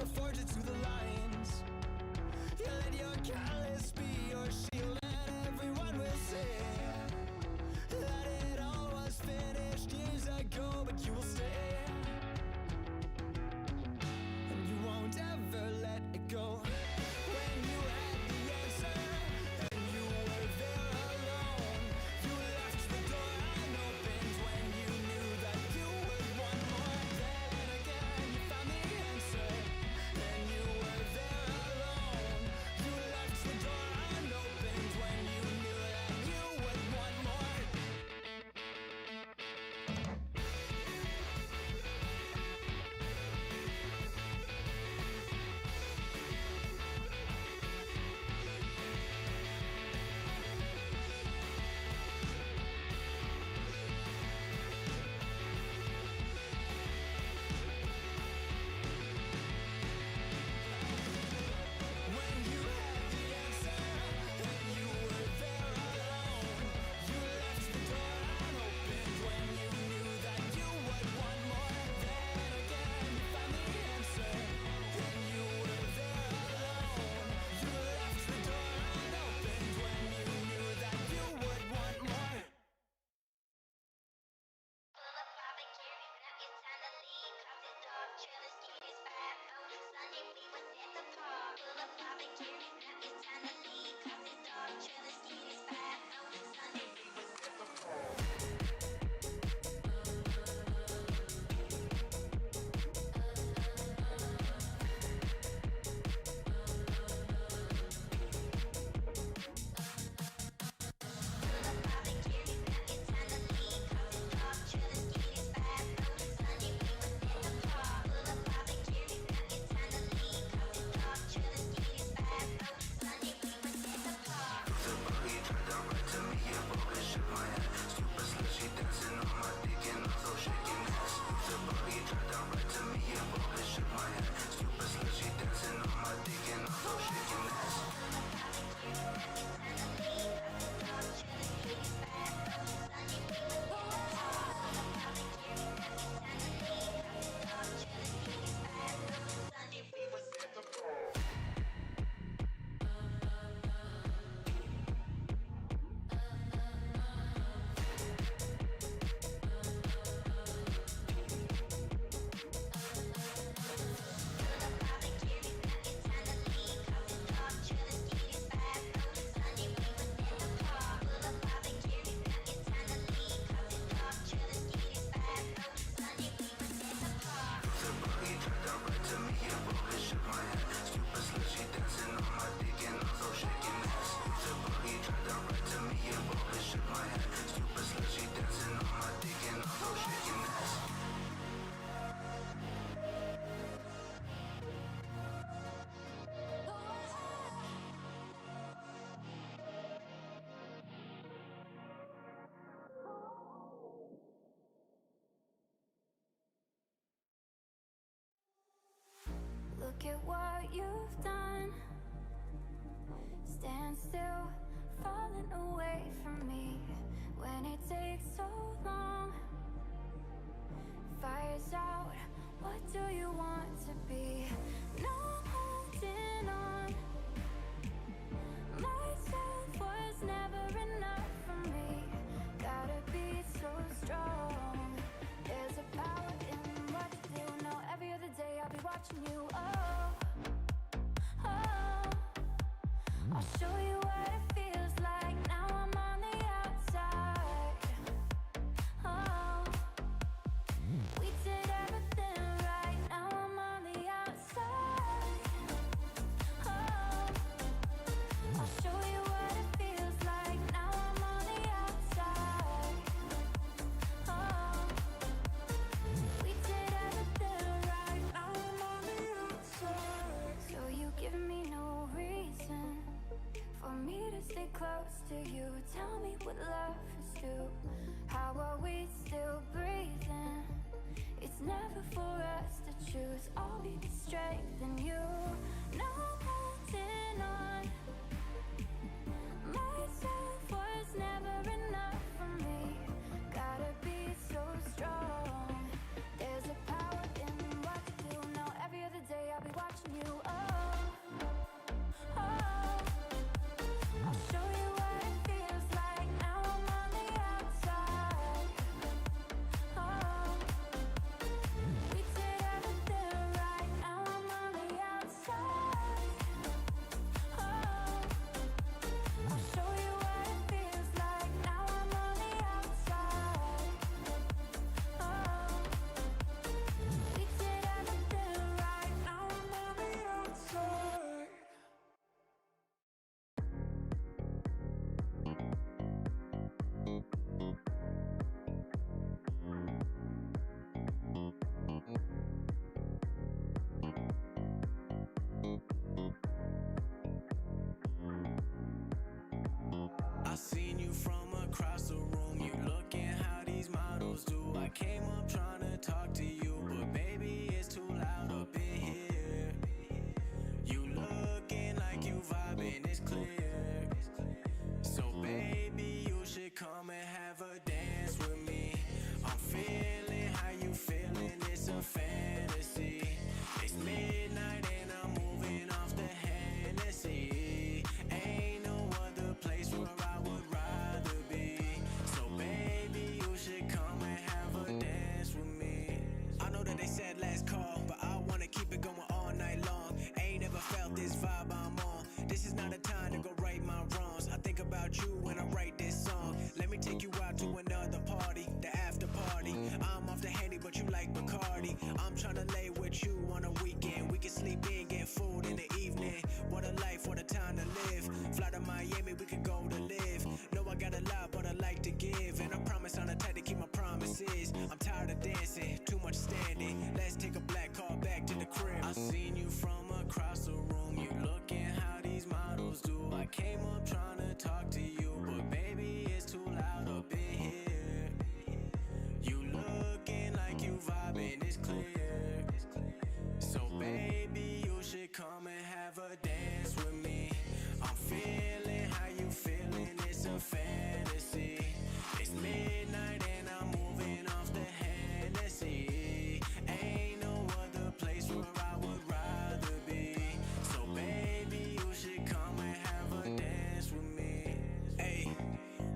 you'll forge it to the lines. You let your callous be your shield, and everyone will say that it all was finished years ago, but you will stay, and you won't ever let it go. When you had the answer and you were there alone, you left the door unopened when you knew that you would want more. Then again you found the answer and you were there alone. You left the door unopened when you knew that you would want more. When you had the answer and you were there alone, you left the door unopened when you knew that you would want more. Then again you found the answer and you were there alone. You left the door unopened when you knew that you would want more. Pull up barbecue, now it's time to leave. Coffee dog, trailer, skis, bad boat. Sunday we was at the park. Pull up barbecue, now it's time to leave. Coffee dog, trailer, skis, bad boat. Sunday we was at the park. Pull up barbecue, now it's time to leave. Coffee dog, trailer, skis, bad boat. Sunday we was at the park. Pull up barbecue, now it's time to leave. Coffee dog, trailer, skis, bad boat. Sunday we was at the park. The buggy turned out right to me, yeah, broke and shook my head. Stupid slut, she dancing on my dick and also shaking ass. The buggy turned out right to me, yeah, broke and shook my head. Stupid slut, she dancing on my dick and also shaking ass. We was at the park. The buggy turned out right to me, yeah, broke and shook my head. Stupid slut, she dancing on my dick and also shaking ass. The buggy turned out right to me, yeah, broke and shook my head. Stupid slut, she dancing on my dick and also shaking ass. Look at what you've done. Stand still, falling away from me. When it takes so long, fire's out. What do you want to be? No holding on. Myself was never enough for me. Gotta be so strong. There's a power in what you do. Know every other day I'll be watching you. Oh, oh. I'll show you what it feels like. Now I'm on the outside. Oh, we did everything right. Now I'm on the outside. Oh, I'll show you what it feels like. Now I'm on the outside. Oh, we did everything right. Now I'm on the outside. So you give me no reason for me to stay close to you. Tell me what love is to. How are we still breathing? It's never for us to choose. I'll be the strength in you. No holding on. Myself was never enough for me. Gotta be so strong. There's a power in what you do. Now every other day I'll be watching come and have a dance with me. I'm feeling how you feeling, it's a fantasy. It's midnight and I'm moving off the Hennessy. Ain't no other place where I would rather be. So baby, you should come and have a dance with me. Hey,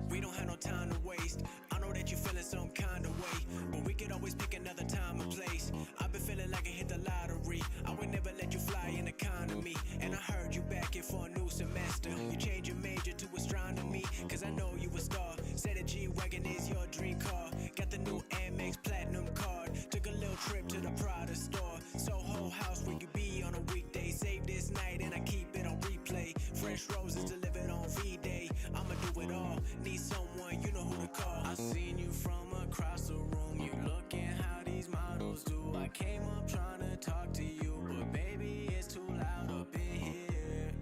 we don't have no time to waste. I know that you feeling some kind of way, but we could always pick another time and place. I've been feeling like I hit the lottery. I would never let you fly in economy. And I heard you back here for a new semester. You changed your major to astronomy, cause I know you a star. Said a G-Wagon is your dream car. Got the new Amex Platinum card. Took a little trip to the Prada store. Soho House where you be on a weekday. Save this night and I keep it on replay. Fresh roses delivered on V-Day. I'ma do it all. Need someone, you know who to call. I seen you from across the room. You looking how these models do. I came up trying to talk to you, but baby, it's too loud up in here.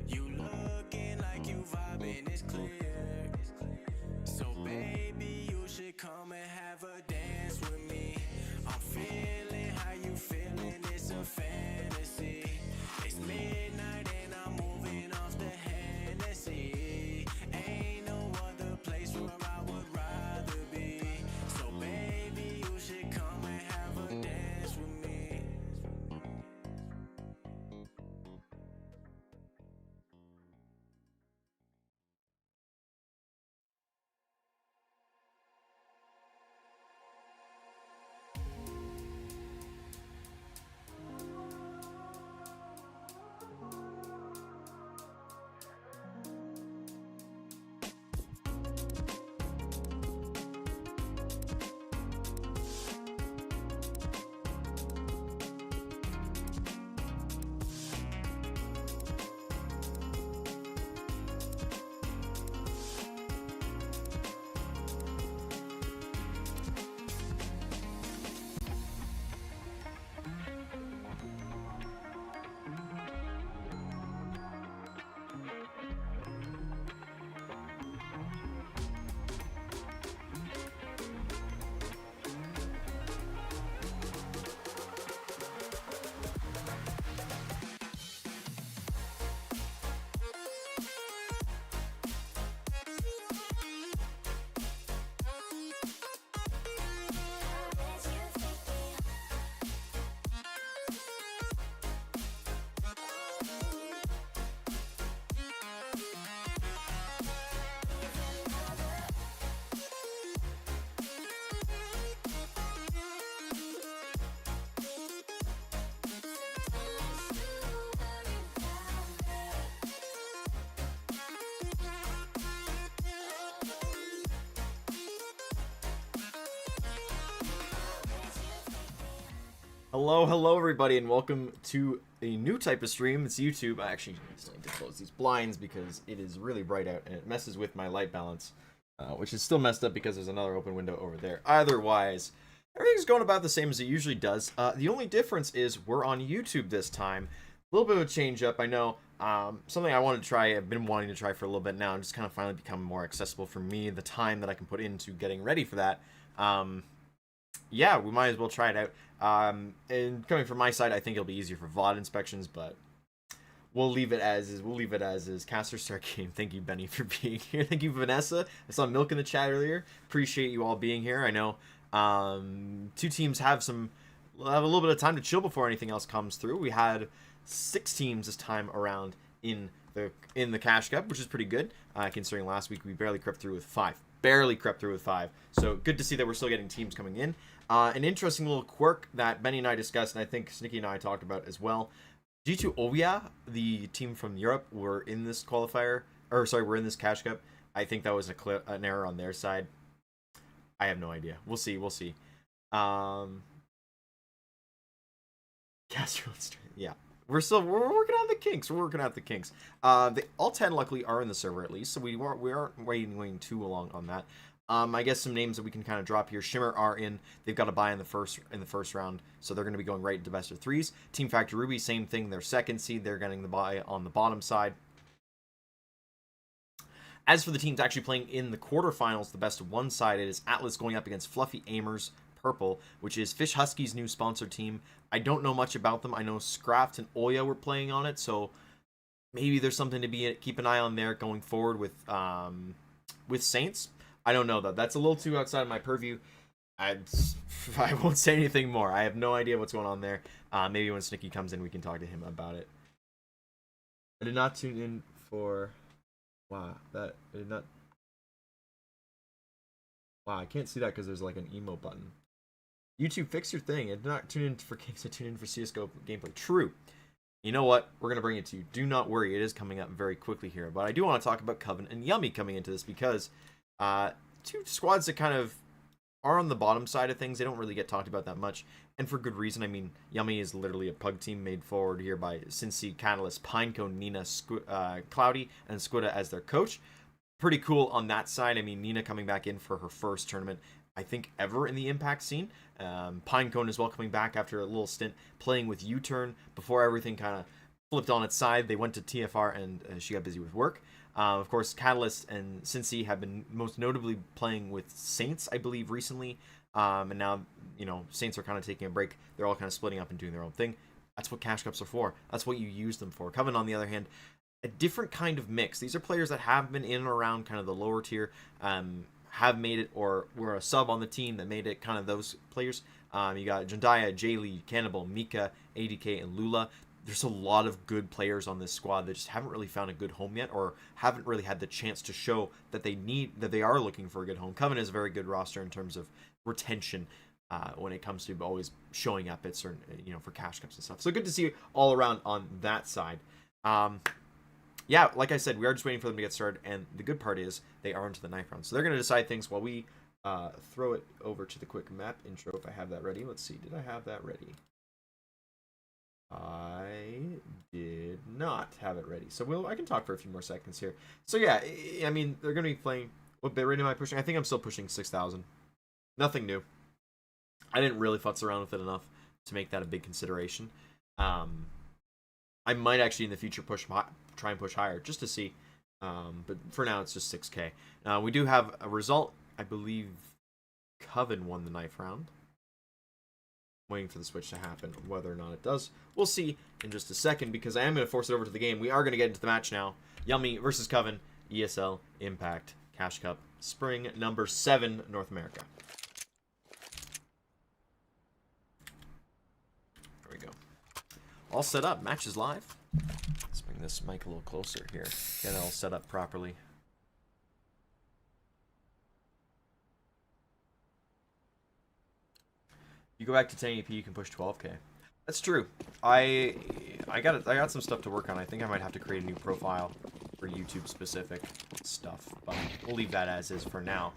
You looking like you vibing, it's clear. So baby, you should come and have a dance with me. I'm feeling how you feeling, it's a fantasy. It's midnight and I'm moving off the Hennessy. Ain't no other place where I would rather be. So baby, you should come and have a dance with me. Hello everybody, and welcome to a new type of stream. It's YouTube. I actually still need to close these blinds because it is really bright out and it messes with my light balance, which is still messed up because there's another open window over there. Otherwise, everything's going about the same as it usually does. The only difference is we're on YouTube this time. A little bit of a change up, I know. Something I wanted to try, I've been wanting to try for a little bit now, and just kind of finally become more accessible for me, the time that I can put into getting ready for that. Yeah, we might as well try it out. And coming from my side, I think it'll be easier for VOD inspections, but we'll leave it as is. We'll leave it as is. Caster Star Game, thank you, Benny, for being here. Thank you, Vanessa. I saw Milk in the chat earlier. Appreciate you all being here. I know two teams have a little bit of time to chill before anything else comes through. We had 6 teams this time around in the Cash Cup, which is pretty good, considering last week we barely crept through with 5. So good to see that we're still getting teams coming in. An interesting little quirk that Benny and I discussed, and I think Snicky and I talked about as well. G2 Ovia, the team from Europe, were in this qualifier, we're in this Cash Cup. I think that was an error on their side. I have no idea. We'll see. Castro, yeah. We're working on the kinks. All 10 luckily are in the server at least, so we aren't waiting too long on that. I guess some names that we can kind of drop here. Shimmer are in. They've got a bye in the first round, so they're going to be going right into best of 3s. Team Factor Ruby, same thing. They're second seed. They're getting the bye on the bottom side. As for the teams actually playing in the quarterfinals, the best of 1 side, it is Atlas going up against Fluffy Aimers, purple, which is Fish Husky's new sponsored team. I don't know much about them. I know Scraft and Oya were playing on it, so maybe there's something to keep an eye on there going forward with Saints. I don't know though. That's a little too outside of my purview. I won't say anything more. I have no idea what's going on there. Maybe when Snicky comes in, we can talk to him about it. I did not tune in for. Wow, that I did not. Wow, I can't see that because there's like an emo button. YouTube, fix your thing. I did not tune in for games. I tuned in for CSGO gameplay. True. You know what? We're going to bring it to you. Do not worry. It is coming up very quickly here. But I do want to talk about Coven and Yummy coming into this because two squads that kind of are on the bottom side of things. They don't really get talked about that much. And for good reason. I mean, Yummy is literally a pug team made forward here by Cincy, Catalyst, Pinecone, Nina, Cloudy, and Squidda as their coach. Pretty cool on that side. I mean, Nina coming back in for her first tournament, I think, ever in the Impact scene. Pinecone as well coming back after a little stint playing with U-Turn before everything kind of flipped on its side. They went to TFR and she got busy with work. Of course, Catalyst and Cincy have been most notably playing with Saints, I believe, recently. And now, you know, Saints are kind of taking a break. They're all kind of splitting up and doing their own thing. That's what Cash Cups are for. That's what you use them for. Coven, on the other hand, a different kind of mix. These are players that have been in and around kind of the lower tier, have made it or were a sub on the team that made it, kind of those players. You got Jandaya, Jaylee, Cannibal, Mika, ADK, and Lula. There's a lot of good players on this squad that just haven't really found a good home yet, or haven't really had the chance to show that they are looking for a good home. Coven is a very good roster in terms of retention when it comes to always showing up at certain, for Cash Cups and stuff. So good to see all around on that side. Yeah, like I said, we are just waiting for them to get started, and the good part is they are into the knife round. So they're going to decide things while we throw it over to the quick map intro, if I have that ready. Let's see, did I have that ready? I did not have it ready. So I can talk for a few more seconds here. So yeah, I mean, they're going to be playing. What bit rate am I pushing? I think I'm still pushing 6,000. Nothing new. I didn't really futz around with it enough to make that a big consideration. I might actually in the future try and push higher just to see. But for now, it's just 6K. We do have a result. I believe Coven won the knife round. Waiting for the switch to happen. Whether or not it does, we'll see in just a second, because I am going to force it over to the game. We are going to get into the match now. Yummy versus Coven, ESL Impact Cash Cup Spring number 7, North America. There we go. All set up. Match is live. Let's bring this mic a little closer here. Get it all set up properly. You go back to 1080p, you can push 12K. That's true. I got some stuff to work on. I think I might have to create a new profile for YouTube specific stuff, but we'll leave that as is for now.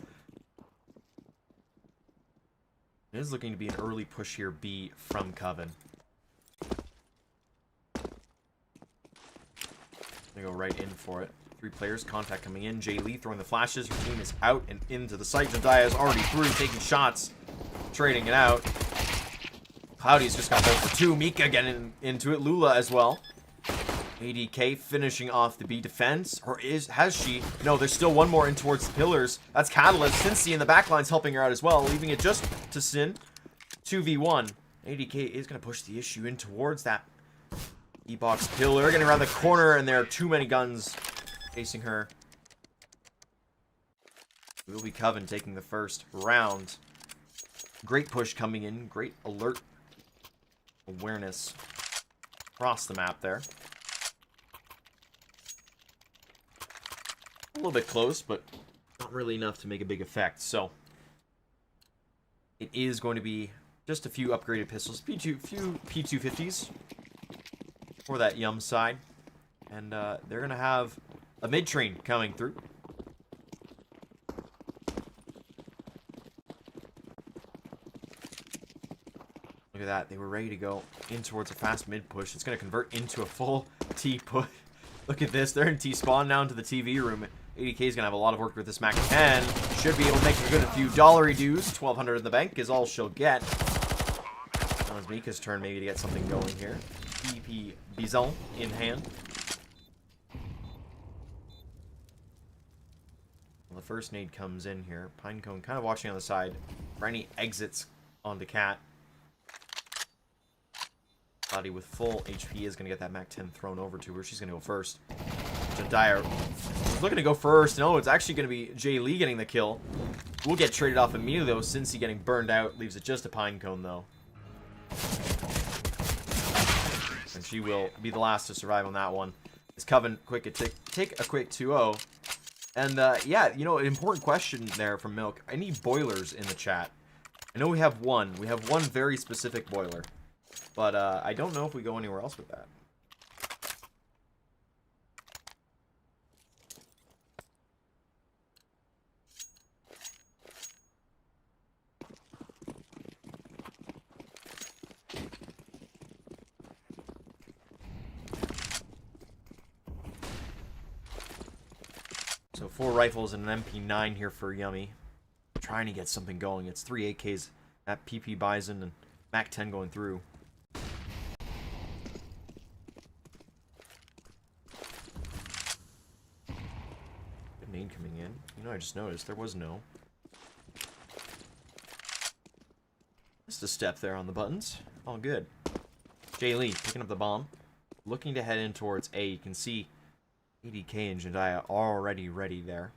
It is looking to be an early push here, B from Coven. They go right in for it. 3 players, contact coming in. Jay Lee throwing the flashes. Her team is out and into the site. Jediah is already through, taking shots, trading it out. Cloudy's just got there for 2. Mika getting into it. Lula as well. ADK finishing off the B defense. Or has she? No, there's still one more in towards the pillars. That's Catalyst. Cincy in the backline's helping her out as well, leaving it just to Sin. 2v1. ADK is going to push the issue in towards that E-box pillar. Getting around the corner, and there are too many guns facing her. It will be Coven taking the first round. Great push coming in. Great alert awareness across the map there. A little bit close, but not really enough to make a big effect. So it is going to be just a few upgraded pistols, few P250s for that Yum side, and they're gonna have a mid train coming through. Look at that. They were ready to go in towards a fast mid push. It's going to convert into a full T push. Look at this. They're in T spawn now into the TV room. ADK is going to have a lot of work with this Mac 10. Should be able to make a good few dollary dues. 1,200 in the bank is all she'll get. Now it's Mika's turn maybe to get something going here. EP Bison in hand. Well, the first nade comes in here. Pinecone kind of watching on the side for any exits onto Cat. Cloudy with full HP is going to get that Mac 10 thrown over to her. She's going to go first. Jediah was looking to go first. No, it's actually going to be Jay Lee getting the kill. We'll get traded off immediately, though. Cincy getting burned out. Leaves it just a Pinecone, though. And she will be the last to survive on that one. Is Coven quick to take a quick 2-0. And, yeah, you know, an important question there from Milk. I need boilers in the chat. I know we have one. We have one very specific boiler. But, I don't know if we go anywhere else with that. So 4 rifles and an MP9 here for Yummy. Trying to get something going. It's 3 AKs at PP Bison and Mac 10 going through. Good nade coming in. You know, I just noticed there was no. Just a step there on the buttons. All good. Jay Lee picking up the bomb. Looking to head in towards A. You can see ADK and Jediah already ready there.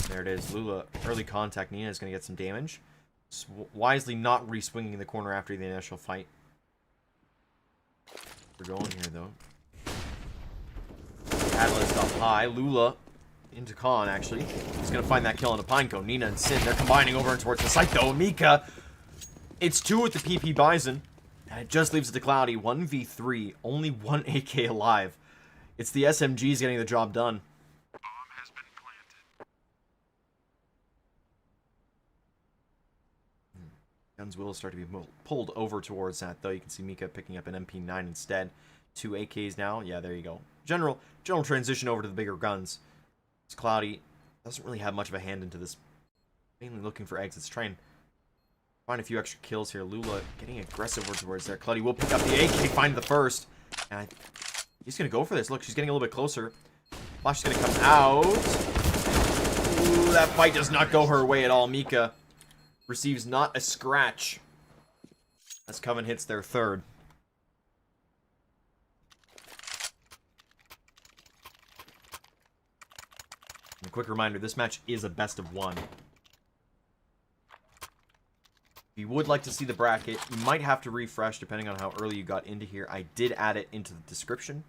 There it is. Lula, early contact. Nina is going to get some damage. Wisely not re-swinging the corner after the initial fight. We're going here, though. Catalyst up high. Lula into Khan, actually. He's going to find that kill on the Pinecone. Nina and Sin, they're combining over towards the site, though. Mika, it's 2 with the PP Bison. And it just leaves it to Cloudy. 1v3. Only 1 AK alive. It's the SMGs getting the job done. Guns will start to be pulled over towards that, though. You can see Mika picking up an MP9 instead. 2 AKs now. Yeah, there you go. General transition over to the bigger guns. It's Cloudy. Doesn't really have much of a hand into this. Mainly looking for exits. Try and find a few extra kills here. Lula getting aggressive over towards there. Cloudy will pick up the AK, find the first. And he's going to go for this. Look, she's getting a little bit closer. Flash is going to come out. Ooh, that fight does not go her way at all. Mika receives not a scratch as Coven hits their 3rd. And a quick reminder, this match is a best of 1. If you would like to see the bracket, you might have to refresh depending on how early you got into here. I did add it into the description,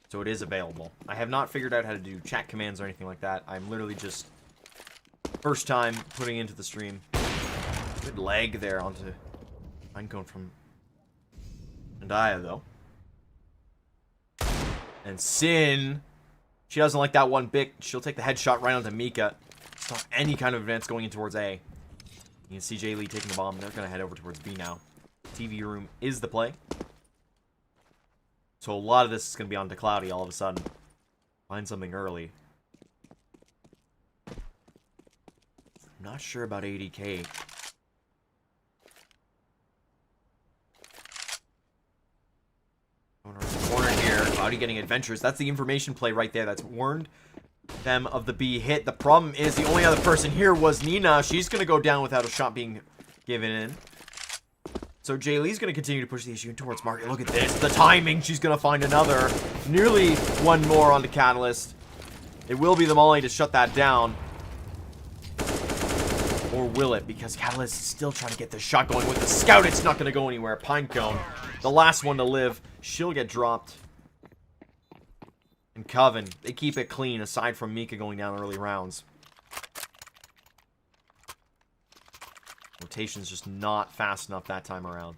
so it is available. I have not figured out how to do chat commands or anything like that. I'm literally just first time putting into the stream. Good leg there onto Pinecone from Jediah, though. And Sin, she doesn't like that one bit. She'll take the headshot right onto Mika. It's not any kind of advance going in towards A. You can see Jay Lee taking the bomb. They're going to head over towards B now. TV room is the play. So a lot of this is going to be on to Cloudy all of a sudden. Find something early. I'm not sure about ADK. Corner here. Cloudy getting adventures. That's the information play right there. That's warned them of the B hit. The problem is the only other person here was Nina. She's going to go down without a shot being given in. So Jay Lee's going to continue to push the issue towards Market. Look at this. The timing. She's going to find another. Nearly one more on the Catalyst. It will be the Molly to shut that down. Or will it? Because Catalyst is still trying to get the shot going with the Scout. It's not going to go anywhere. Pinecone, the last one to live. She'll get dropped. And Coven, they keep it clean aside from Mika going down early rounds. Rotation's just not fast enough that time around.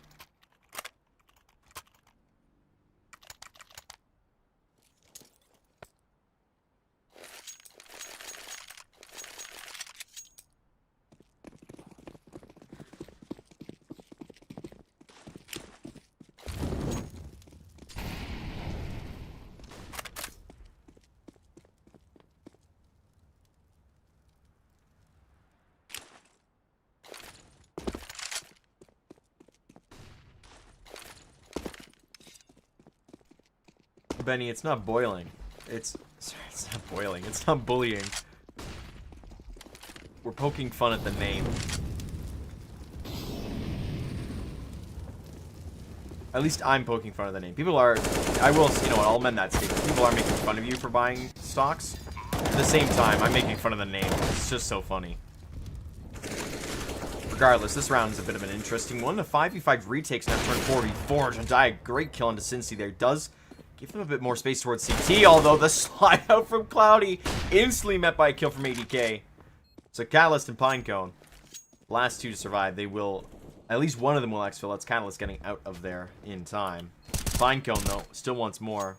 Benny, it's not boiling. It's not boiling. It's not bullying. We're poking fun at the name. At least I'm poking fun of the name. People are... I will... You know what? I'll amend that statement. People are making fun of you for buying stocks. At the same time, I'm making fun of the name. It's just so funny. Regardless, this round is a bit of an interesting one. The 5v5 retakes now turn 44. Jandai, great kill onto Cincy there. Does give them a bit more space towards CT, although the slide out from Cloudy instantly met by a kill from ADK. So Catalyst and Pinecone, last two to survive. They will... At least one of them will exfil. That's Catalyst getting out of there in time. Pinecone, though, still wants more.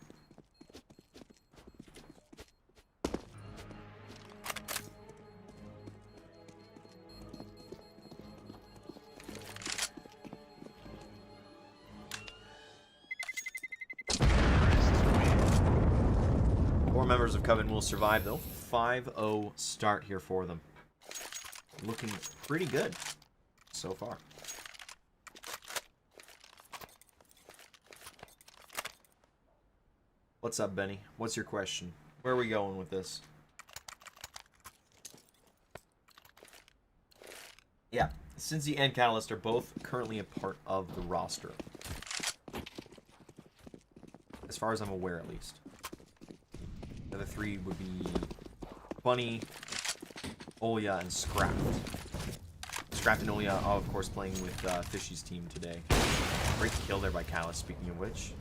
Four members of Coven will survive, though. 5-0 start here for them. Looking pretty good so far. What's up, Benny? What's your question? Where are we going with this? Yeah, Cincy and Catalyst are both currently a part of the roster. As far as I'm aware, at least. The other three would be Bunny, Olya, and Scrapped. Scrapped and Olya are, of course, playing with Fishy's team today. Great kill there by Catalyst, speaking of which.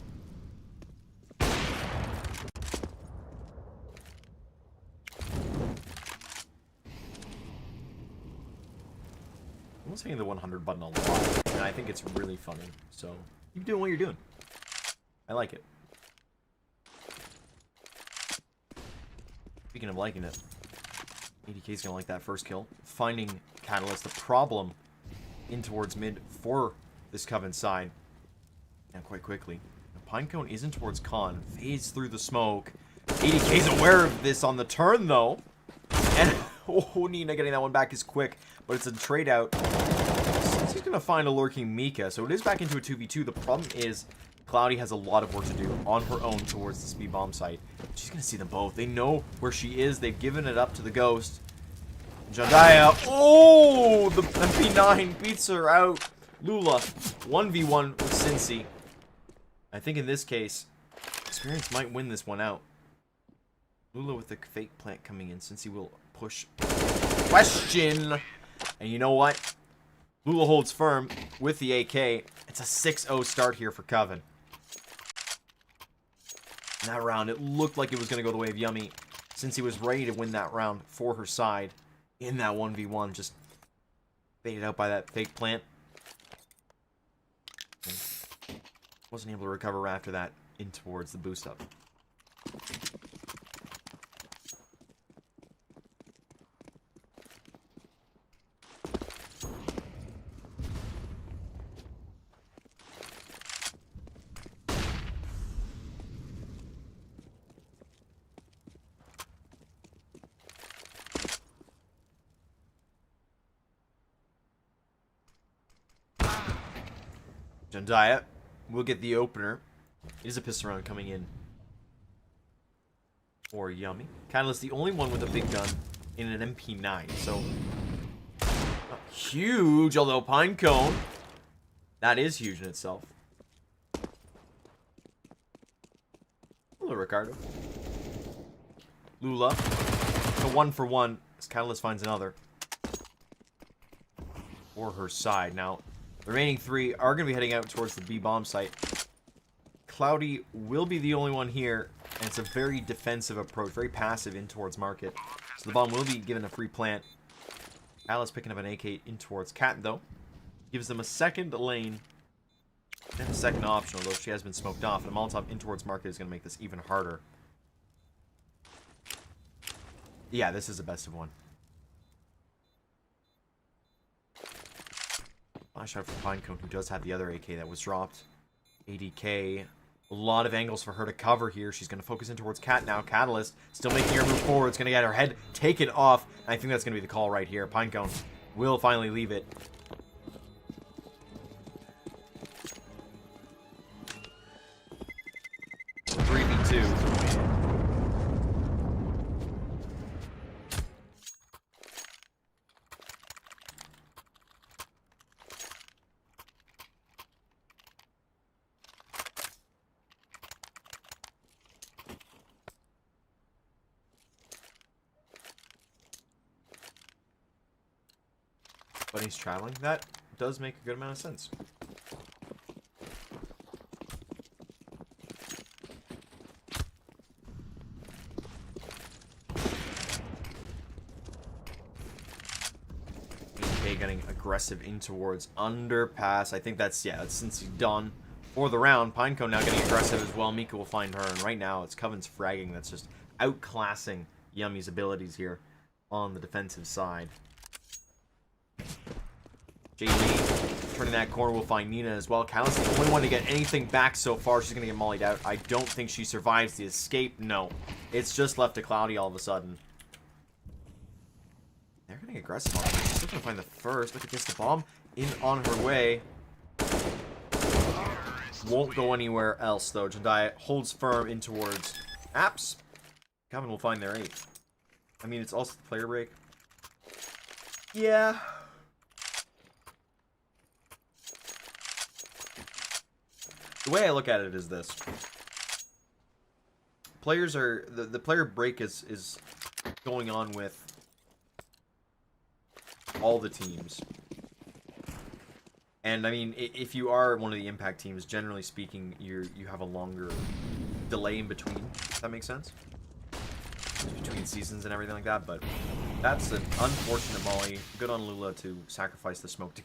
I'm hitting the 100 button a lot, and I think it's really funny. So, keep doing what you're doing. I like it. Speaking of liking it, ADK's gonna like that first kill. Finding Catalyst, the problem in towards mid for this Coven side. Now, quite quickly. Pinecone isn't towards Con. Fades through the smoke. ADK's aware of this on the turn, though. And, oh, Nina getting that one back is quick. But it's a trade out. He's going to find a lurking Mika. So it is back into a 2v2. The problem is Cloudy has a lot of work to do on her own towards the speed bomb site. She's going to see them both. They know where she is. They've given it up to the Ghost. Jandaya. Oh, the MP9 beats her out. Lula 1v1 with Cincy. I think in this case, Experience might win this one out. Lula with the fake plant coming in. Cincy will push. Question. And you know what? Lula holds firm with the AK. It's a 6-0 start here for Coven. In that round, it looked like it was going to go the way of Yummy, since he was ready to win that round for her side in that 1v1. Just baited out by that fake plant. And wasn't able to recover after that in towards the boost up. Jandaya will get the opener. It is a pistol round coming in for Yummy. Catalyst, the only one with a big gun in an MP9. So, not huge, although Pinecone, that is huge in itself. Hello, Ricardo. Lula, a 1-for-1 as Catalyst finds another for her side. Now, the remaining three are going to be heading out towards the B-bomb site. Cloudy will be the only one here, and it's a very defensive approach, very passive in towards market. So the bomb will be given a free plant. Alice picking up an AK in towards Cat, though. Gives them a second lane and a second option, although she has been smoked off. And a Molotov in towards market is going to make this even harder. Yeah, this is the best of one. Flash shot for Pinecone, who does have the other AK that was dropped. ADK, a lot of angles for her to cover here. She's going to focus in towards Cat now. Catalyst still making her move forward. It's going to get her head taken off. And I think that's going to be the call right here. Pinecone will finally leave it. Three v 2. But he's traveling. That does make a good amount of sense. Okay, getting aggressive in towards underpass. I think that's since he's done for the round. Pinecone now getting aggressive as well. Mika will find her, and right now it's Coven's fragging that's just outclassing Yummy's abilities here on the defensive side. Jay Lee turning that corner will find Nina as well. Catalyst the only one to get anything back so far. She's going to get mollied out. I don't think she survives the escape. No. It's just left to Cloudy all of a sudden. They're getting aggressive on her. She's looking to find the first. Look at this. The bomb in on her way. Won't go anywhere else, though. Jediah holds firm in towards Apps. Coven will find their 8th. I mean, it's also the player break. Yeah. The way I look at it is this. Players are... The player break is going on with all the teams. And, I mean, if you are one of the Impact teams, generally speaking, you have a longer delay in between. If that makes sense? Between seasons and everything like that. But that's an unfortunate molly. Good on Lula to sacrifice the smoke to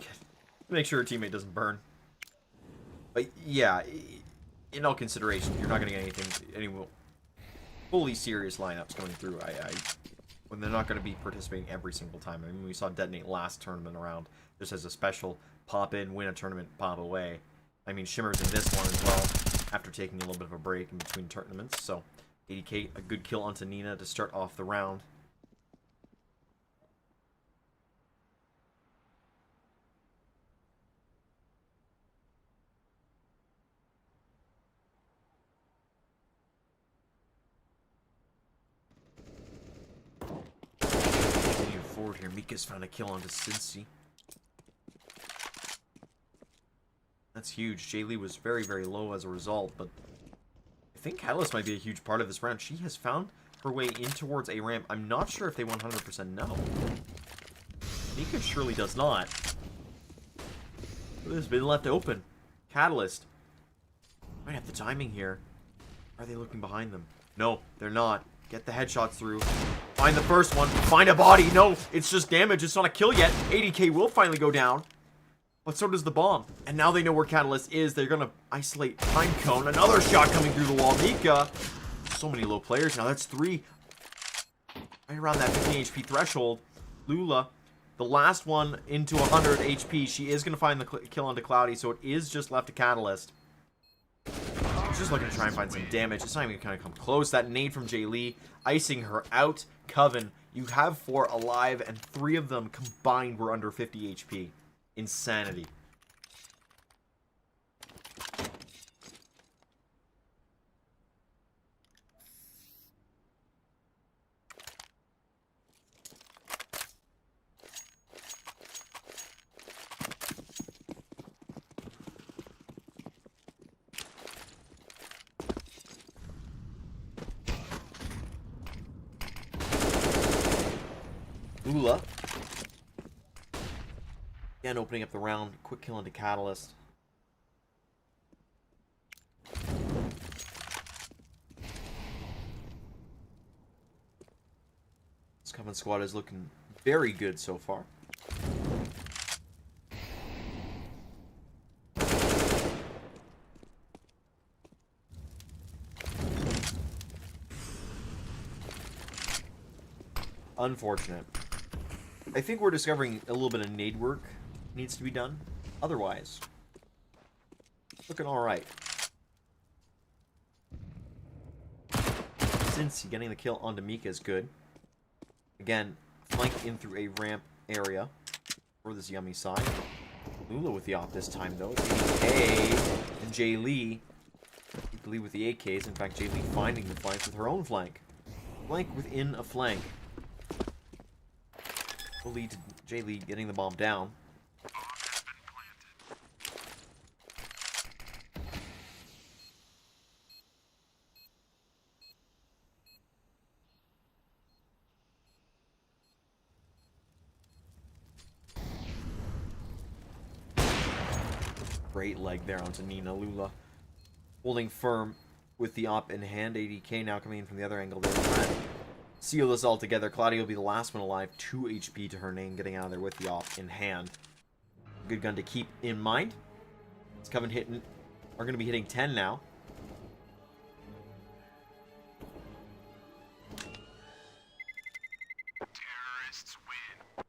make sure her teammate doesn't burn. But yeah, in all consideration, you're not going to get any fully serious lineups going through. When they're not going to be participating every single time. I mean, we saw Detonate last tournament around just as a special pop in, win a tournament, pop away. I mean, Shimmer's in this one as well after taking a little bit of a break in between tournaments. So, 80k, a good kill onto Nina to start off the round. Forward here. Mika's found a kill onto Cincy. That's huge. Jay Lee was very, very low as a result, but I think Catalyst might be a huge part of this round. She has found her way in towards a ramp. I'm not sure if they 100% know. Mika surely does not. It has been left open. Catalyst might have the timing here. Are they looking behind them? No, they're not. Get the headshots through. Find the first one. Find a body. No, it's just damage. It's not a kill yet. 80k will finally go down. But so does the bomb. And now they know where Catalyst is. They're going to isolate Pinecone. Another shot coming through the wall. Mika. So many low players now. That's 3. Right around that 15 HP threshold. Lula, the last one into 100 HP. She is going to find the kill onto Cloudy. So it is just left to Catalyst. Just looking to try and find some damage. It's not even going to come close. That nade from Jay Lee, icing her out. Coven, you have 4 alive, and 3 of them combined were under 50 HP. Insanity. Lula. Again, opening up the round. Quick kill into Catalyst. This Coven squad is looking very good so far. Unfortunate. I think we're discovering a little bit of nade work needs to be done. Otherwise, looking alright. Cincy getting the kill onto Mika is good. Again, flank in through a ramp area for this Yummy side. Lula with the op this time, though. AK and Jay Lee. Lee with the AKs. In fact, Jay Lee finding the flank with her own flank. Flank within a flank. Will lead to Jay Lee getting the bomb down. Great leg there onto Nina Lula. Holding firm with the op in hand. ADK now coming in from the other angle there. Trying to seal this all together. Claudia will be the last one alive. 2 HP to her name, getting out of there with the op in hand. Good gun to keep in mind. It's Coven hitting. Are going to be hitting 10 now. Terrorists win.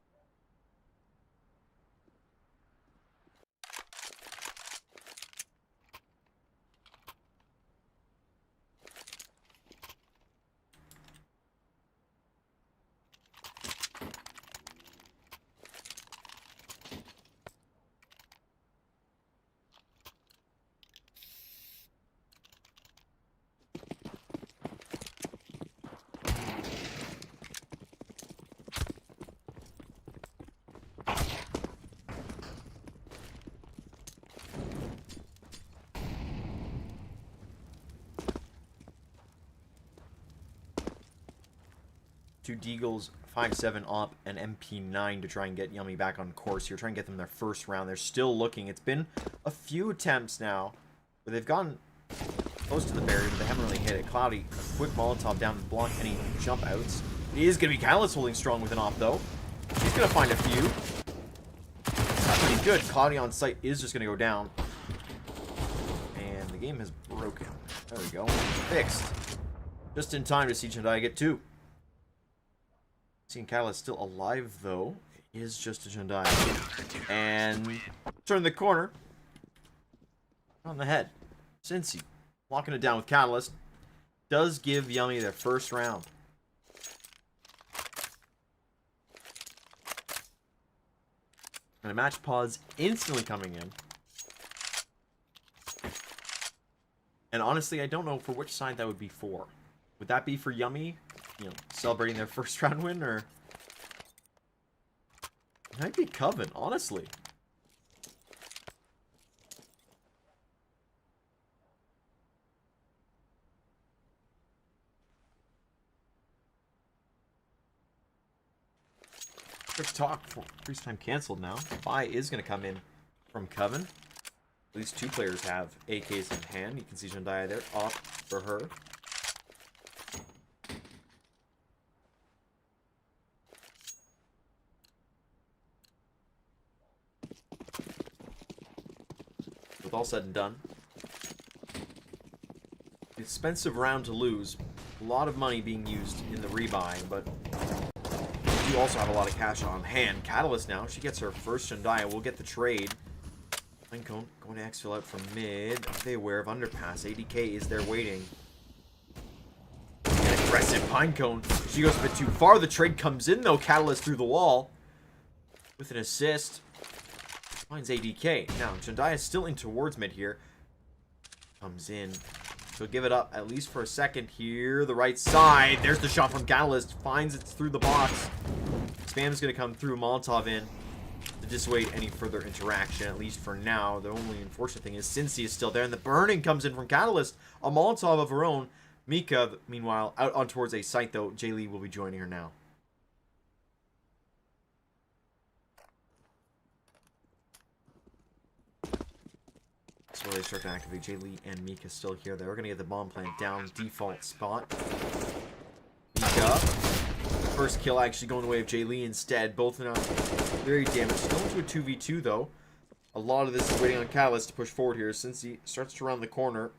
Two Deagles, 5-7 op, and MP9 to try and get Yummy back on course here. Try and get them their first round. They're still looking. It's been a few attempts now where they've gone close to the barrier, but they haven't really hit it. Cloudy, a quick Molotov down to block any jump outs. It is going to be Catalyst holding strong with an op, though. He's going to find a few. Not pretty good. Cloudy on site is just going to go down. And the game has broken. There we go. Fixed. Just in time to see Chandai get 2. Seeing Catalyst still alive, though. It is just a Chandai. And turn the corner. On the head. Cincy locking it down with Catalyst. Does give Yummy their first round. And a match pause instantly coming in. And honestly, I don't know for which side that would be for. Would that be for Yummy? You know, celebrating their first round win, or it might be Coven, honestly. Quick talk. Freeze time canceled now. Buy is going to come in from Coven. At least 2 players have AKs in hand. You can see Jandaya there. Off for her. With all said and done, expensive round to lose. A lot of money being used in the rebuy, but you also have a lot of cash on hand. Catalyst now, she gets her first Shandaya. We'll get the trade. Pinecone going to exfil out from mid. Are they aware of underpass? ADK is there waiting. An aggressive Pinecone. She goes a bit too far. The trade comes in though. Catalyst through the wall with an assist. Finds ADK. Now, Chandaya is still in towards mid here. Comes in. She'll give it up at least for a second here. The right side. There's the shot from Catalyst. Finds it through the box. Spam's going to come through. Molotov in to dissuade any further interaction, at least for now. The only unfortunate thing is Cincy is still there, and the burning comes in from Catalyst. A Molotov of her own. Mika, meanwhile, out on towards a site, though. Jay Lee will be joining her now. So they start to activate. Jay Lee and Mika still here. They're going to get the bomb plant down. Default spot. Mika. First kill actually going the way of Jay Lee instead. Both now very damaged. Still into a 2v2 though. A lot of this is waiting on Catalyst to push forward here. Since he starts to round the corner.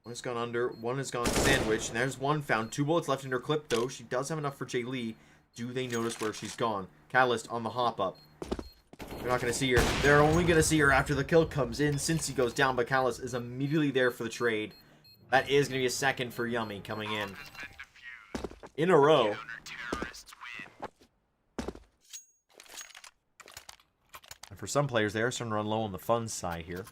One has gone under. One has gone sandwich. And there's one found. 2 bullets left in her clip though. She does have enough for Jay Lee. Do they notice where she's gone? Catalyst on the hop up. They're not going to see her. They're only going to see her after the kill comes in. Since he goes down, but Catalyst is immediately there for the trade. That is going to be a second for Yummy coming in a row. And for some players, they are starting to run low on the fun side here.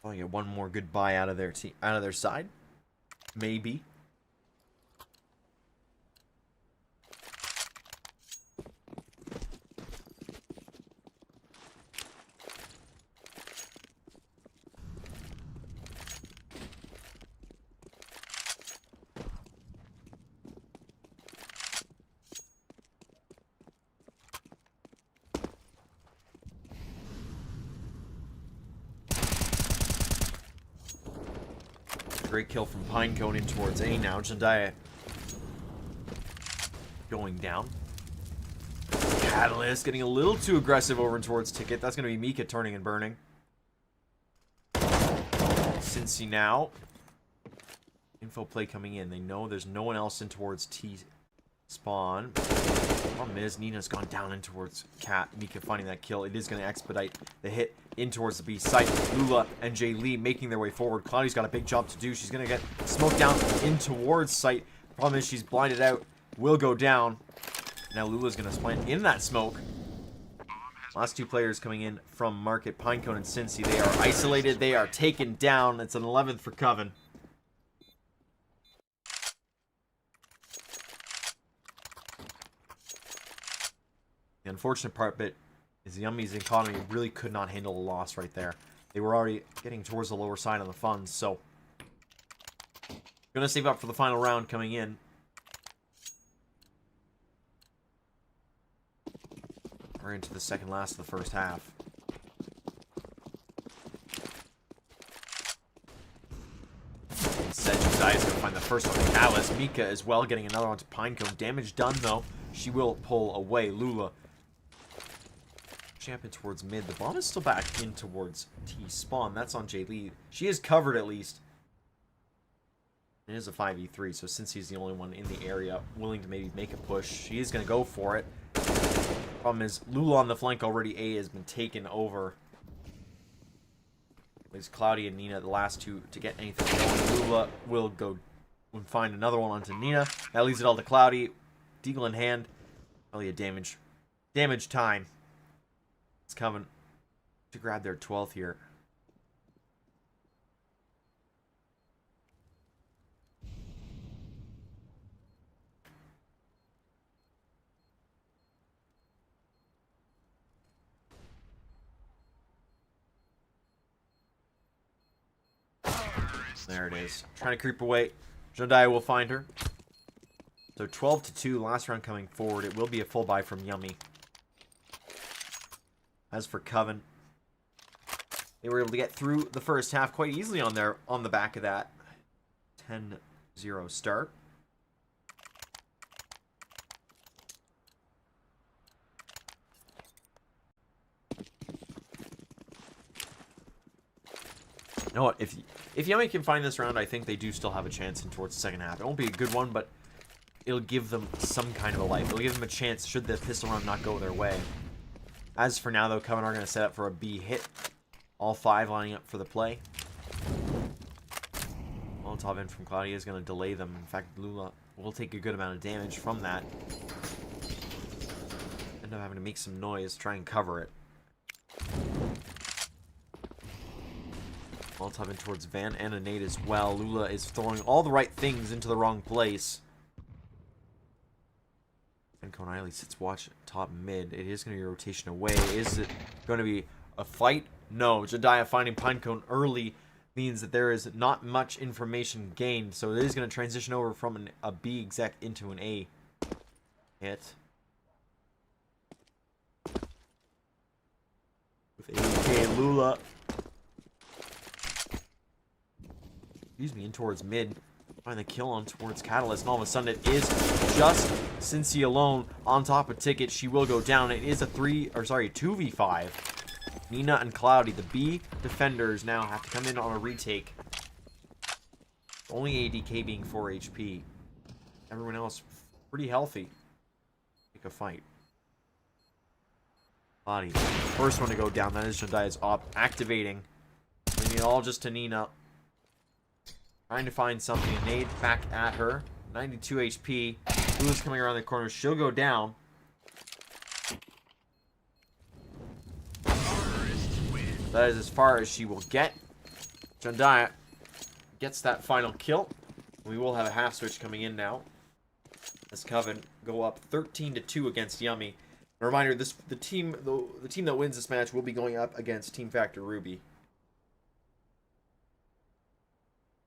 I'll get one more good buy out of their team, out of their side, maybe. Great kill from Pinecone in towards A now. Jandaya going down. Catalyst getting a little too aggressive over and towards Ticket. That's going to be Mika turning and burning. Cincy now. Info play coming in. They know there's no one else in towards T spawn. Problem is, Nina's gone down in towards Cat. Mika finding that kill. It is going to expedite the hit in towards the B site. Lula and Jay Lee making their way forward. Cloudy's got a big job to do. She's going to get smoked down in towards site. Problem is, she's blinded out. Will go down. Now Lula's going to plant in that smoke. Last two players coming in from Market, Pinecone and Cincy. They are isolated. They are taken down. It's an 11th for Coven. The unfortunate part bit is the Yummy's economy really could not handle a loss right there. They were already getting towards the lower side on the funds, so gonna save up for the final round coming in. We're into the second last of the first half. Instead, Josiah's gonna find the first one to Catalyst. Mika as well getting another one to Pinecone. Damage done though. She will pull away. Lula champion towards mid. The bomb is still back in towards T spawn. That's on Jay Lee. She is covered at least. It is a 5v3, so since he's the only one in the area willing to maybe make a push, she is going to go for it. Problem is, Lula on the flank already. A has been taken over. It's Cloudy and Nina, the last two to get anything going. Lula will go and find another one onto Nina. That leaves it all to Cloudy. Deagle in hand. Probably a damage time. It's coming to grab their 12th here. There it is. Trying to creep away. Jodiah will find her. So 12-2, last round coming forward. It will be a full buy from Yummy. As for Coven, they were able to get through the first half quite easily on the back of that 10-0 start. You know what? If Yummy can find this round, I think they do still have a chance in towards the second half. It won't be a good one, but it'll give them some kind of a life. It'll give them a chance should the pistol round not go their way. As for now, though, Coven are going to set up for a B hit. All five lining up for the play. Molotov in from Claudia is going to delay them. In fact, Lula will take a good amount of damage from that. End up having to make some noise, try and cover it. Molotov in towards Van and a nade as well. Lula is throwing all the right things into the wrong place. And Coniley sits watch top mid. It is going to be a rotation away. Is it going to be a fight? No. Jediah finding Pinecone early means that there is not much information gained. So it is going to transition over from a B exec into an A hit. With AK Lula. Excuse me, in towards mid. Find the kill on towards Catalyst, and all of a sudden it is just Cincy alone on top of Ticket. She will go down. It is a 2v5. Nina and Cloudy, the B defenders, now have to come in on a retake. Only ADK being 4 HP. Everyone else pretty healthy. Take a fight. Cloudy, first one to go down. That is Jediah's op activating. Bringing it all just to Nina. Trying to find something. A nade back at her. 92 HP. Lula's coming around the corner. She'll go down. That is as far as she will get. Jandaya gets that final kill. We will have a half switch coming in now. As Coven go up 13-2 against Yummy. A reminder: the team that wins this match will be going up against Team Factor Ruby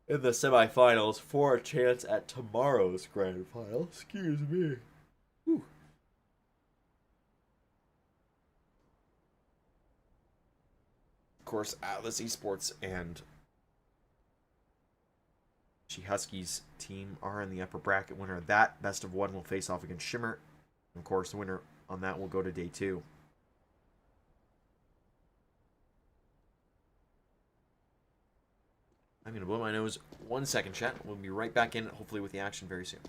in the semifinals for a chance at tomorrow's grand final. Excuse me. Whew. Of course, Atlas Esports and Huskies team are in the upper bracket. Winner of that best of one will face off against Shimmer. And of course, the winner on that will go to day 2. I'm going to blow my nose 1 second, chat. We'll be right back in, hopefully with the action very soon.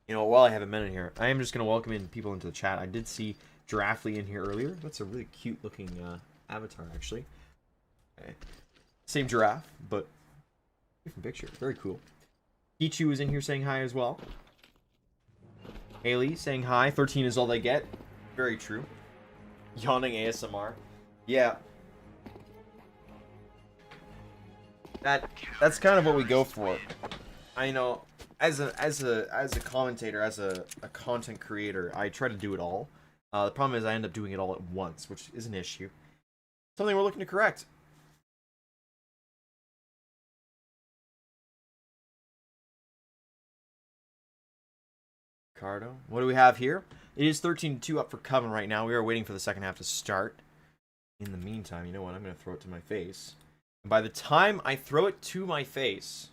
You know, while I have a minute here, I am just going to welcome in people into the chat. I did see Giraffely in here earlier. That's a really cute looking avatar, actually. Okay. Same giraffe, but different picture. Very cool. Pichu is in here saying hi as well. Haley saying hi. 13 is all they get. Very true. Yawning ASMR. Yeah. That's kind of what we go for. I know. As a commentator, as a content creator, I try to do it all. The problem is I end up doing it all at once, which is an issue. Something we're looking to correct. Cardo. What do we have here? It is 13-2 up for Coven right now. We are waiting for the second half to start. In the meantime, you know what? I'm going to throw it to my face. And by the time I throw it to my face,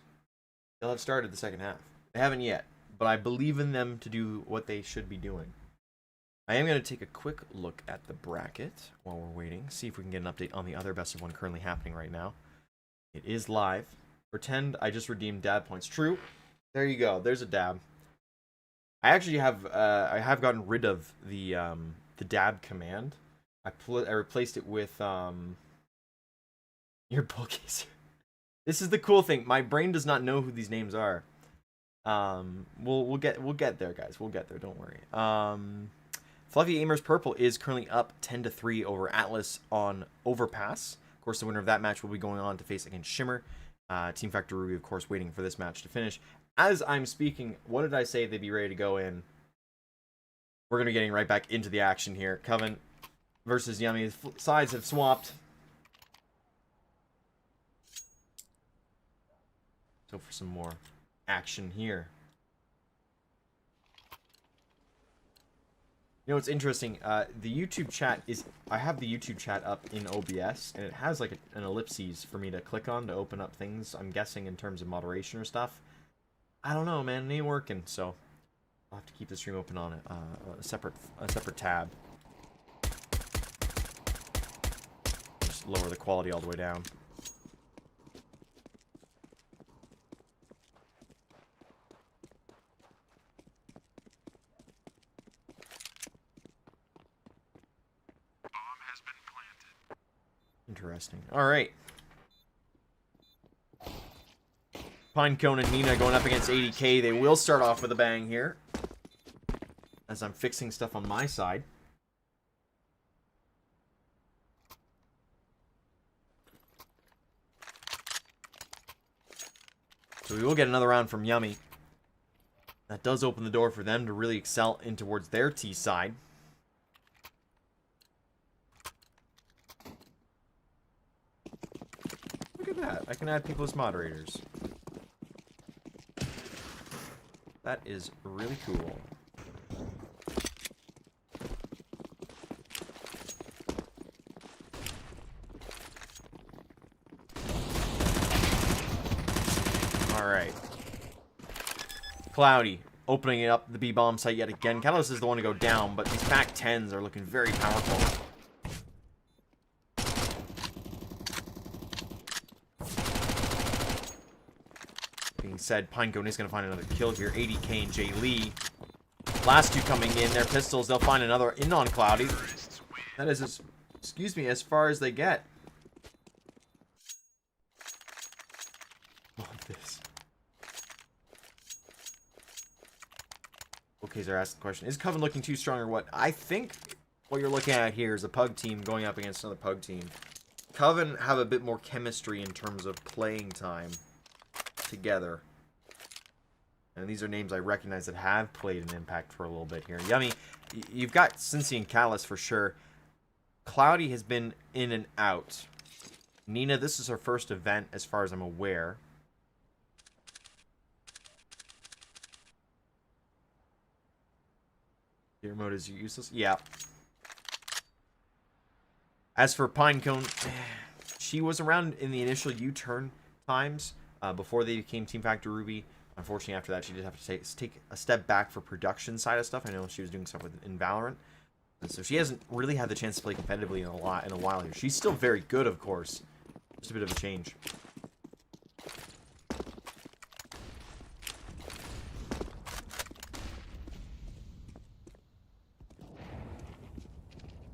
they'll have started the second half. They haven't yet, but I believe in them to do what they should be doing. I am going to take a quick look at the bracket while we're waiting. See if we can get an update on the other best of one currently happening right now. It is live. Pretend I just redeemed dab points. True. There you go. There's a dab. I actually have gotten rid of the dab command. I replaced it with your bookies. This is the cool thing. My brain does not know who these names are. We'll get there, guys. We'll get there. Don't worry. Fluffy Aimers Purple is currently up 10-3 over Atlas on Overpass. Of course, the winner of that match will be going on to face against Shimmer. Team Factor Ruby, of course, waiting for this match to finish. As I'm speaking, what did I say they'd be ready to go in? We're going to be getting right back into the action here. Coven versus Yummy. The sides have swapped. So for some more action here. You know what's interesting? The YouTube chat is... I have the YouTube chat up in OBS, and it has like an ellipses for me to click on to open up things, I'm guessing, in terms of moderation or stuff. I don't know, man. It ain't working, so I'll have to keep the stream open on a separate tab. Just lower the quality all the way down. Interesting. All right. Pinecone and Nina going up against 80K. They will start off with a bang here. As I'm fixing stuff on my side. So we will get another round from Yummy. That does open the door for them to really excel in towards their T side. Look at that. I can add people as moderators. That is really cool. Alright. Cloudy opening up the B-bomb site yet again. Catalyst is the one to go down, but these back 10s are looking very powerful. Being said, Pinecone is going to find another kill here. 80K and Jay Lee. Last two coming in. Their pistols. They'll find another in on Cloudy. That is, as far as they get. Love this. Okay, are asked the question, is Coven looking too strong or what? I think what you're looking at here is a Pug team going up against another Pug team. Coven have a bit more chemistry in terms of playing time together. And these are names I recognize that have played an Impact for a little bit here. Yummy, you've got Cincy and Callus for sure. Cloudy has been in and out. Nina, this is her first event as far as I'm aware. Gear mode is useless. Yeah. As for Pinecone, she was around in the initial U-turn times before they became Team Factor Ruby. Unfortunately, after that, she did have to take a step back for production side of stuff. I know she was doing stuff in Valorant. And so she hasn't really had the chance to play competitively in a while here. She's still very good, of course. Just a bit of a change.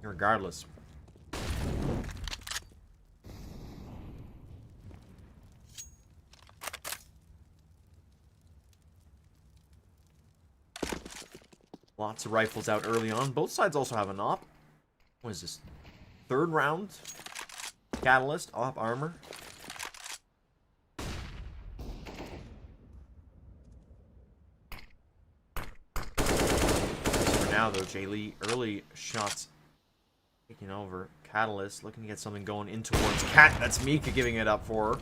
Regardless. Lots of rifles out early on. Both sides also have an op. What is this? Third round? Catalyst, op armor. For now, though, Jay Lee, early shots taking over. Catalyst looking to get something going in towards Cat. That's Mika giving it up for her.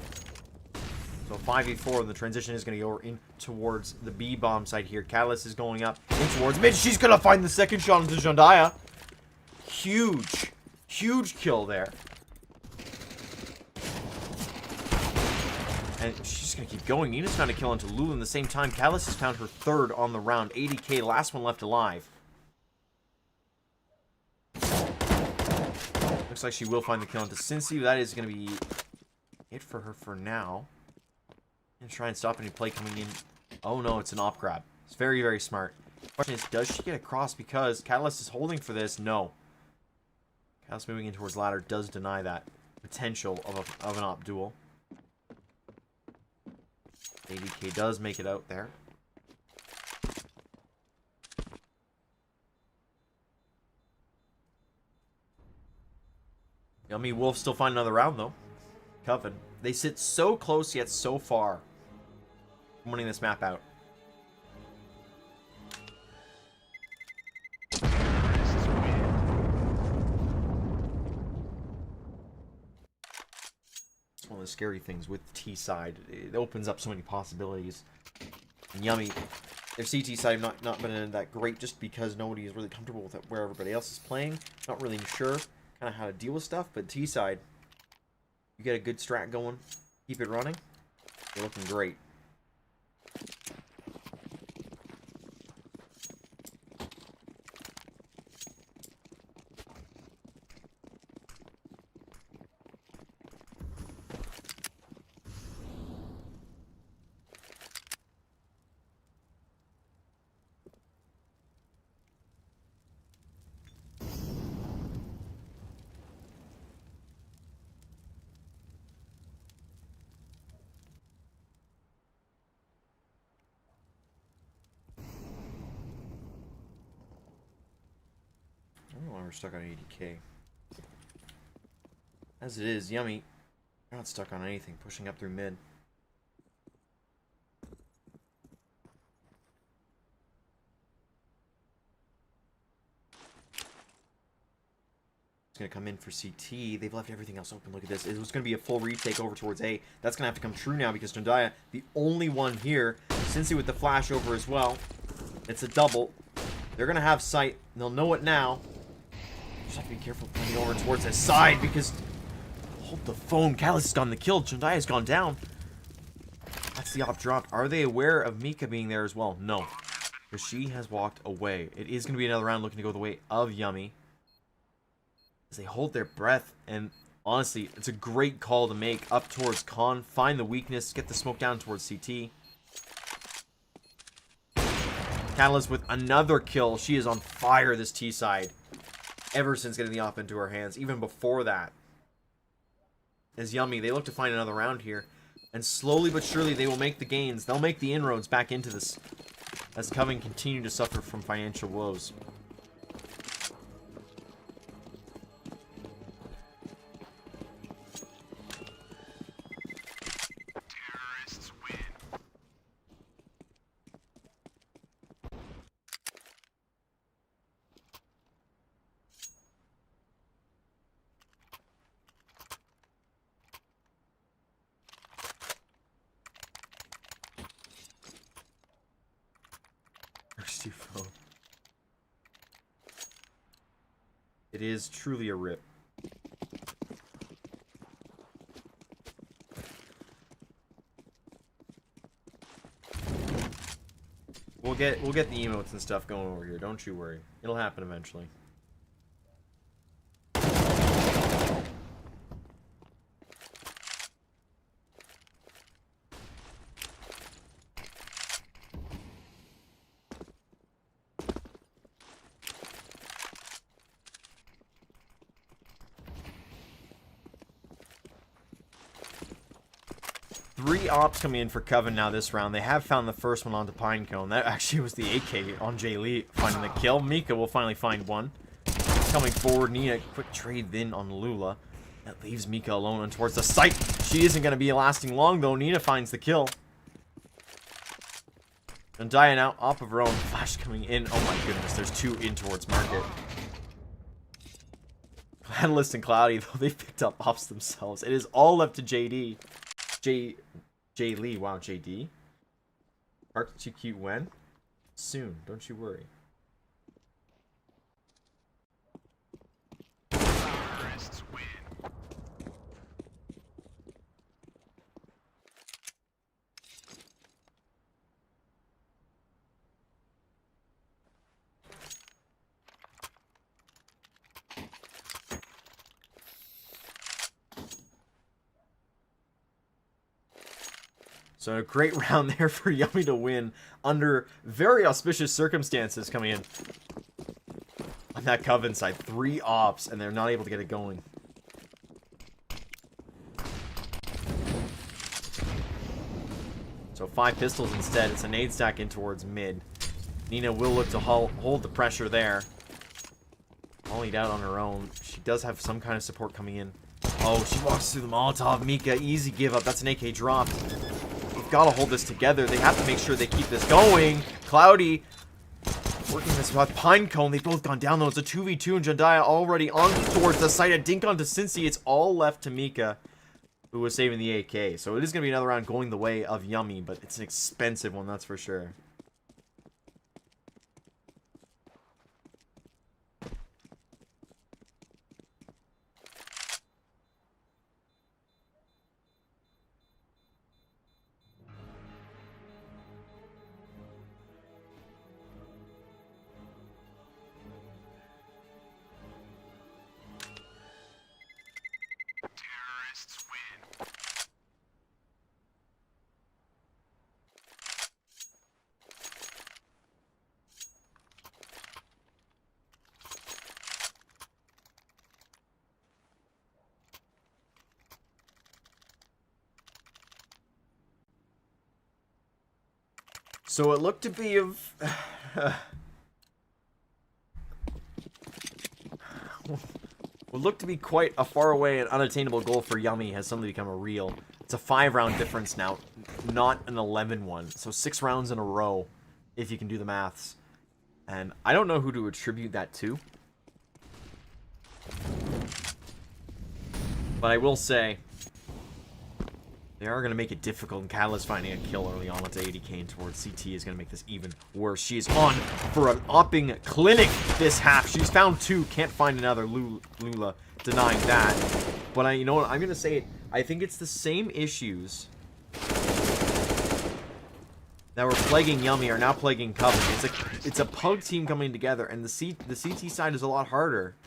So 5v4, and the transition is going to go in towards the B-bomb side here. Catalyst is going up in towards mid. She's going to find the second shot into Jandaya. Huge, huge kill there. And she's just going to keep going. Nina's found a kill into Lulu in the same time. Catalyst has found her third on the round. 80k, last one left alive. Looks like she will find the kill into Cincy. That is going to be it for her for now. And try and stop any play coming in. Oh no, it's an op grab. It's very, very smart. The question is, does she get across because Catalyst is holding for this? No. Catalyst moving in towards ladder does deny that potential of an op duel. 80k does make it out there. Yummy Wolf still find another round though. Coven. They sit so close yet so far from winning this map out. Terrorists win. It's one of the scary things with T side. It opens up so many possibilities. And Yummy, their CT side have not been that great just because nobody is really comfortable with it where everybody else is playing. Not really sure kind of how to deal with stuff, but T side, you get a good strat going, keep it running, you're looking great. I don't know why we're stuck on 80k. As it is, Yummy, you're not stuck on anything, pushing up through mid. It's going to come in for CT. They've left everything else open. Look at this. It was going to be a full retake over towards A. That's going to have to come true now because Jandaya, the only one here. Cincy with the flash over as well. It's a double. They're going to have sight. They'll know it now. Just have to be careful coming over towards his side because... Hold the phone. Callus has gotten the kill. Jandaya's gone down. That's the op dropped. Are they aware of Mika being there as well? No. Because she has walked away. It is going to be another round looking to go the way of Yummy. As they hold their breath. And honestly, it's a great call to make up towards Con. Find the weakness. Get the smoke down towards CT. Catalyst with another kill. She is on fire, this T side. Ever since getting the op into her hands. Even before that. As Yummy, they look to find another round here. And slowly but surely they will make the gains. They'll make the inroads back into this as Coven continue to suffer from financial woes. Terrorists win. Thirsty foe. It is truly a rip. We'll get the emotes and stuff going over here. Don't you worry. It'll happen eventually. Three ops coming in for Coven now this round. They have found the first one onto Pinecone. That actually was the AK on Jay Lee finding the kill. Mika will finally find one. Coming forward, Nina, quick trade then on Lula. That leaves Mika alone and towards the site. She isn't going to be lasting long though. Nina finds the kill. And Dia now, off of her own. Flash coming in. Oh my goodness, there's two in towards Market. Analyst and Cloudy, though, they've picked up ops themselves. It is all left to JD. Jay Lee, wow, JD. Park too cute when? Soon, don't you worry. Terrorists win. So a great round there for Yummy to win under very auspicious circumstances coming in. On that Coven side, 3 ops, and they're not able to get it going. So 5 pistols instead. It's a nade stack in towards mid. Nina will look to hold the pressure there. Volleyed out on her own. She does have some kind of support coming in. Oh, she walks through the Molotov. Mika, easy give up. That's an AK drop. They've got to hold this together. They have to make sure they keep this going. Cloudy working this with Pinecone. They've both gone down though. It's a 2v2 and Jediah already on towards the site. A dink onto Cincy. It's all left to Mika, who was saving the AK. So it is going to be another round going the way of Yummy, but it's an expensive one, that's for sure. Terrorists win. So it looked to be of... would look to be quite a far away and unattainable goal for Yummy has suddenly become a real. It's a 5-round difference now, not an 11 one. So 6 rounds in a row, if you can do the maths. And I don't know who to attribute that to. But I will say, they are going to make it difficult, and Catalyst finding a kill early on with 80k and towards CT is going to make this even worse. She is on for an opping clinic this half. She's found 2, can't find another. Lula denying that. But you know what, I'm going to say it. I think it's the same issues that were plaguing Yummy are now plaguing Coven. It's a pug team coming together, and the CT side is a lot harder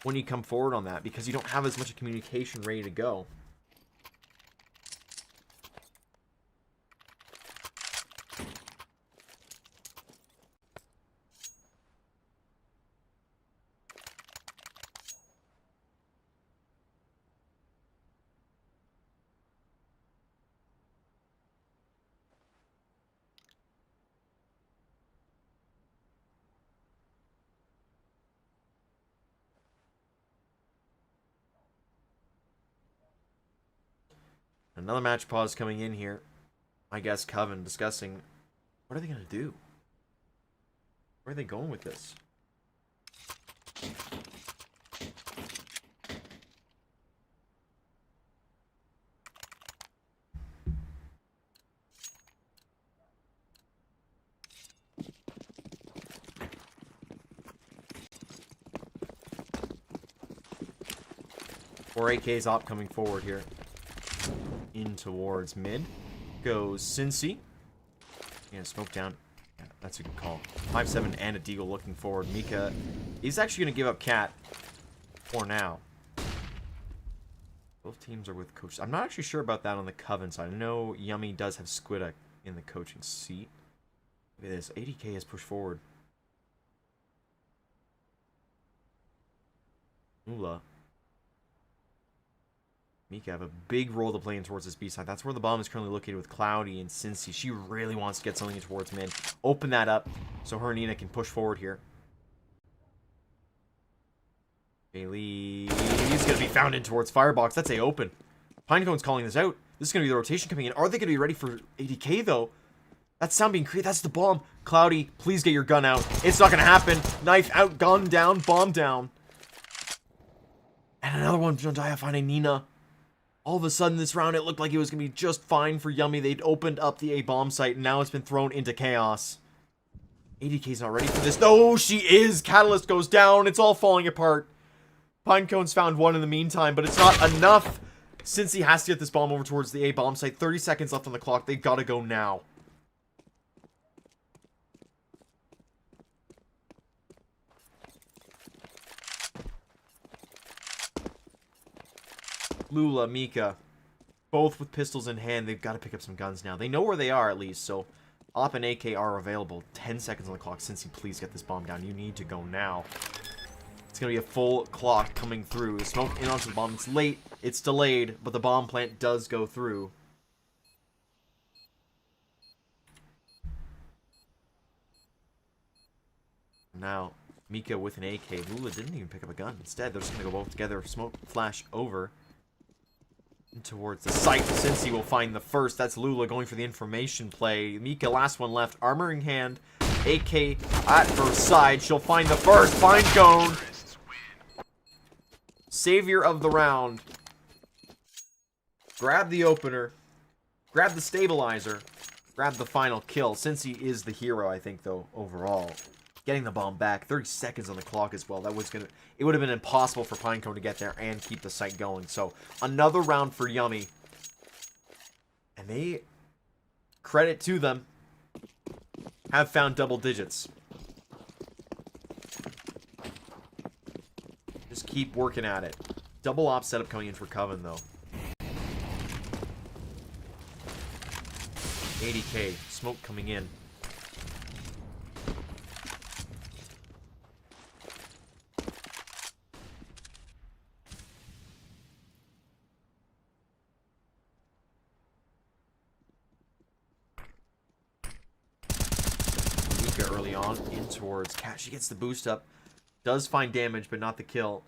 when you come forward on that because you don't have as much communication ready to go. Another match pause coming in here. I guess Coven discussing what are they going to do? Where are they going with this? 4 AKs op coming forward here. In towards mid. Goes Cincy. Yeah, smoke down. Yeah, that's a good call. 5-7 and a Deagle looking forward. Mika is actually going to give up Cat for now. Both teams are with coaches. I'm not actually sure about that on the Coven side. I know Yummy does have Squidda in the coaching seat. Look at this. 80k has pushed forward. Mula. Mika have a big role to play in towards this B side. That's where the bomb is currently located with Cloudy and Cincy. She really wants to get something towards mid. Open that up so her and Nina can push forward here. Bailey is going to be found in towards Firebox. That's A open. Pinecone's calling this out. This is going to be the rotation coming in. Are they going to be ready for 80k though? That sound being created. That's the bomb. Cloudy, please get your gun out. It's not going to happen. Knife out, gun down, bomb down. And another one, Jondaya finding Nina. All of a sudden, this round, it looked like it was going to be just fine for Yummy. They'd opened up the A bomb site, and now it's been thrown into chaos. 80k's not ready for this. No, she is. Catalyst goes down. It's all falling apart. Pinecone's found one in the meantime, but it's not enough. Since he has to get this bomb over towards the A bomb site, 30 seconds left on the clock. They gotta go now. Lula, Mika, both with pistols in hand. They've got to pick up some guns now. They know where they are at least, so Op and AK are available. 10 seconds on the clock. Cincy, please get this bomb down. You need to go now. It's going to be a full clock coming through. The smoke in onto the bomb. It's late. It's delayed, but the bomb plant does go through. Now, Mika with an AK. Lula didn't even pick up a gun. Instead, they're just going to go both together. Smoke flash over. Towards the site. Cincy will find the first. That's Lula going for the information play. Mika, last one left. Armor in hand. AK at her side. She'll find the first. Pinecone. Savior of the round. Grab the opener. Grab the stabilizer. Grab the final kill. Cincy is the hero, I think, though, overall. Getting the bomb back. 30 seconds on the clock as well. That was gonna. It would have been impossible for Pinecone to get there and keep the site going. So another round for Yummy. And they, credit to them, have found double digits. Just keep working at it. Double op setup coming in for Coven though. 80k. Smoke coming in. Early on in towards Cat. She gets the boost up. Does find damage, but not the kill.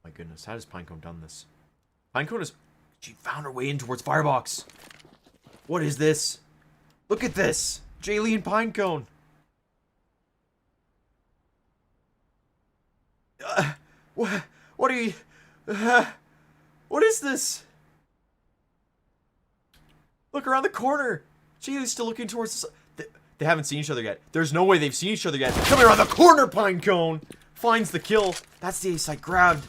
My goodness, how has Pinecone done this? Pinecone is... She found her way in towards Firebox. What is this? Look at this. Jaylee and Pinecone. What are you... what is this? Look around the corner. Jaylee's still looking towards the... They haven't seen each other yet. There's no way they've seen each other yet. Coming around the corner, Pinecone finds the kill. That's the A site grabbed.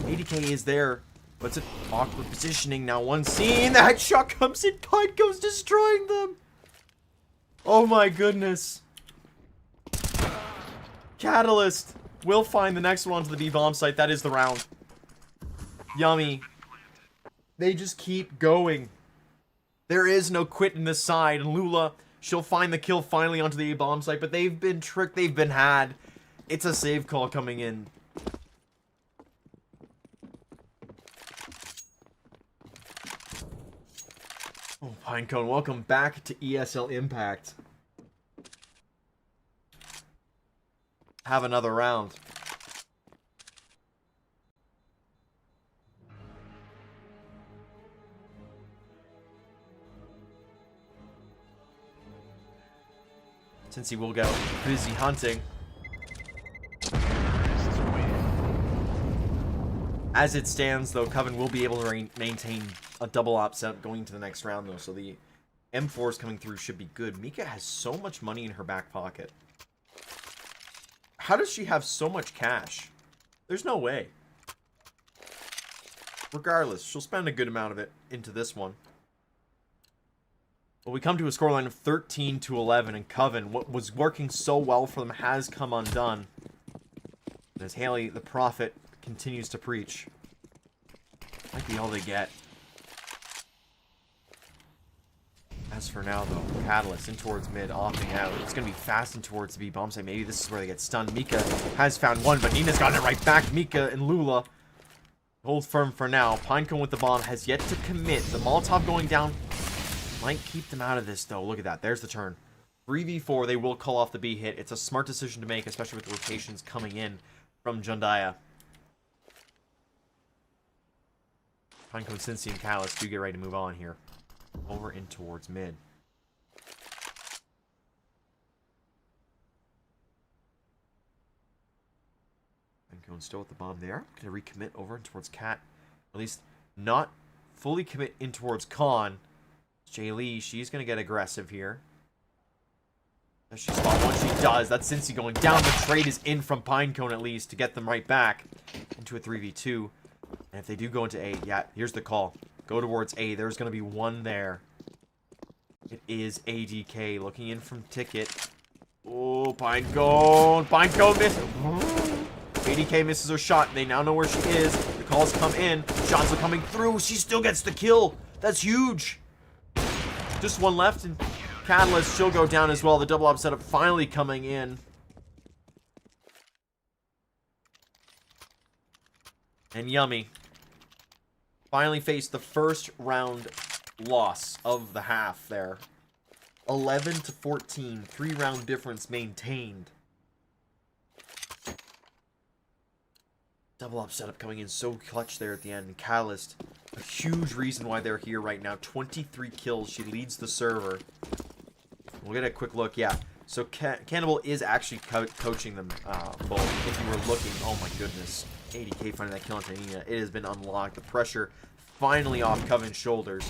80k is there, but it's an awkward positioning. Now one scene. The headshot comes in. Pinecone's destroying them. Oh my goodness. Catalyst will find the next one onto the B bomb site. That is the round. Yummy. They just keep going. There is no quit in this side. And Lula, she'll find the kill finally onto the A bomb site, but they've been tricked. They've been had. It's a save call coming in. Oh, Pinecone, welcome back to ESL Impact. Have another round. Since he will go busy hunting. Terrorists win. As it stands, though, Coven will be able to maintain a double op setup going to the next round, though. So the M4s coming through should be good. Mika has so much money in her back pocket. How does she have so much cash? There's no way. Regardless, she'll spend a good amount of it into this one. But we come to a scoreline of 13-11, and Coven, what was working so well for them, has come undone. And as Haley, the prophet, continues to preach. Might be all they get. As for now, though, Catalyst in towards mid, opting out. It's going to be fast in towards the B bomb site. Maybe this is where they get stunned. Mika has found one, but Nina's got it right back. Mika and Lula hold firm for now. Pinecone with the bomb has yet to commit. The Molotov going down might keep them out of this, though. Look at that. There's the turn. 3v4. They will call off the B hit. It's a smart decision to make, especially with the rotations coming in from Jundaya. Pinecone, Cincy, and Catalyst do get ready to move on here. Over in towards mid. Pinecone still with the bomb there. Going to recommit over in towards Cat. At least not fully commit in towards Khan. Jay Lee, she's going to get aggressive here. Does she spot one? She does. That's Cincy going down. The trade is in from Pinecone at least to get them right back into a 3v2. And if they do go into A, yeah, here's the call. Go towards A. There's going to be one there. It is ADK looking in from Ticket. Oh, Pinecone. Pinecone misses. ADK misses her shot. They now know where she is. The calls come in. Shots are coming through. She still gets the kill. That's huge. Just one left, and Catalyst, she'll go down as well. The double up setup finally coming in. And Yummy finally faced the first round loss of the half there. 11-14, 3-round difference maintained. Double up setup coming in so clutch there at the end. Catalyst, a huge reason why they're here right now. 23 kills. She leads the server. We'll get a quick look. Yeah. So Cannibal is actually coaching them both. If you were looking, oh my goodness. 80k finding that kill on Nina. It has been unlocked. The pressure finally off Coven's shoulders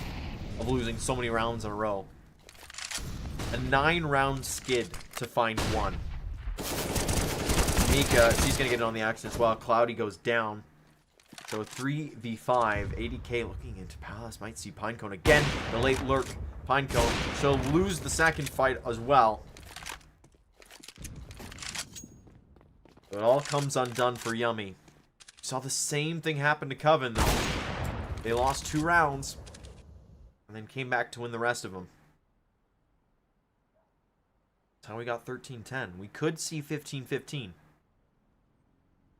of losing so many rounds in a row. A 9-round skid to find one. Mika, she's going to get in on the action as well. Cloudy goes down. So 3v5. 80k looking into Palace. Might see Pinecone again. The late lurk. Pinecone. She'll lose the second fight as well. So it all comes undone for Yummy. Saw the same thing happen to Coven, though. They lost 2 rounds. And then came back to win the rest of them. That's how we got 13-10. We could see 15-15.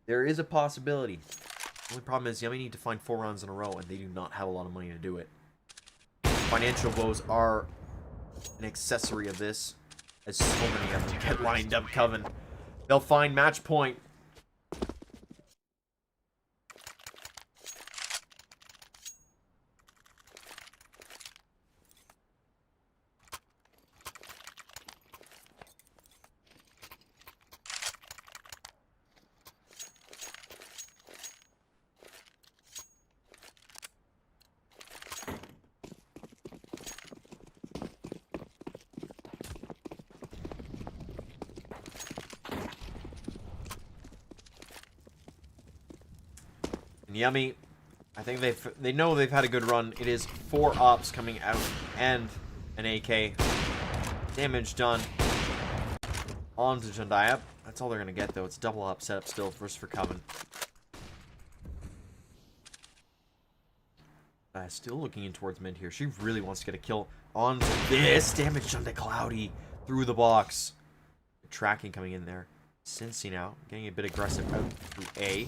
There is a possibility. The only problem is Yummy need to find 4 rounds in a row, and they do not have a lot of money to do it. Financial woes are an accessory of this, as so many of them get lined up. Coven. They'll find match point. And Yummy, I think they know they've had a good run. It is 4 ops coming out and an AK. Damage done onto Jundaya. That's all they're gonna get though. It's double op setup still for Coven. Still looking in towards mid here. She really wants to get a kill on this. Damage done to Cloudy through the box. Tracking coming in there. Cincy now getting a bit aggressive out through A.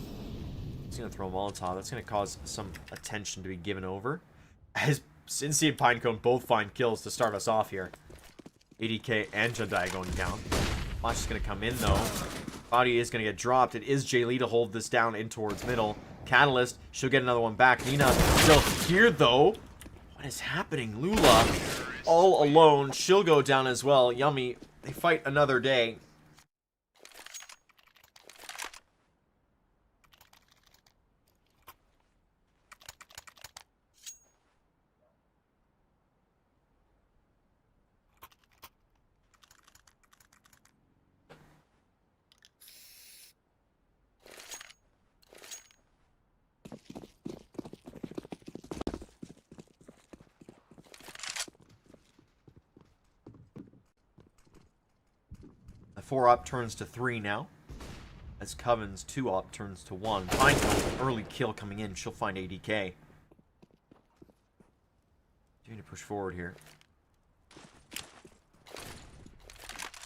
He's going to throw a Molotov. That's going to cause some attention to be given over. As Cincy and Pinecone both find kills to start us off here. ADK and Jundaya going down. Flash is going to come in, though. Body is going to get dropped. It is Jay Lee to hold this down in towards middle. Catalyst, she'll get another one back. Nina still here, though. What is happening? Lula all alone. She'll go down as well. Yummy they fight another day. The 4-up turns to 3 now. As Coven's 2-up turns to 1. Finds an early kill coming in. She'll find ADK. You need to push forward here.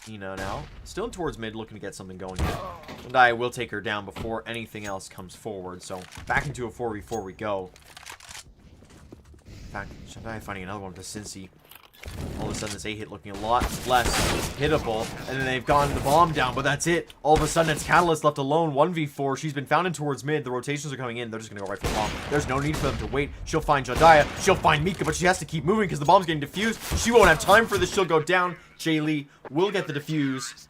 Ina now. Still towards mid, looking to get something going here. Zendaya will take her down before anything else comes forward. So, back into a 4v4 we go. In fact, Zendaya finding another one with the Cincy. All of a sudden, this A-hit looking a lot less hittable. And then they've gotten the bomb down, but that's it. All of a sudden, it's Catalyst left alone. 1v4. She's been found in towards mid. The rotations are coming in. They're just going to go right for the bomb. There's no need for them to wait. She'll find Zendaya. She'll find Mika, but she has to keep moving because the bomb's getting defused. She won't have time for this. She'll go down. Jay Lee will get the defuse.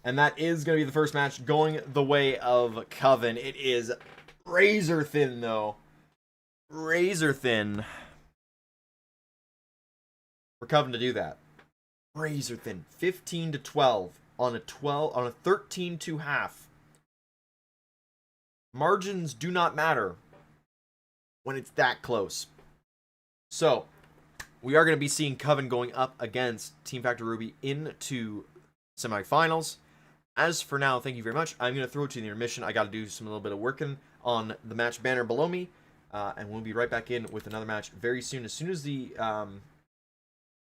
And that is going to be the first match going the way of Coven. It is razor thin, though. Razor thin. For Coven to do that. Razor thin. 15-12 on a 13-2 half. Margins do not matter when it's that close. So, we are going to be seeing Coven going up against Team Factor Ruby into semifinals. As for now, thank you very much. I'm going to throw it to the intermission. I got to do a little bit of working on the match banner below me. And we'll be right back in with another match very soon. As soon as the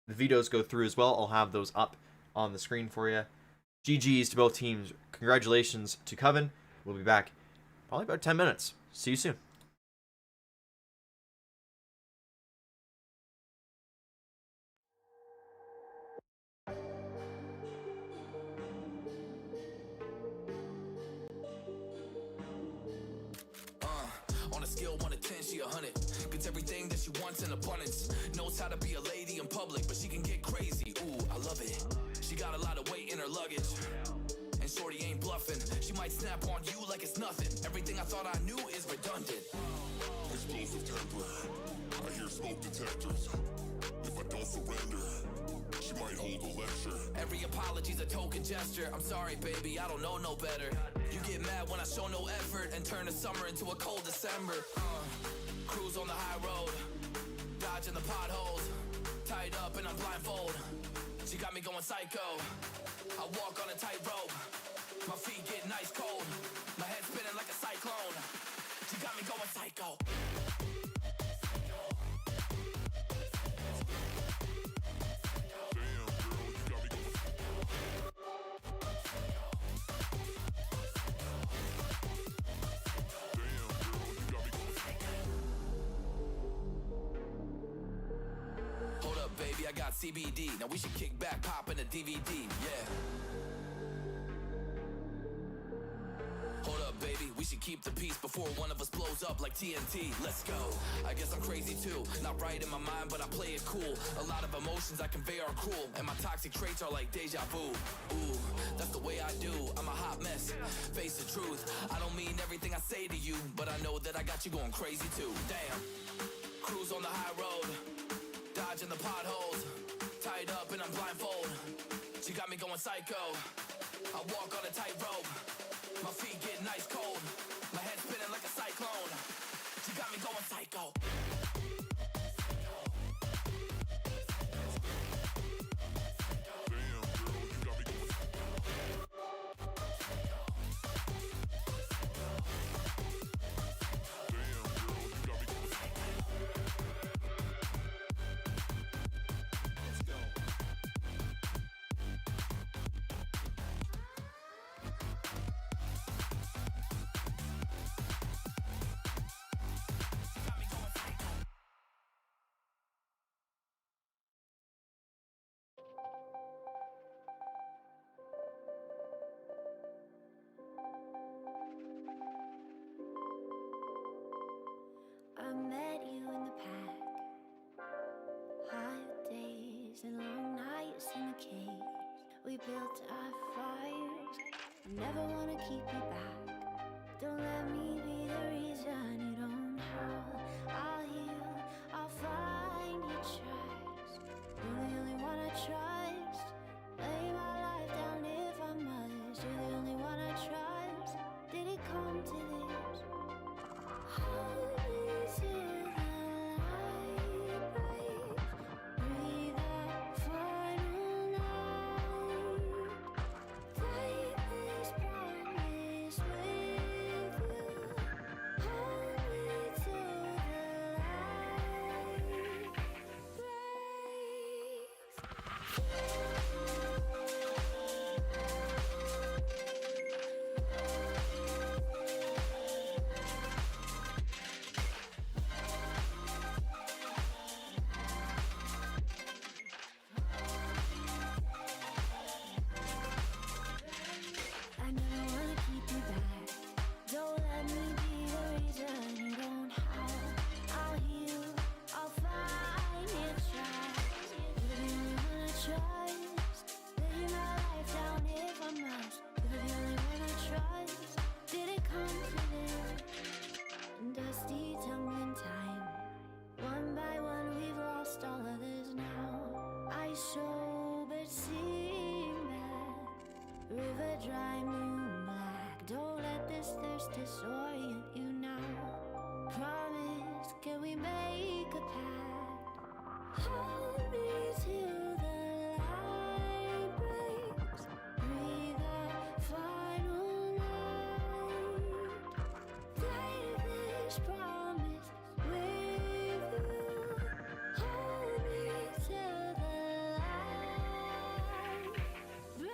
vetoes go through as well, I'll have those up on the screen for you. GG's to both teams. Congratulations to Coven. We'll be back probably about 10 minutes. See you soon. On a scale 1 to 10, she 100. Gets everything that she wants in abundance. Knows how to be a lady in public, but she can get crazy. Ooh, I love it. She got a lot of weight in her luggage. And shorty ain't bluffing. She might snap on you like it's nothing. Everything I thought I knew is redundant. Explosive temper. I hear smoke detectors. If I don't surrender, she might hold a lecture. Every apology's a token gesture. I'm sorry, baby, I don't know no better. You get mad when I show no effort and turn the summer into a cold December. Cruise on the high road, dodging the potholes. Tied up and I'm blindfold. She got me going psycho. I walk on a tightrope. My feet get nice cold. My head spinning like a cyclone. She got me going psycho. Hold up, baby, I got CBD. Now we should kick back, pop in a DVD, yeah. Hold up, baby, we should keep the peace before one of us blows up like TNT. Let's go. I guess I'm crazy too. Not right in my mind, but I play it cool. A lot of emotions I convey are cruel, and my toxic traits are like deja vu. Ooh, that's the way I do. I'm a hot mess. Face the truth. I don't mean everything I say to you, but I know that I got you going crazy too. Damn. Cruise on the high road. Dodging the potholes, tied up and I'm blindfold. She got me going psycho. I walk on a tightrope. My feet get nice cold. My head spinning like a cyclone. She got me going psycho. Got me going psycho. we built our fires. I never wanna keep you back. Don't let me be the reason you don't howl. I'll heal, I'll find your tracks. You're the only one I trust. Lay my life down if I must. You're the only one I trust. Did it come to this? Hold me till the light breaks. Breathe out final night. Take this promise with you. Hold me till the light breaks. I never wanna keep you back. Don't let me be the reason you don't howl. I'll heal, I'll find your tracks. You're the only one I trust. Lay my life down if I must. You're the only one I trust. Did it come to this? Dusty tumbling time. One by one we've lost all others now. I sober sing back. River dry, moon black. Don't let this thirst disorient you now. Promise, can we make a pact? Hold me till the light breaks. Breathe out final night. Take this promise with you. Hold me till the light breaks.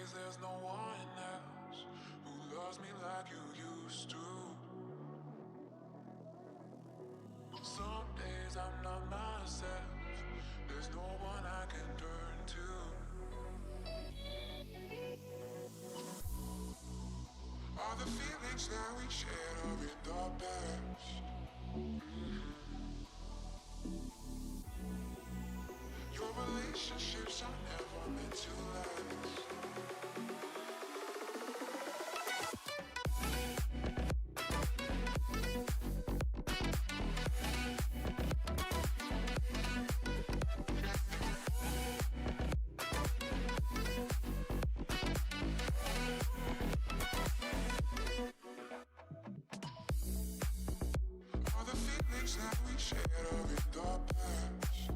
days there's no one else who loves me like you used to. Some days I'm not myself. There's no one I can turn to. All the feelings that we shared are in the past. Your relationships are never meant to last. All the feelings that we shared are in the past.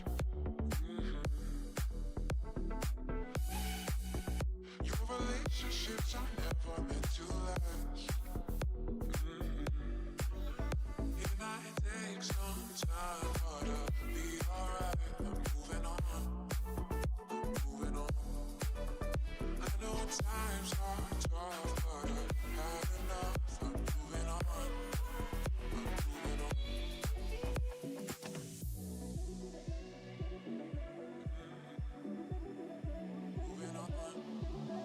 Your relationships are never meant to last. It might take some time, but I'll be alright. I'm moving on, moving on. I know times are tough, but I've had enough. I'm moving on, I'm moving on. Moving on, moving on.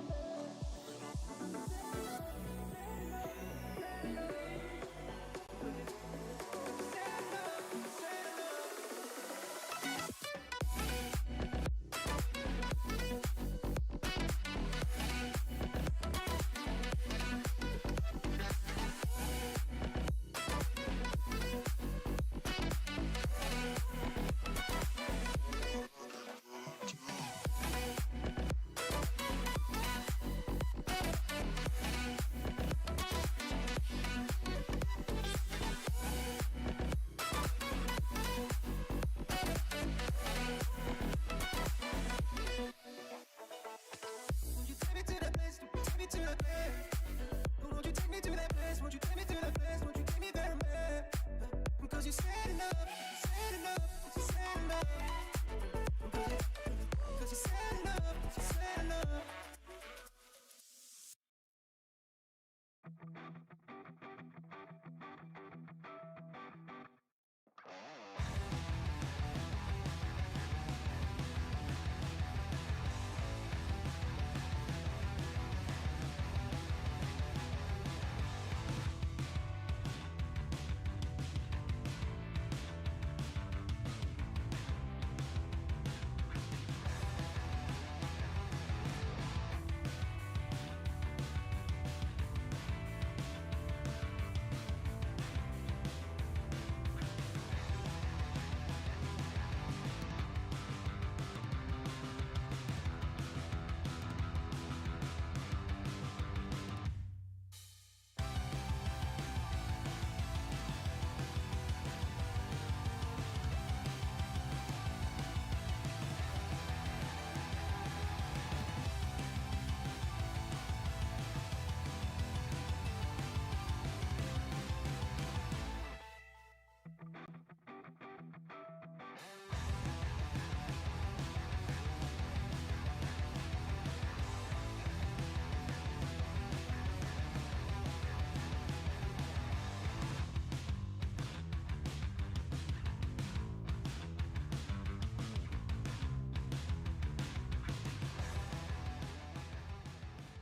Won't you take me to that place? Take me to that place. Won't you take me to that place? Won't you take me to that place? Won't you take me there, man? Because you said enough, you said enough, you said enough. Because you said enough, you said enough.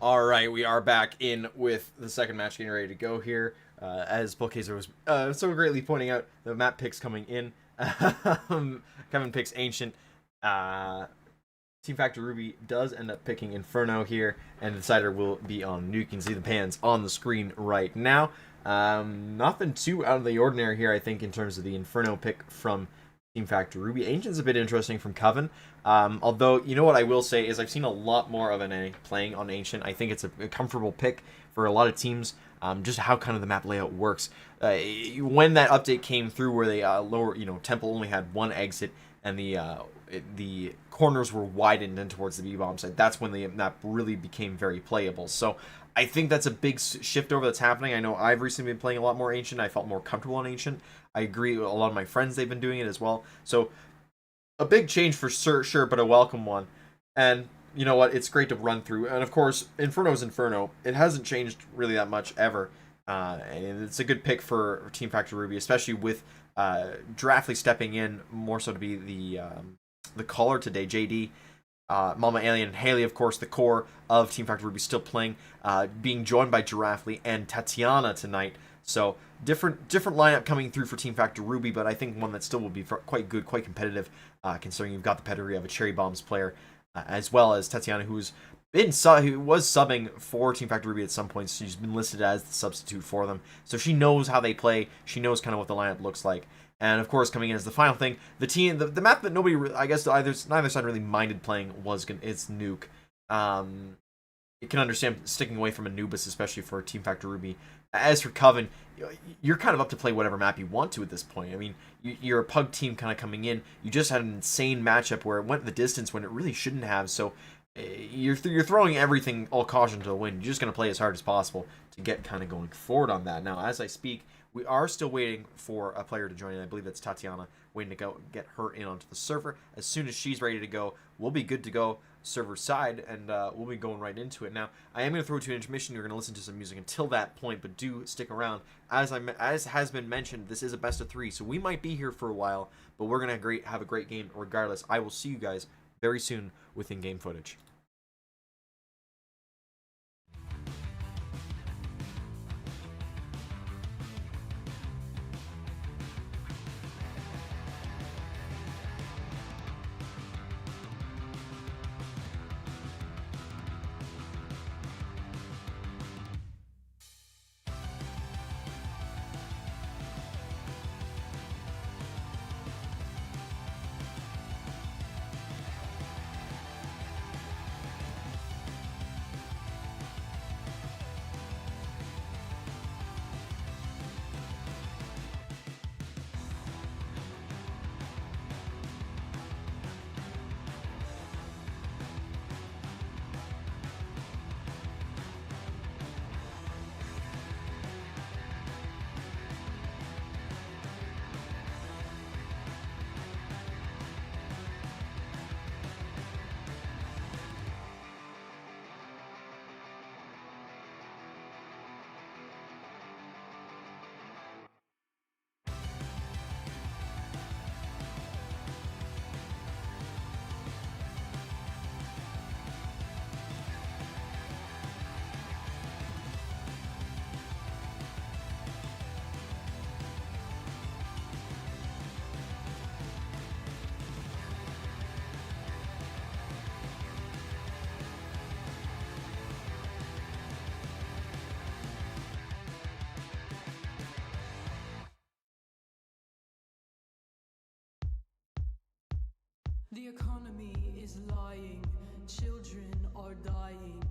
All right, we are back in with the second match getting ready to go here. As Bulkazer was so greatly pointing out, the map picks coming in. Kevin picks Ancient. Team Factor Ruby does end up picking Inferno here, and the decider will be on. You can see the pans on the screen right now. Nothing too out of the ordinary here, I think, in terms of the Inferno pick from Team Factor Ruby. Ancient's a bit interesting from Coven. Although, you know what I will say is I've seen a lot more of NA playing on Ancient. I think it's a comfortable pick for a lot of teams. Just how kind of the map layout works. When that update came through where they lower, Temple only had one exit and the corners were widened in towards the B-bomb side, that's when the map really became very playable. So I think that's a big shift over that's happening. I know I've recently been playing a lot more Ancient. I felt more comfortable on Ancient. I agree with a lot of my friends, they've been doing it as well. So a big change for sure, but a welcome one. And you know what? It's great to run through. And of course, Inferno's Inferno. It hasn't changed really that much ever. And it's a good pick for Team Factor Ruby, especially with Draftly stepping in more so to be the caller today, JD. Mama Alien and Haley, of course, the core of Team Factor Ruby, still playing, being joined by Giraffely and Tatiana tonight. So different lineup coming through for Team Factor Ruby, but I think one that still will be quite good, quite competitive, considering you've got the pedigree of a Cherry Bombs player, as well as Tatiana, who was subbing for Team Factor Ruby at some points. She's been listed as the substitute for them, so she knows how they play. She knows kind of what the lineup looks like. And of course, coming in as the final thing, the map that nobody, I guess, neither side really minded playing it's Nuke. You can understand sticking away from Anubis, especially for Team Factor Ruby. As for Coven, you're kind of up to play whatever map you want to at this point. I mean, you're a pug team kind of coming in. You just had an insane matchup where it went the distance when it really shouldn't have. So you're throwing everything, all caution to the wind. You're just going to play as hard as possible to get kind of going forward on that. Now, as I speak, we are still waiting for a player to join in. I believe that's Tatiana, waiting to go get her in onto the server. As soon as she's ready to go, we'll be good to go server side, and we'll be going right into it. Now, I am going to throw it to an intermission. You're going to listen to some music until that point, but do stick around. As has been mentioned, this is a best of 3, so we might be here for a while, but we're going to have a great game regardless. I will see you guys very soon with in-game footage. The economy is lying, children are dying,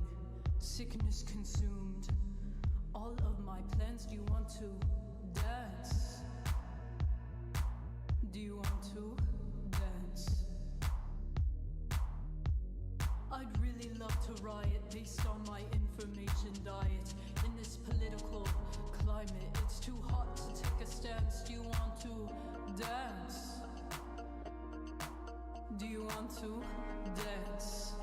sickness consumed all of my plans. Do you want to dance? Do you want to dance? I'd really love to riot based on my information diet. In this political climate, it's too hot to take a stance. Do you want to dance? Do you want to dance?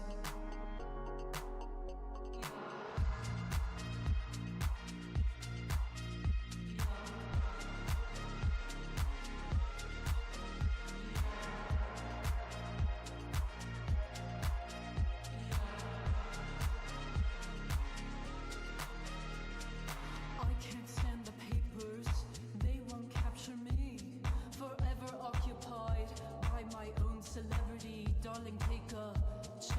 I can't stand the papers, they won't capture me. Forever occupied by my own celebrity. Darling, take a chance.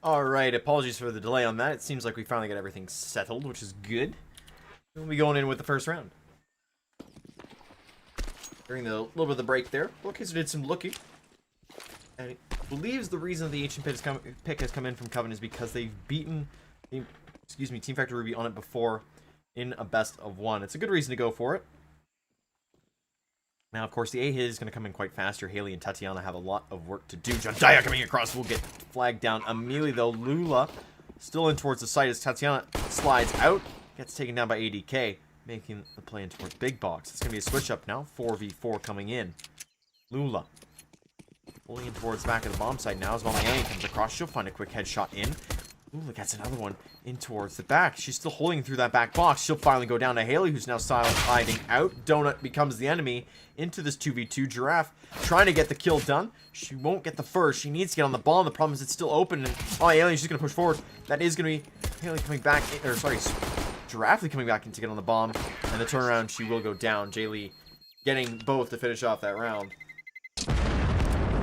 Alright, apologies for the delay on that. It seems like we finally got everything settled, which is good. We'll be going in with the first round. During the little bit of the break there, Bookcaster did some looking. And he believes the reason the Ancient pick has come in from Coven is because they've beaten Team Factor Ruby on it before in a best of one. It's a good reason to go for it. Now, of course, the A hit is going to come in quite faster. Haley and Tatiana have a lot of work to do. Jandaya coming across will get flagged down immediately, though. Lula still in towards the site as Tatiana slides out. Gets taken down by ADK, making the play in towards Big Box. It's going to be a switch up now. 4v4 coming in. Lula pulling in towards the back of the bomb site now as Mama Alien comes across. She'll find a quick headshot in. Lula gets another one in towards the back. She's still holding through that back box. She'll finally go down to Haley, who's now silent, hiding out. Donut becomes the enemy into this 2v2. Giraffe trying to get the kill done. She won't get the first. She needs to get on the bomb. The problem is it's still open. And Alien's just going to push forward. That is going to be Haley coming back, Giraffe coming back in to get on the bomb. And the turnaround, she will go down. Jay Lee getting both to finish off that round.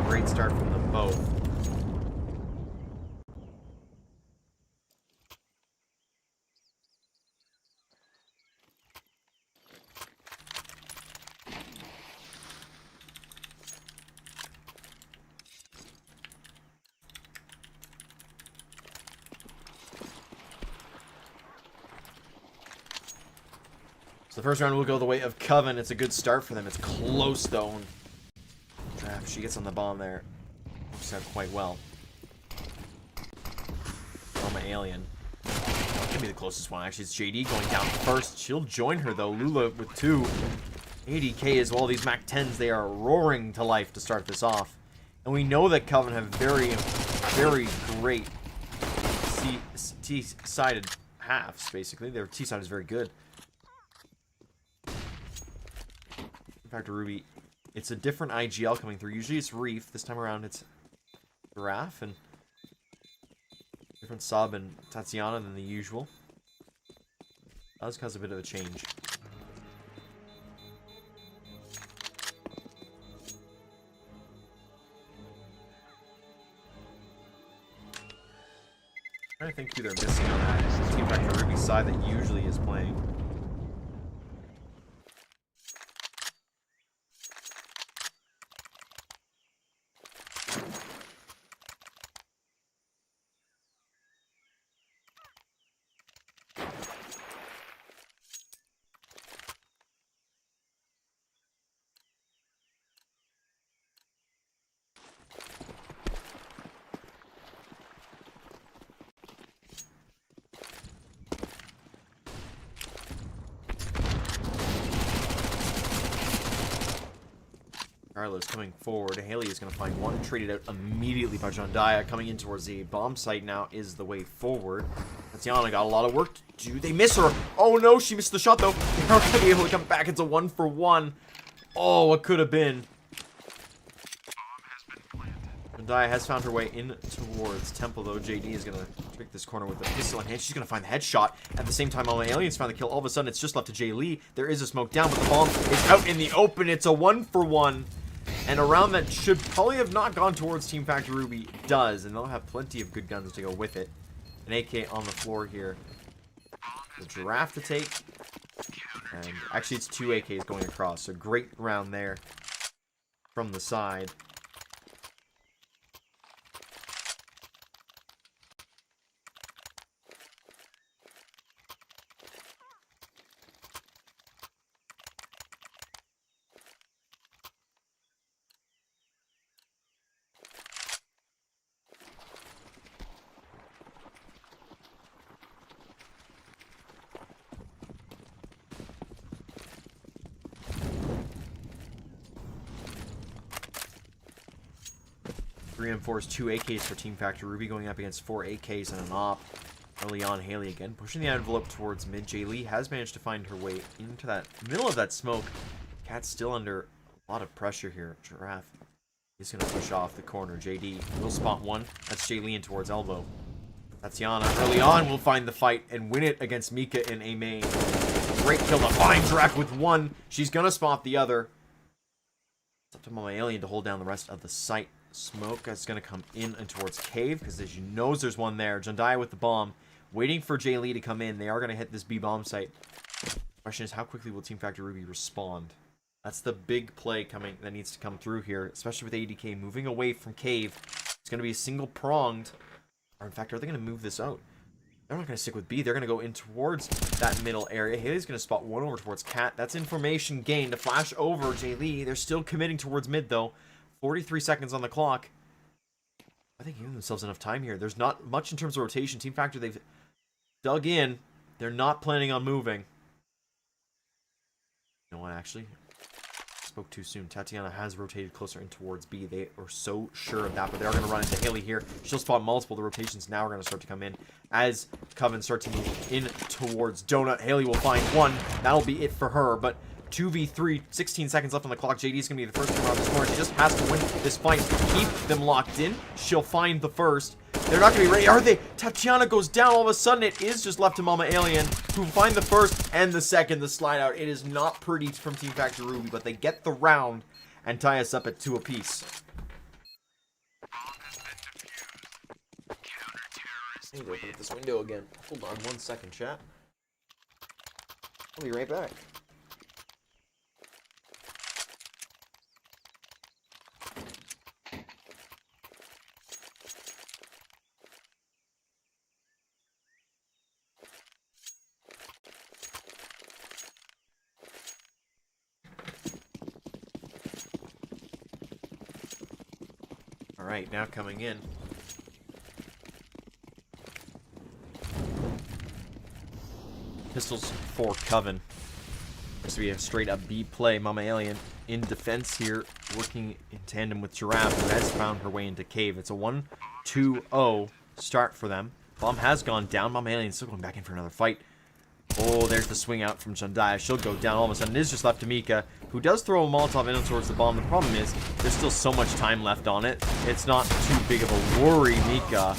Great start from them both. So the first round will go the way of Coven. It's a good start for them. It's close, though. Draft, she gets on the bomb there. Works out quite well. Oh, my Alien. That could be the closest one, actually. It's JD going down first. She'll join her, though. Lula with 2. ADK as well. These MAC 10s, they are roaring to life to start this off. And we know that Coven have very, very great T-sided halves, basically. Their T-side is very good. Factor Ruby, it's a different IGL coming through. Usually it's Reef. This time around it's Giraffe and different sub and Tatiana than the usual. That does cause a bit of a change. I'm trying to think who they're missing on that. Team Factor Ruby's side that usually is playing. Carlos coming forward. Haley is going to find one, traded out immediately by Jandaya. Coming in towards the bomb site now is the way forward. Tatiana got a lot of work to do. They miss her. Oh no, she missed the shot though. They're not going to be able to come back. It's a 1-for-1. Oh, what could have been. Jandaya has found her way in towards Temple though. JD is going to pick this corner with a pistol in hand. She's going to find the headshot. At the same time, all the aliens found the kill. All of a sudden, it's just left to Jay Lee. There is a smoke down, but the bomb is out in the open. It's a 1-for-1. And a round that should probably have not gone towards Team Factor Ruby does. And they'll have plenty of good guns to go with it. An AK on the floor here. The Giraffe to take. And actually, it's 2 AKs going across. So great round there from the side. Reinforced 2 AKs for Team Factor Ruby going up against 4 AKs and an op. Early on, Haley again pushing the envelope towards mid. Jay Lee has managed to find her way into that middle of that smoke. Cat's still under a lot of pressure here. Giraffe is going to push off the corner. JD will spot one. That's Jay Lee in towards elbow. Tatiana early on will find the fight and win it against Mika in a main. Great kill to find Giraffe with one. She's going to spot the other. It's up to Mama Alien to hold down the rest of the site. Smoke is going to come in and towards Cave, because as you knows there's one there. Jundaya with the bomb, waiting for Jay Lee to come in. They are going to hit this B bomb site. Question is, how quickly will Team Factor Ruby respond? That's the big play coming that needs to come through here, especially with ADK moving away from Cave. It's going to be a single pronged. Or in fact, are they going to move this out? They're not going to stick with B. They're going to go in towards that middle area. Haley's going to spot one over towards Cat. That's information gained to flash over Jay Lee. They're still committing towards mid, though. 43 seconds on the clock. I think giving themselves enough time here. There's not much in terms of rotation. Team Factor, they've dug in. They're not planning on moving. You know what, actually? Spoke too soon. Tatiana has rotated closer in towards B. They are so sure of that, but they are going to run into Haley here. She'll spot multiple. The rotations now are going to start to come in as Coven start to move in towards Donut. Haley will find one. That'll be it for her, but 2v3, 16 seconds left on the clock. JD is going to be the first one around this corner. She just has to win this fight. Keep them locked in. She'll find the first. They're not going to be ready, are they? Tatiana goes down. All of a sudden, it is just left to Mama Alien, who find the first and the second, the slide out. It is not pretty from Team Factor Ruby, but they get the round and tie us up at 2 apiece. I need to open up this window again. Hold on 1 second, chat. I'll be right back. Alright, now coming in. Pistols for Coven. This will be a straight up B play. Mama Alien in defense here, working in tandem with Giraffe, who has found her way into Cave. It's a 1-2-0 start for them. Bomb has gone down. Mama Alien still going back in for another fight. Oh, there's the swing out from Jundaya. She'll go down. All of a sudden, it is just left to Mika, who does throw a Molotov in towards the bomb. The problem is, there's still so much time left on it. It's not too big of a worry. Mika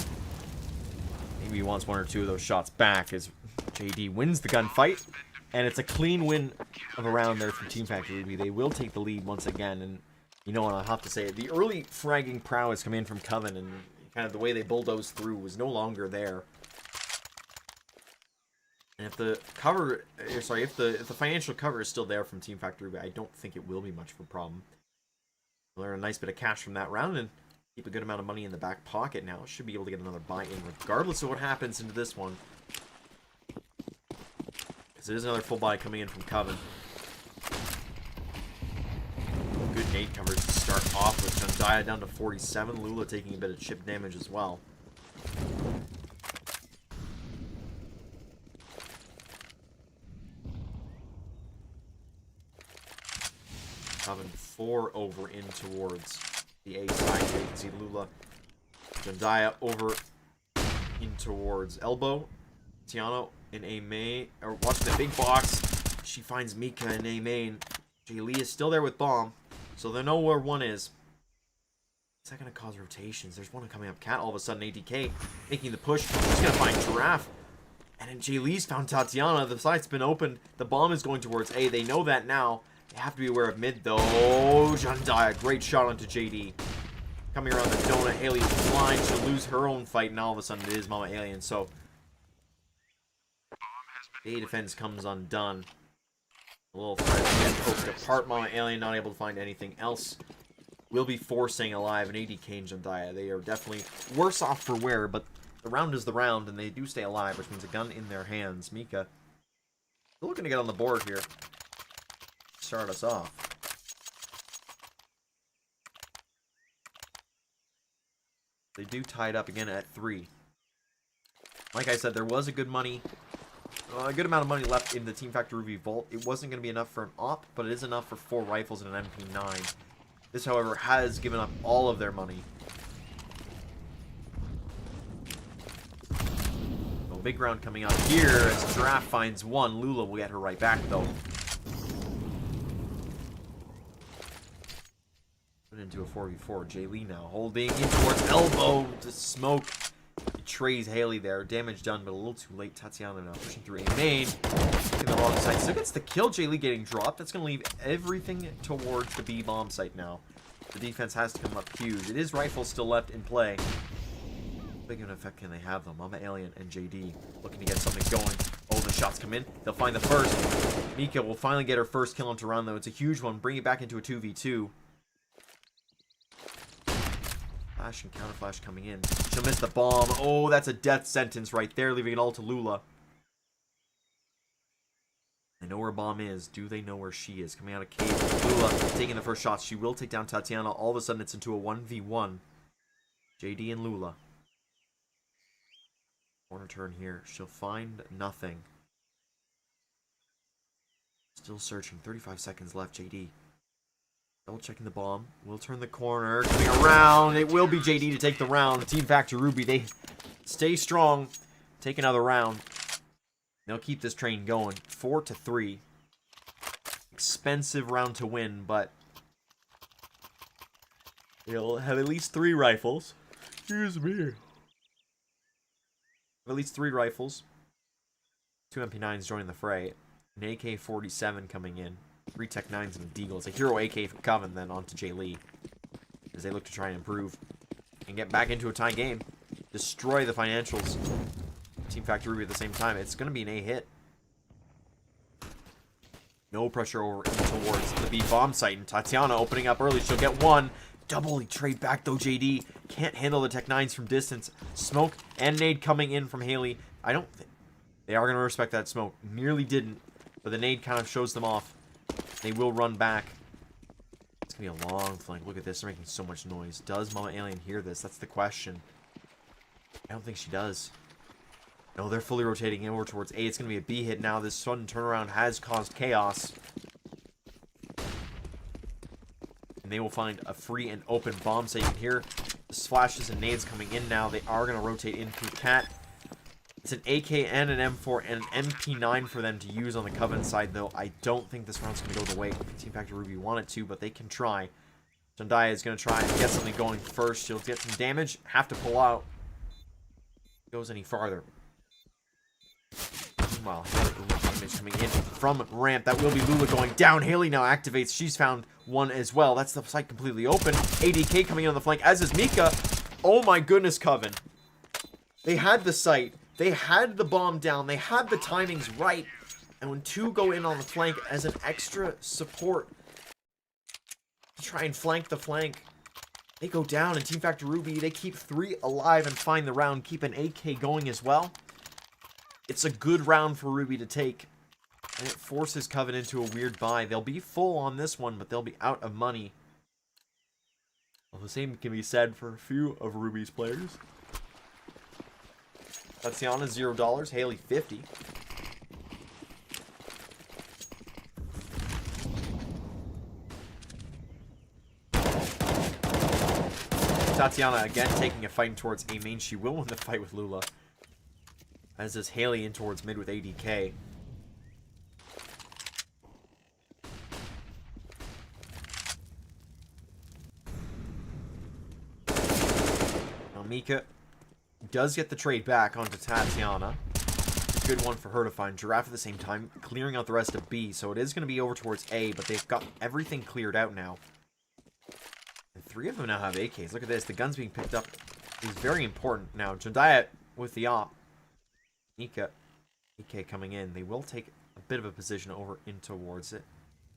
maybe wants 1 or 2 of those shots back as JD wins the gunfight. And it's a clean win of a round there from Team Factor Ruby. They will take the lead once again. And you know what, I'll have to say, the early fragging prowess come in from Coven, and kind of the way they bulldozed through was no longer there. And if the cover, sorry, if the financial cover is still there from Team Factor Ruby, I don't think it will be much of a problem. We'll earn a nice bit of cash from that round and keep a good amount of money in the back pocket now. Should be able to get another buy-in regardless of what happens into this one. Because it is another full buy coming in from Coven. Good nade coverage to start off with. Jundaya down to 47. Lula taking a bit of chip damage as well. Coven 4 over in towards the A side here. You can see Lula. Jundaya over in towards Elbow. Tiano in A main, or watching the big box. She finds Mika in A main. Jay Lee is still there with Bomb, so they know where one is. Is that going to cause rotations? There's one coming up. Cat all of a sudden, ADK making the push. She's going to find Giraffe. And then Jay Lee's found Tatiana. The site's been opened. The bomb is going towards A. They know that now. They have to be aware of mid, though. Jundaya, great shot onto JD. Coming around the donut, Haley is flying. She'll lose her own fight, and all of a sudden it is Mama Alien. So, A defense comes undone. A little threat again poked apart. Mama Alien not able to find anything else. Will be forcing alive an ADK and Jundaya. They are definitely worse off for wear, but the round is the round, and they do stay alive, which means a gun in their hands. Mika still looking to get on the board here. Start us off. They do tie it up again at 3. Like I said, there was a good amount of money left in the Team Factor Ruby vault. It wasn't going to be enough for an op, but it is enough for 4 rifles and an MP9. This, however, has given up all of their money. So, big round coming up here as Giraffe finds one. Lula will get her right back, though. Into a 4v4. Jay Lee now holding in towards Elbow to Smoke. Betrays Haley there. Damage done, but a little too late. Tatiana now pushing through A main. Taking the wrong side. Still gets the kill. Jay Lee getting dropped. That's going to leave everything towards the B bomb site now. The defense has to come up huge. It is rifles still left in play. How big of an effect can they have, though? Mama Alien and JD looking to get something going. Oh, the shots come in. They'll find the first. Mika will finally get her first kill on Tehran, though. It's a huge one. Bring it back into a 2v2. Flash and counter flash coming in. She'll miss the bomb. Oh, that's a death sentence right there, leaving it all to Lula. They know where bomb is. Do they know where she is? Coming out of cave. Lula taking the first shots. She will take down Tatiana. All of a sudden, it's into a 1v1. JD and Lula. Corner turn here. She'll find nothing. Still searching. 35 seconds left. JD. Double checking the bomb. Will turn the corner. Coming around. It will be JD to take the round. Team Factor Ruby, they stay strong. Take another round. They'll keep this train going. 4-3. Expensive round to win, but they'll have at least 3 rifles. Excuse me. At least 3 rifles. 2 MP9s joining the fray. An AK-47 coming in. 3 Tech 9s and a Deagle. It's a hero AK from Coven then onto Jay Lee. As they look to try and improve. And get back into a tie game. Destroy the financials. Team Factor Ruby at the same time. It's going to be an A hit. No pressure over towards the B bomb site. And Tatiana opening up early. She'll get one. Double trade back though, JD. Can't handle the Tech 9s from distance. Smoke and nade coming in from Haley. I don't think they are going to respect that smoke. Nearly didn't. But the nade kind of shows them off. They will run back. It's going to be a long flank. Look at this. They're making so much noise. Does Mama Alien hear this? That's the question. I don't think she does. No, they're fully rotating over towards A. It's going to be a B hit now. This sudden turnaround has caused chaos. And they will find a free and open bomb. So you can hear the splashes and nades coming in now. They are going to rotate in through Cat. It's an AK and an M4 and an MP9 for them to use on the Covenant side, though. I don't think this round's going to go the way Team Factor Ruby wanted to, but they can try. Zendaya is going to try and get something going first. She'll get some damage, have to pull out. Goes any farther. Meanwhile, damage coming in from ramp. That will be Lula going down. Haley now activates. She's found one as well. That's the site completely open. ADK coming in on the flank, as is Mika. Oh my goodness, Coven. They had the site. They had the bomb down. They had the timings right. And when 2 go in on the flank as an extra support to try and flank the flank, they go down. And Team Factor Ruby, they keep 3 alive and find the round. Keep an AK going as well. It's a good round for Ruby to take. And it forces Coven into a weird buy. They'll be full on this one, but they'll be out of money. Well, the same can be said for a few of Ruby's players. Tatiana, $0. Haley, 50. Tatiana, again, taking a fight towards A main. She will win the fight with Lula. As is Haley in towards mid with ADK. Now Mika does get the trade back onto Tatiana. Good one for her to find. Giraffe at the same time, clearing out the rest of B. So it is going to be over towards A, but they've got everything cleared out now. And 3 of them now have AKs. Look at this. The guns being picked up is very important now. Jediah with the op. Mika, AK coming in. They will take a bit of a position over in towards it.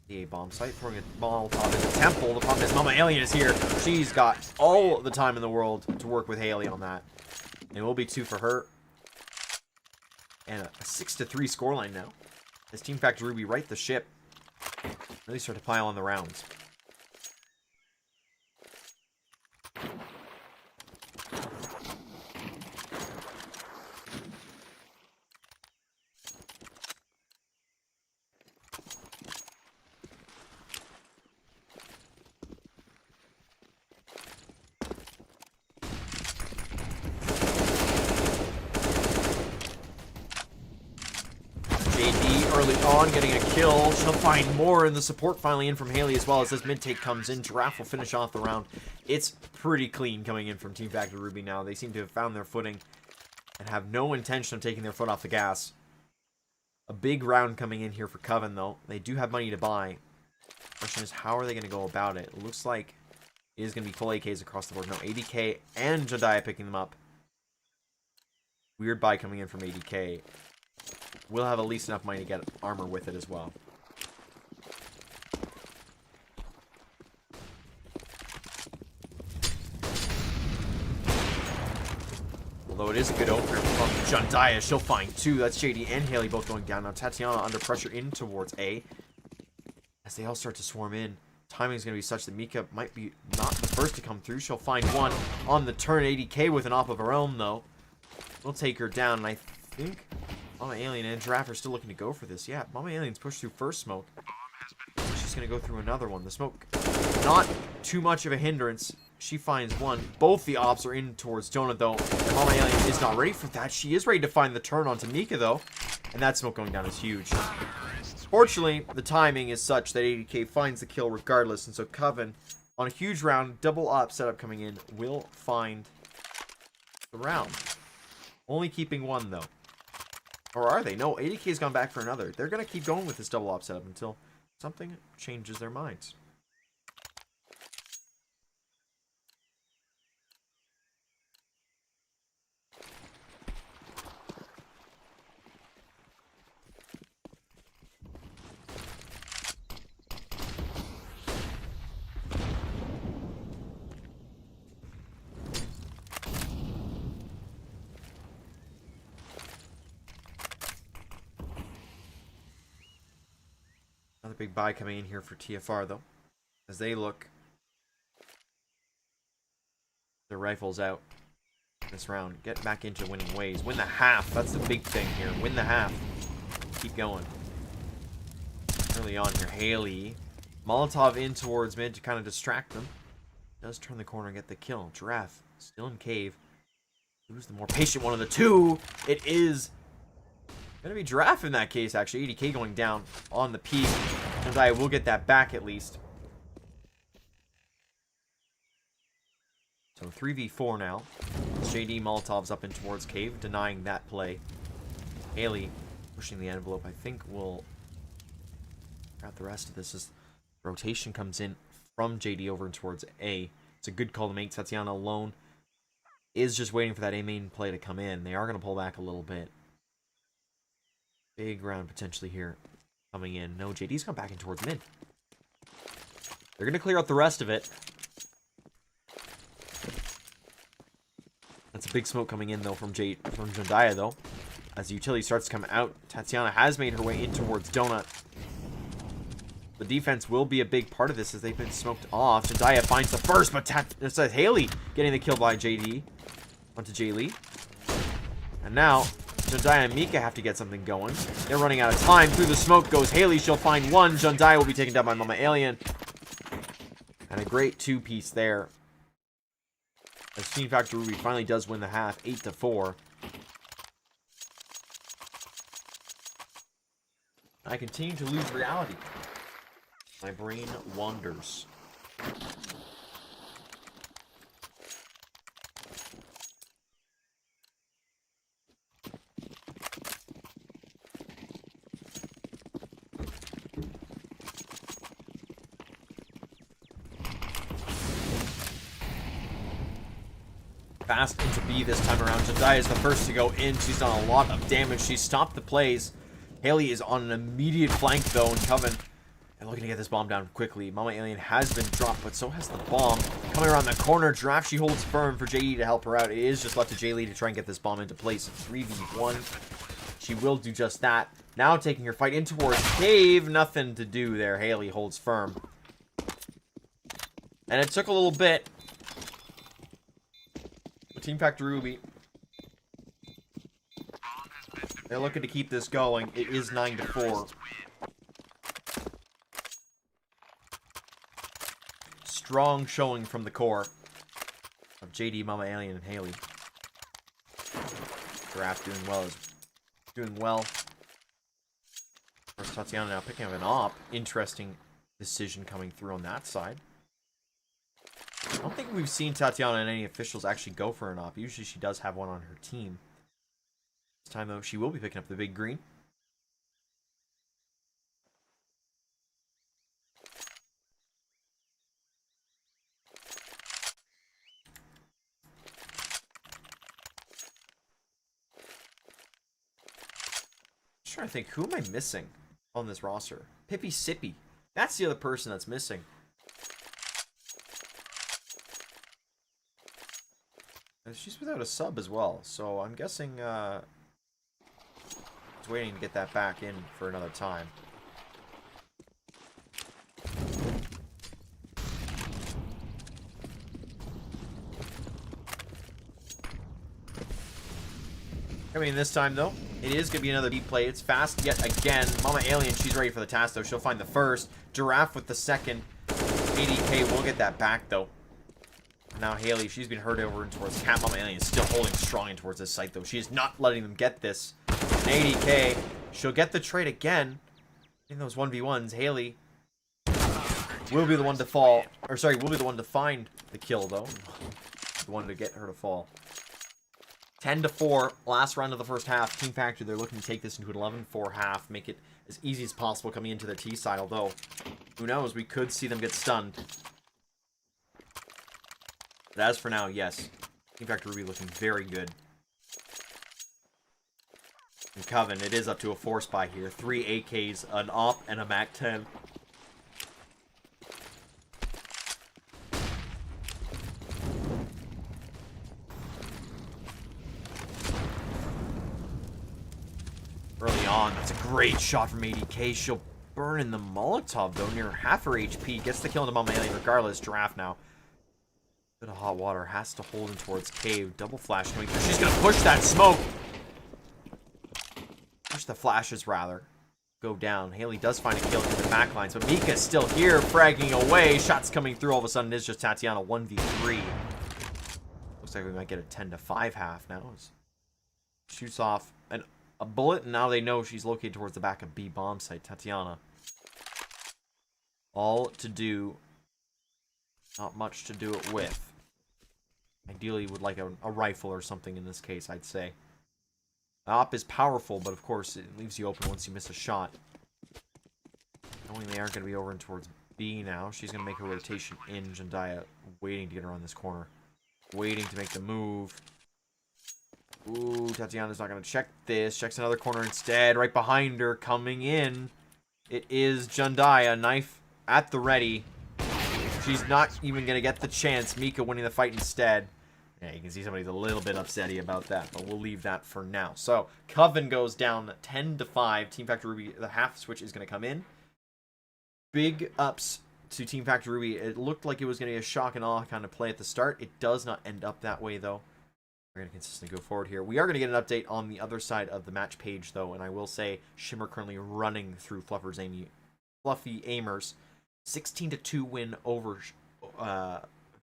The A bomb site, throwing a Molotov in the temple. The problem is Mama Alien is here. She's got all the time in the world to work with Haley on that. It will be 2 for her. And a 6-3 scoreline now. As Team Factor Ruby right the ship. Really start to pile on the rounds. Early on, getting a kill. She'll find more, and the support finally in from Haley as well as this mid take comes in. Giraffe will finish off the round. It's pretty clean coming in from Team Factor Ruby now. They seem to have found their footing and have no intention of taking their foot off the gas. A big round coming in here for Coven, though. They do have money to buy. Question is, how are they going to go about it? It looks like It is going to be full AKs across the board. No, ADK and Jediah picking them up. Weird buy coming in from ADK. We'll have at least enough money to get armor with it as well. Although it is a good opener from Jediah. She'll find 2. That's JD and Haley both going down. Now Tatiana under pressure in towards A. As they all start to swarm in. Timing is going to be such that Mika might be not the first to come through. She'll find 1 on the turn. ADK with an op of her own, though. We'll take her down, and I think Mama Alien and Giraffe are still looking to go for this. Yeah, Mama Alien's pushed through first smoke. She's going to go through another one. The smoke, not too much of a hindrance. She finds 1. Both the ops are in towards Donut, though. And Mama Alien is not ready for that. She is ready to find the turn onto Mika, though. And that smoke going down is huge. Fortunately, the timing is such that ADK finds the kill regardless. And so Coven, on a huge round, double op setup coming in, will find the round. Only keeping 1, though. Or are they? No, ADK's gone back for another. They're going to keep going with this double op setup until something changes their minds. Another big buy coming in here for TFR, though. As they look. Their rifles out this round. Get back into winning ways. Win the half. That's the big thing here. Win the half. Keep going. Early on here. Haley. Molotov in towards mid to kind of distract them. Does turn the corner and get the kill. Giraffe still in cave. Who's the more patient one of the two? It is going to be Giraffe in that case, actually. ADK going down on the peak. Jediah will get that back at least. So 3v4 now. JD Molotov's up in towards cave, denying that play. Haley pushing the envelope. I think we'll grab the rest of this as rotation comes in from JD over and towards A. It's a good call to make. Tatiana alone is just waiting for that A main play to come in. They are going to pull back a little bit. Big round potentially here coming in. No, JD's gone back in towards mid. They're going to clear out the rest of it. That's a big smoke coming in, though, from Jediah, though. As the utility starts to come out, Tatiana has made her way in towards Donut. The defense will be a big part of this as they've been smoked off. Jediah finds the first, but it says Haley getting the kill by JD. Onto Jay Lee. And now, Jediah and Mika have to get something going. They're running out of time. Through the smoke goes Haley. She'll find 1. Jediah will be taken down by Mama Alien. And a great 2-piece there. As Team Factor Ruby finally does win the half, 8-4. I continue to lose reality. My brain wanders. Fast into B this time around. Jediah is the first to go in. She's done a lot of damage. She's stopped the plays. Haley is on an immediate flank, though, and Coven and looking to get this bomb down quickly. Mama Alien has been dropped, but so has the bomb. Coming around the corner, Giraffe, she holds firm for JE to help her out. It is just left to Jay Lee to try and get this bomb into place. 3v1. She will do just that. Now taking her fight in towards Cave. Nothing to do there. Haley holds firm. And it took a little bit. Team Factor Ruby. They're looking to keep this going. It is 9-4. Strong showing from the core of JD, Mama Alien, and Haley. Giraffe doing well. First Tatiana now picking up an op. Interesting decision coming through on that side. I don't think we've seen Tatiana and any officials actually go for an op. Usually she does have one on her team. This time, though, she will be picking up the big green. trying to think, who am I missing on this roster? Pippi Sippy. That's the other person that's missing. And she's without a sub as well, so I'm guessing he's waiting to get that back in for another time. Coming in this time, though, it is going to be another deep play. It's fast yet again. Mama Alien, she's ready for the task, though. She'll find the first. Giraffe with the second. ADK will get that back, though. Now Haley, she's been hurt over and towards Cat. Mama Alien is still holding strong in towards this site, though. She is not letting them get this. And ADK, she'll get the trade again. In those 1v1s, Haley will be the one to fall. Or, sorry, will be the one to find the kill, though. The one to get her to fall. 10-4, last round of the first half. Team Factory, they're looking to take this into an 11-4 half, make it as easy as possible coming into their T side, although, who knows, we could see them get stunned. But as for now, yes, Team Factory Ruby looking very good. And Coven, it is up to a 4 here. 3 AKs, an AWP, and a MAC-10. Early on, that's a great shot from ADK. She'll burn in the Molotov, though, near half her HP. Gets the kill into Mama Alien regardless. Giraffe now. Bit of hot water. Has to hold in towards Cave. Double flash going through. She's going to push that smoke. Push the flashes, rather. Go down. Haley does find a kill through the backlines, but Mika's still here, fragging away. Shots coming through. All of a sudden, it's just Tatiana 1v3. Looks like we might get a 10-5 half now. Shoots off a bullet, and now they know she's located towards the back of B bomb site. Tatiana. All to do. Not much to do it with. Ideally, would like a rifle or something in this case, I'd say. Op is powerful, but of course, it leaves you open once you miss a shot. Knowing they aren't going to be over and towards B now, she's going to make her rotation in. Jandaya waiting to get her on this corner. Waiting to make the move. Ooh, Tatiana's not going to check this. Checks another corner instead. Right behind her, coming in. It is Jandaya. Knife at the ready. She's not even going to get the chance. Mika winning the fight instead. Yeah, you can see somebody's a little bit upsetty about that, but we'll leave that for now. So, Coven goes down 10-5. Team Factory Ruby, the half switch is going to come in. Big ups to Team Factory Ruby. It looked like it was going to be a shock and awe kind of play at the start. It does not end up that way, though. We're going to consistently go forward here. We are going to get an update on the other side of the match page, though, and I will say Shimmer currently running through Fluffy Aimers. 16-2 win over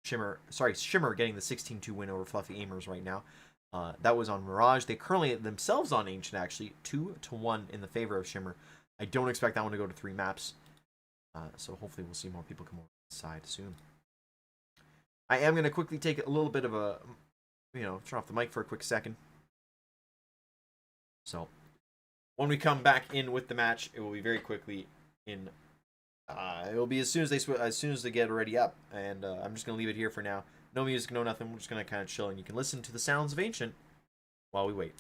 Shimmer. Sorry, Shimmer getting the 16-2 win over Fluffy Aimers right now. That was on Mirage. They currently themselves on Ancient, actually. 2-1 in the favor of Shimmer. I don't expect that one to go to 3 maps. So hopefully we'll see more people come over the side soon. I am going to quickly take a little bit of a... turn off the mic for a quick second. So, when we come back in with the match, it will be very quickly in. It will be as soon as they get already up, and I'm just gonna leave it here for now. No music, no nothing. We're just gonna kind of chill, and you can listen to the sounds of Ancient while we wait.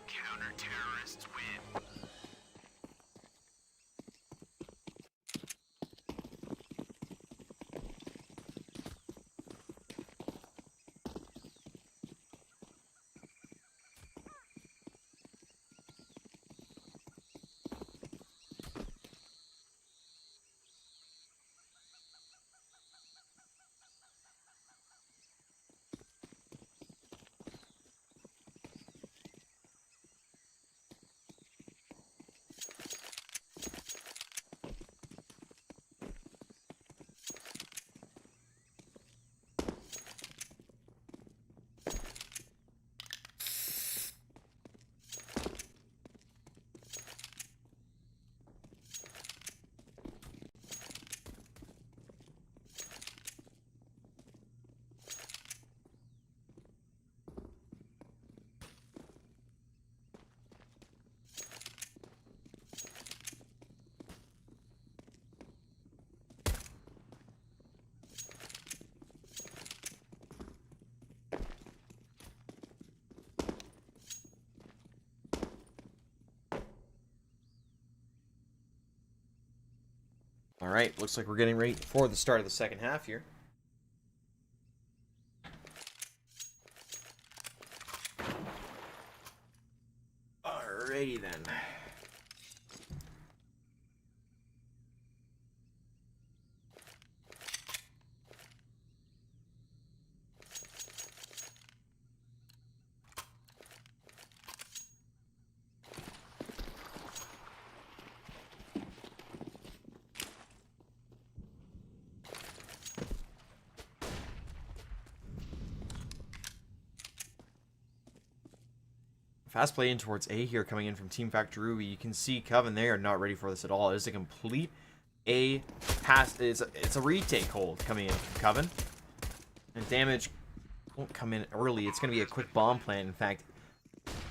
Counter-terrorists win. All right, looks like we're getting ready for the start of the second half here. Alrighty then. Fast play in towards A here, coming in from Team Factor Ruby. You can see Coven, they are not ready for this at all. It is a complete A pass. It's a retake hold coming in from Coven. And damage won't come in early. It's going to be a quick bomb plant. In fact,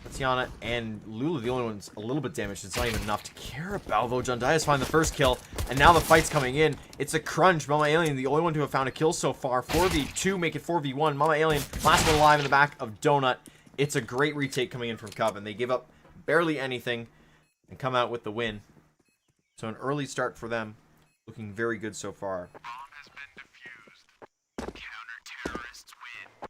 Tatiana and Lula, the only ones a little bit damaged. It's not even enough to care about, though. Jondia's find the first kill, and now the fight's coming in. It's a crunch. Mama Alien, the only one to have found a kill so far. 4v2, make it 4v1. Mama Alien, last one alive in the back of Donut. It's a great retake coming in from Coven. They give up barely anything and come out with the win. So an early start for them. Looking very good so far. Bomb has been defused. Counter-terrorists win.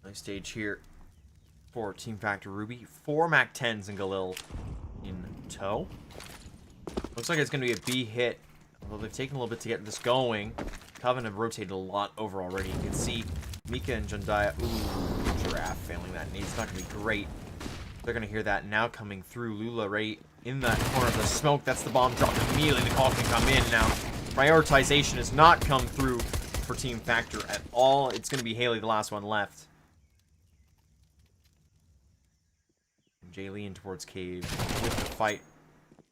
Nice stage here for Team Factor Ruby. 4 Mac 10s and Galil in tow. Looks like it's going to be a B hit, although they've taken a little bit to get this going. Coven have rotated a lot over already. You can see Mika and Jondia. Ooh, Giraffe failing that nade. It's not going to be great. They're going to hear that now coming through. Lula right in that corner of the smoke. That's the bomb drop immediately. The call can come in now. Prioritization has not come through for Team Factor at all. It's going to be Haley, the last one left. Jaylene towards Cave with the fight.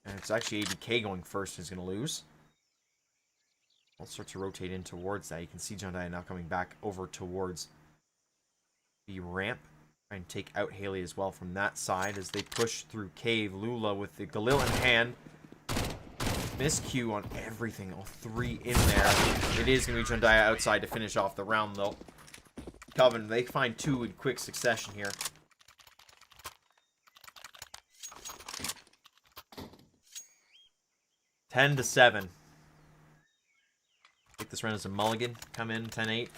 And it's actually ADK going first, who's going to lose. I'll start to rotate in towards that. You can see Jondia now coming back over towards the ramp. Try and take out Haley as well from that side as they push through Cave. Lula with the Galil in hand. Miscue on everything. All three in there. It is going to be Jondia outside to finish off the round, though. Coven, they find 2 in quick succession here. 10-7. Take this round as a mulligan. Come in 10-8.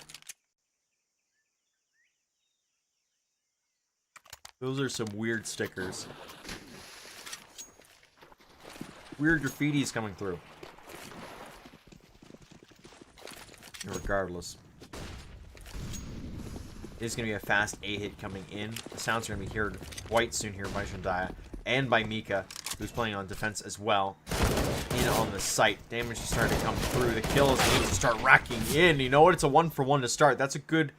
Those are some weird stickers. Weird graffitis coming through. Regardless. It's going to be a fast A hit coming in. The sounds are going to be heard quite soon here by Jondia and by Mika, who's playing on defense as well. In on the site. Damage is starting to come through. The kills need to start racking in. You know what? It's a 1-for-1 to start. That's a good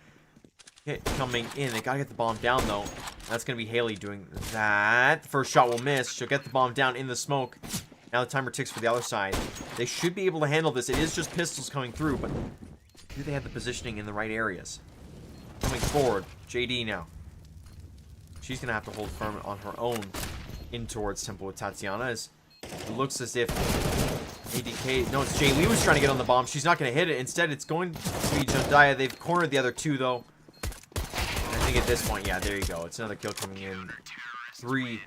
hit coming in. They gotta get the bomb down, though. That's gonna be Haley doing that. The first shot will miss. She'll get the bomb down in the smoke. Now the timer ticks for the other side. They should be able to handle this. It is just pistols coming through, but do they have the positioning in the right areas? Coming forward. JD now. She's gonna have to hold firm on her own in towards Temple with Tatiana as it looks as if ADK... No, it's Jay Lee was trying to get on the bomb. She's not going to hit it. Instead, it's going to be Jondia. They've cornered the other 2, though. And I think at this point, yeah, there you go. It's another kill coming in. 3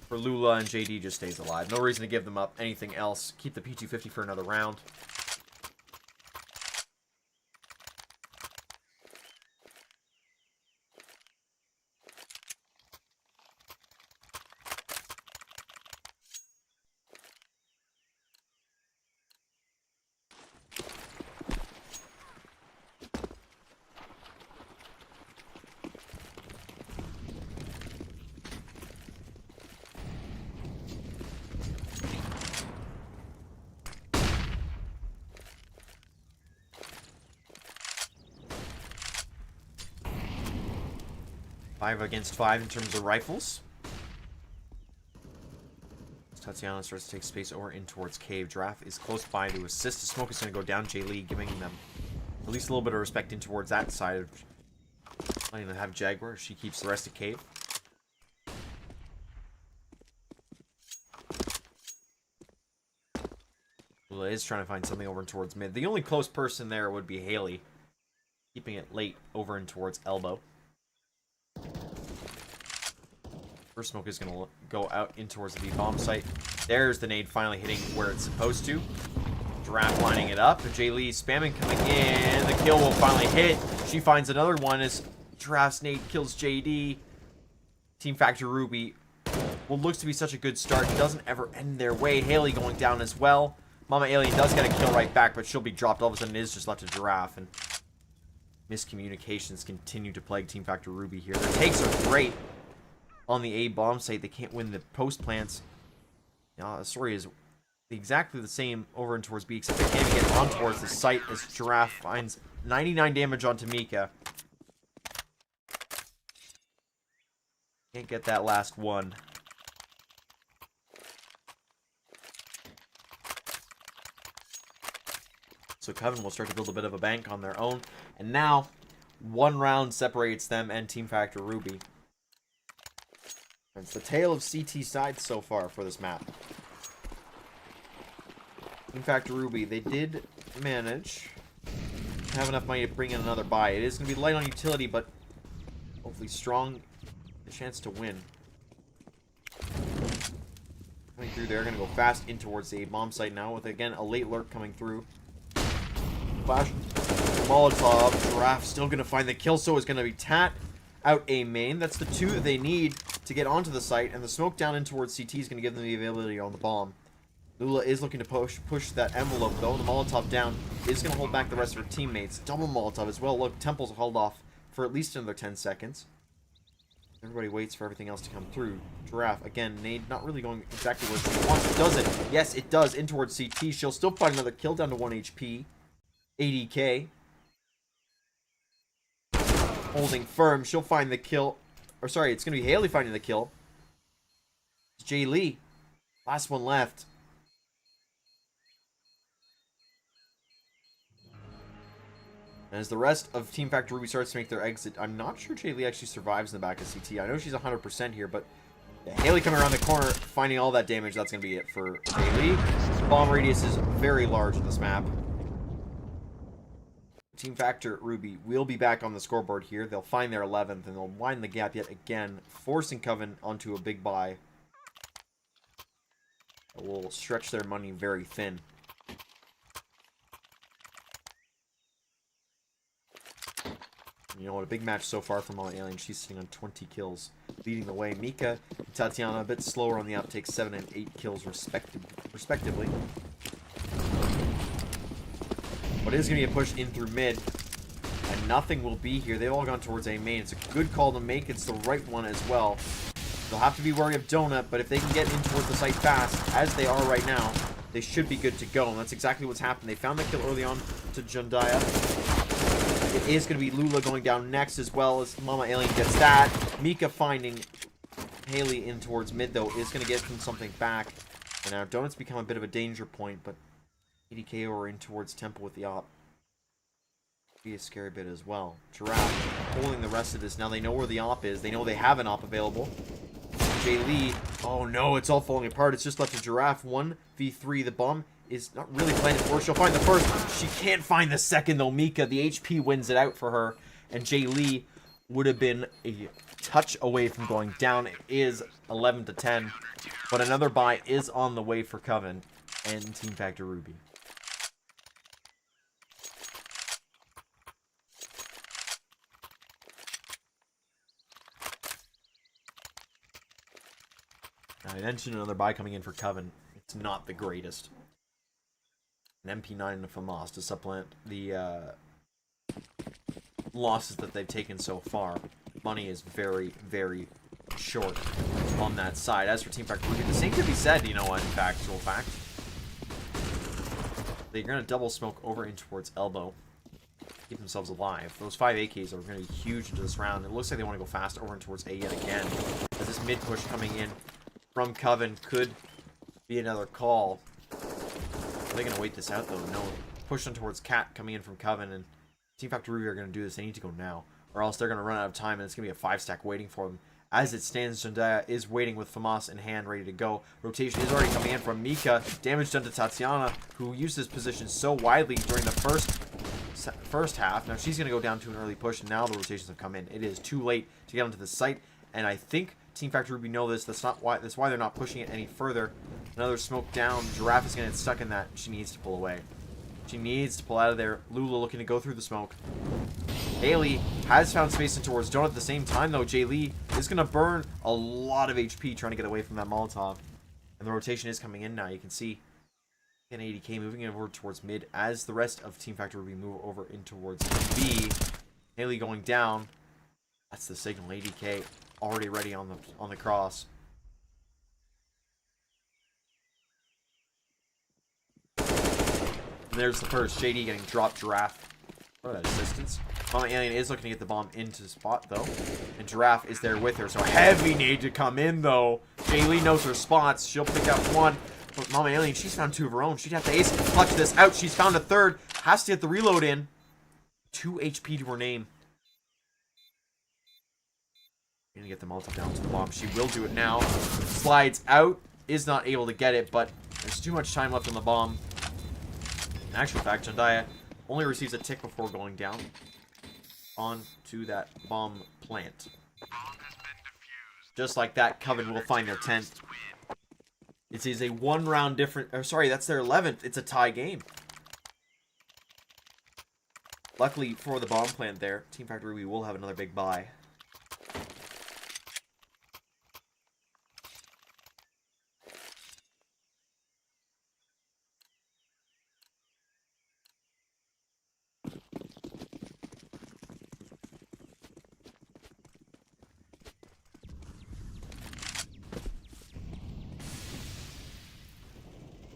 for Lula, and JD just stays alive. No reason to give them up anything else. Keep the P250 for another round. 5 against 5 in terms of rifles. Tatiana starts to take space over in towards Cave. Giraffe is close by to assist. The smoke is going to go down. Jay Lee giving them at least a little bit of respect in towards that side. Letting them have Jaguar. She keeps the rest of Cave. Lula is trying to find something over in towards mid. The only close person there would be Haley. Keeping it late over in towards elbow. First smoke is going to go out in towards the bomb site. There's the nade finally hitting where it's supposed to. Giraffe lining it up. Jay Lee spamming coming in. The kill will finally hit. She finds another one as Giraffe's nade kills JD. Team Factor Ruby. What looks to be such a good start doesn't ever end their way. Haley going down as well. Mama Alien does get a kill right back, but she'll be dropped. All of a sudden it is just left to Giraffe. And miscommunications continue to plague Team Factor Ruby here. Their takes are great. On the A bomb site, they can't win the post plants. The story is exactly the same over and towards B, except they can't get on towards the site as Giraffe finds 99 damage onto Mika. Can't get that last one. So Coven will start to build a bit of a bank on their own. And now, one round separates them and Team Factor Ruby. It's the tale of CT side so far for this map. Team Factor Ruby, they did manage to have enough money to bring in another buy. It is going to be light on utility, but hopefully strong. The chance to win. Coming through there, going to go fast in towards the bomb site now with, again, a late lurk coming through. Flash, Molotov, Giraffe still going to find the kill, so is going to be Tat out A main. That's the 2 that they need to get onto the site, and the smoke down in towards CT is going to give them the availability on the bomb. Lula is looking to push that envelope, though. The Molotov down is going to hold back the rest of her teammates. Double Molotov as well. Look, Temple's held off for at least another 10 seconds. Everybody waits for everything else to come through. Giraffe, again, nade not really going exactly where she wants. Does it? Yes, it does. In towards CT. She'll still find another kill down to 1 HP. ADK. Holding firm. She'll find the kill. Or sorry, it's going to be Haley finding the kill. It's Jay Lee. Last one left. And as the rest of Team Factor Ruby starts to make their exit, I'm not sure Jay Lee actually survives in the back of CT. I know she's 100% here, but yeah, Haley coming around the corner, finding all that damage. That's going to be it for Jay Lee. Bomb radius is very large in this map. Team Factor Ruby will be back on the scoreboard here. They'll find their 11th, and they'll widen the gap yet again, forcing Coven onto a big buy. It will stretch their money very thin. You know what, a big match so far from Mama Alien. She's sitting on 20 kills, leading the way. Mika and Tatiana a bit slower on the uptake, 7 and 8 kills respectively. But it is going to get pushed in through mid, and nothing will be here. They've all gone towards A main. It's a good call to make. It's the right one as well. They'll have to be wary of Donut, but if they can get in towards the site fast, as they are right now, they should be good to go. And that's exactly what's happened. They found the kill early on to Jundaya. It is going to be Lula going down next as well as Mama Alien gets that. Mika finding Haley in towards mid, though, is going to get them something back. And now Donut's become a bit of a danger point, but ADK over in towards Temple with the op. Be a scary bit as well. Giraffe holding the rest of this. Now they know where the op is. They know they have an op available. Jay Lee. Oh no, it's all falling apart. It's just left to Giraffe. 1v3. The bomb is not really planted for her. She'll find the first. She can't find the second though. Mika, the HP wins it out for her. And Jay Lee would have been a touch away from going down. It is 11 to 10. But another buy is on the way for Coven and Team Factor Ruby. I mentioned another buy coming in for Coven. It's not the greatest. An MP9 and a FAMAS to supplement the losses that they've taken so far. Money is very, very short on that side. As for Team Factor Ruby, the same could be said, you know, in factual fact. They're going to double smoke over in towards elbow. keep themselves alive. Those 5 AKs are going to be huge into this round. It looks like they want to go fast over and towards A yet again. As this mid push coming in from Coven could be another call. Are they going to wait this out though? No. Push on towards Cat coming in from Coven, and Team Factor Ruby are going to do this. They need to go now, or else they're going to run out of time, and it's going to be a 5-stack waiting for them. As it stands, Zendaya is waiting with FAMAS in hand, ready to go. Rotation is already coming in from Mika. Damage done to Tatiana, who used this position so widely during the first half. Now she's going to go down to an early push, and now the rotations have come in. It is too late to get onto the site, and I think Team Factor Ruby know this. That's why they're not pushing it any further. Another smoke down. Giraffe is going to get stuck in that. She needs to pull away. She needs to pull out of there. Lula looking to go through the smoke. Haley has found space in towards Donut at the same time, though. Jay Lee is going to burn a lot of HP trying to get away from that Molotov. And the rotation is coming in now. You can see an 80k moving over towards mid as the rest of Team Factor Ruby move over in towards B. Haley going down. That's the signal. 80k already ready on the cross. And there's the first. JD getting dropped. Giraffe. What an assistance. Mama Alien is looking to get the bomb into the spot, though. And Giraffe is there with her. So heavy need to come in, though. Jay Lee knows her spots. She'll pick up one. But Mama Alien, she's found 2 of her own. She'd have to ace clutch this out. She's found a third. Has to get the reload in. 2 HP to her name. Gonna get the Molotov down to the bomb. She will do it now. Slides out. Is not able to get it, but there's too much time left on the bomb. In actual fact, Jandaya only receives a tick before going down onto that bomb plant. Just like that, Coven will find their 10th. It is a 1-round different. Oh, sorry, that's their 11th. It's a tie game. Luckily for the bomb plant there, Team Factor Ruby will have another big buy.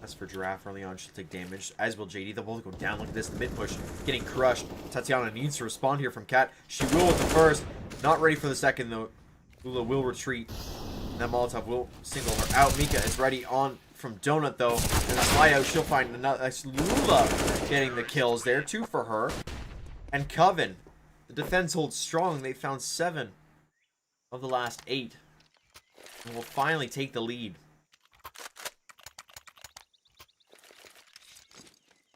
As for Giraffe early on, she'll take damage, as will JD. They'll both go down. Look at this, the mid push getting crushed. Tatiana needs to respond here from Cat. She will with the first. Not ready for the second, though. Lula will retreat. And that Molotov will single her out. Mika is ready on from Donut, though. And a slide out, she'll find another. That's Lula getting the kills there. 2 for her. And Coven. The defense holds strong. They found 7 of the last 8. And will finally take the lead.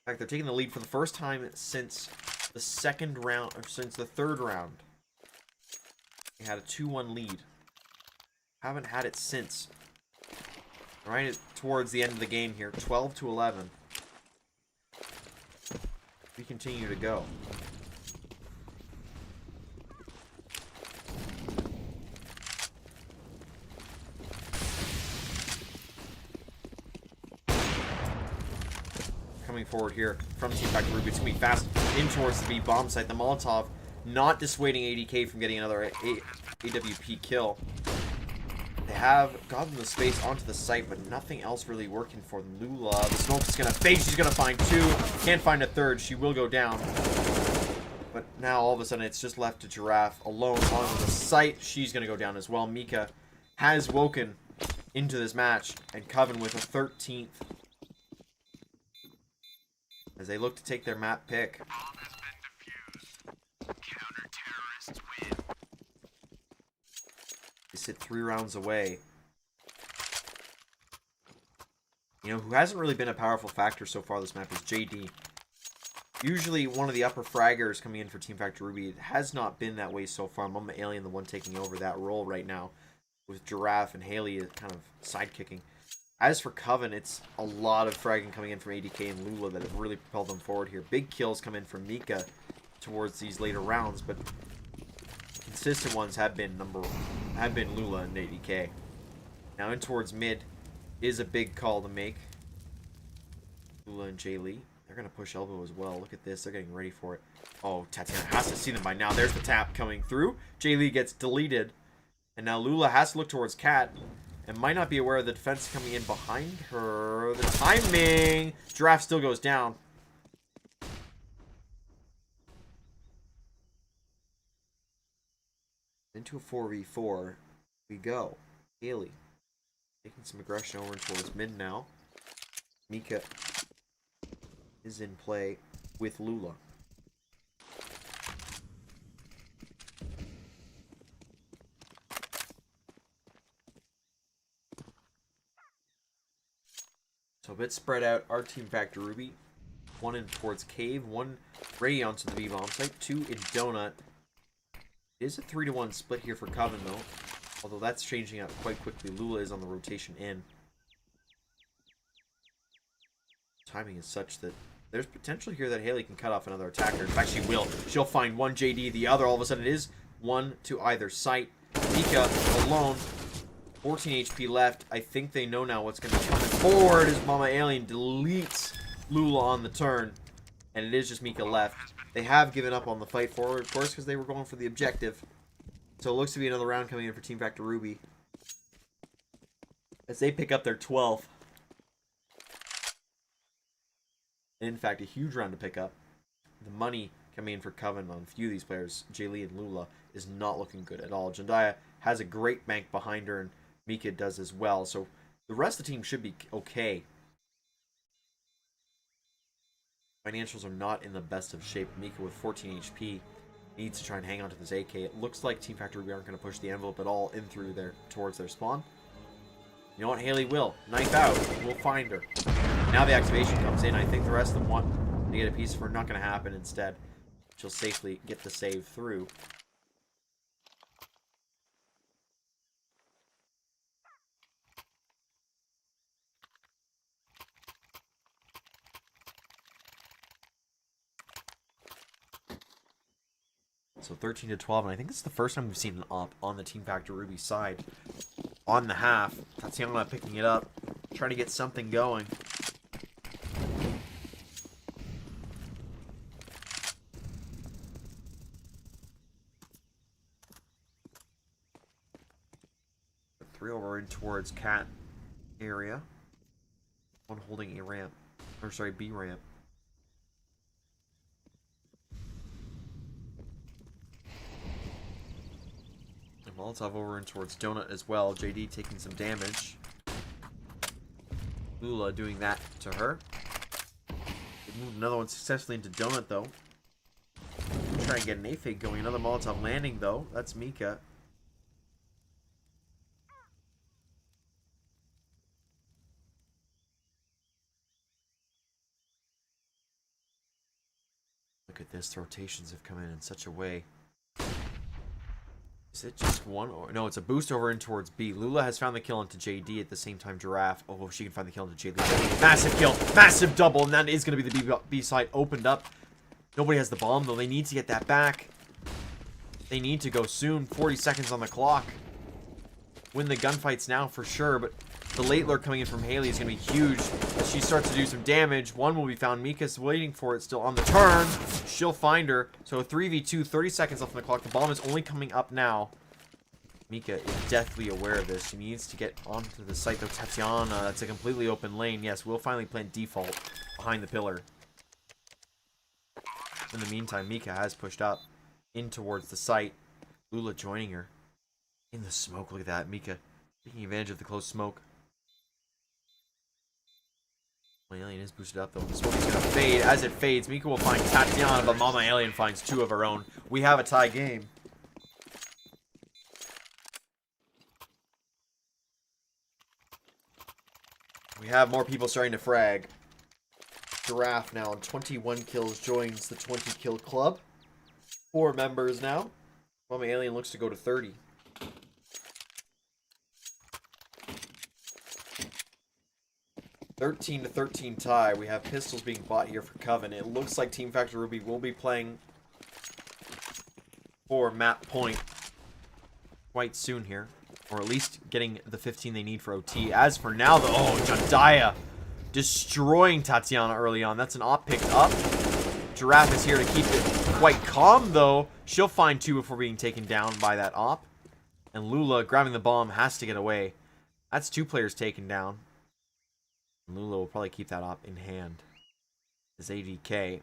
In fact, they're taking the lead for the first time since the second round, or since the 3rd round. They had a 2-1 lead. Haven't had it since. Right towards the end of the game here, 12-11. We continue to go. Coming forward here from Team Factor Ruby. It's going to be fast in towards the B bomb site. The Molotov not dissuading ADK from getting another AWP kill. They have gotten the space onto the site, but nothing else really working for them. Lula, the smoke is going to fade. She's going to find 2. Can't find a third. She will go down. But now all of a sudden it's just left to Giraffe alone on the site. She's going to go down as well. Mika has woken into this match, and Coven with a 13th. As they look to take their map pick. They sit 3 rounds away. You know, who hasn't really been a powerful factor so far this map is JD. Usually one of the upper fraggers coming in for Team Factor Ruby. It has not been that way so far. Mama Alien, the one taking over that role right now. With Giraffe and Haley kind of sidekicking. As for Coven, it's a lot of fragging coming in from ADK and Lula that have really propelled them forward here. Big kills come in from Mika towards these later rounds, but consistent ones have been Lula and ADK. Now in towards mid is a big call to make. Lula and Jay Lee. They're going to push elbow as well. Look at this. They're getting ready for it. Oh, Tatiana has to see them by now. There's the tap coming through. Jay Lee gets deleted. And now Lula has to look towards Cat. And might not be aware of the defense coming in behind her. The timing! Giraffe still goes down. Into a 4v4 we go. Haley taking some aggression over towards mid now. Mika is in play with Lula. So a bit spread out. Our team Factor Ruby. One in towards Cave, one ready onto the B-bomb site, two in Donut. It is a 3-to-1 split here for Coven though. Although that's changing up quite quickly. Lula is on the rotation in. Timing is such that there's potential here that Haley can cut off another attacker. In fact, she will. She'll find one JD, the other. All of a sudden it is one to either site. Mika alone. 14 HP left. I think they know now what's going to be coming forward as Mama Alien deletes Lula on the turn. And it is just Mika left. They have given up on the fight forward, of course, because they were going for the objective. So it looks to be another round coming in for Team Factor Ruby, as they pick up their 12th. In fact, a huge round to pick up. The money coming in for Coven on a few of these players, Jaylee and Lula, is not looking good at all. Jandaya has a great bank behind her, and Mika does as well. So the rest of the team should be okay. Financials are not in the best of shape. Mika with 14 HP needs to try and hang on to this AK. It looks like Team Factor Ruby aren't going to push the envelope at all in through their towards their spawn. You know what? Haley will. Knife out. We'll find her. Now the activation comes in. I think the rest of them want to get a piece of her. Not going to happen. Instead, she'll safely get the save through. So 13 to 12, and I think this is the first time we've seen an op on the Team Factor Ruby side. On the half, Tatiana picking it up, trying to get something going. Three over in towards Cat area. One holding A ramp, or sorry, B ramp. Molotov over in towards Donut as well. JD taking some damage. Lula doing that to her. They moved another one successfully into Donut though. Try and get an A-fake going. Another Molotov landing though. That's Mika. Look at this. The rotations have come in such a way. Is it just one? Or no, it's a boost over in towards B. Lula has found the kill into JD at the same time Giraffe. Oh, she can find the kill into JD. Massive kill. Massive double. And that is going to be the B side opened up. Nobody has the bomb, though. They need to get that back. They need to go soon. 40 seconds on the clock. Win the gunfights now for sure, but the late lurk coming in from Haley is going to be huge as she starts to do some damage. One will be found. Mika's waiting for it still on the turn. She'll find her. So 3v2, 30 seconds left on the clock. The bomb is only coming up now. Mika is deathly aware of this. She needs to get onto the site though. Tatiana, that's a completely open lane. Yes, we'll finally plant default behind the pillar. In the meantime, Mika has pushed up in towards the site. Lula joining her in the smoke. Look at that. Mika taking advantage of the close smoke. My Alien is boosted up though. The smoke is going to fade. As it fades, Mika will find Tatiana, but Mama Alien finds two of her own. We have a tie game. We have more people starting to frag. Giraffe now on 21 kills joins the 20 kill club. 4 members now. Mama Alien looks to go to 30. (13 to 13 tie). We have pistols being bought here for Coven. It looks like Team Factor Ruby will be playing for map point quite soon here. Or at least getting the 15 they need for OT. As for now, though, oh, Jandaya destroying Tatiana early on. That's an op picked up. Giraffe is here to keep it quite calm, though. She'll find two before being taken down by that op. And Lula, grabbing the bomb, has to get away. That's 2 players taken down. And Lula will probably keep that op in hand. His ADK.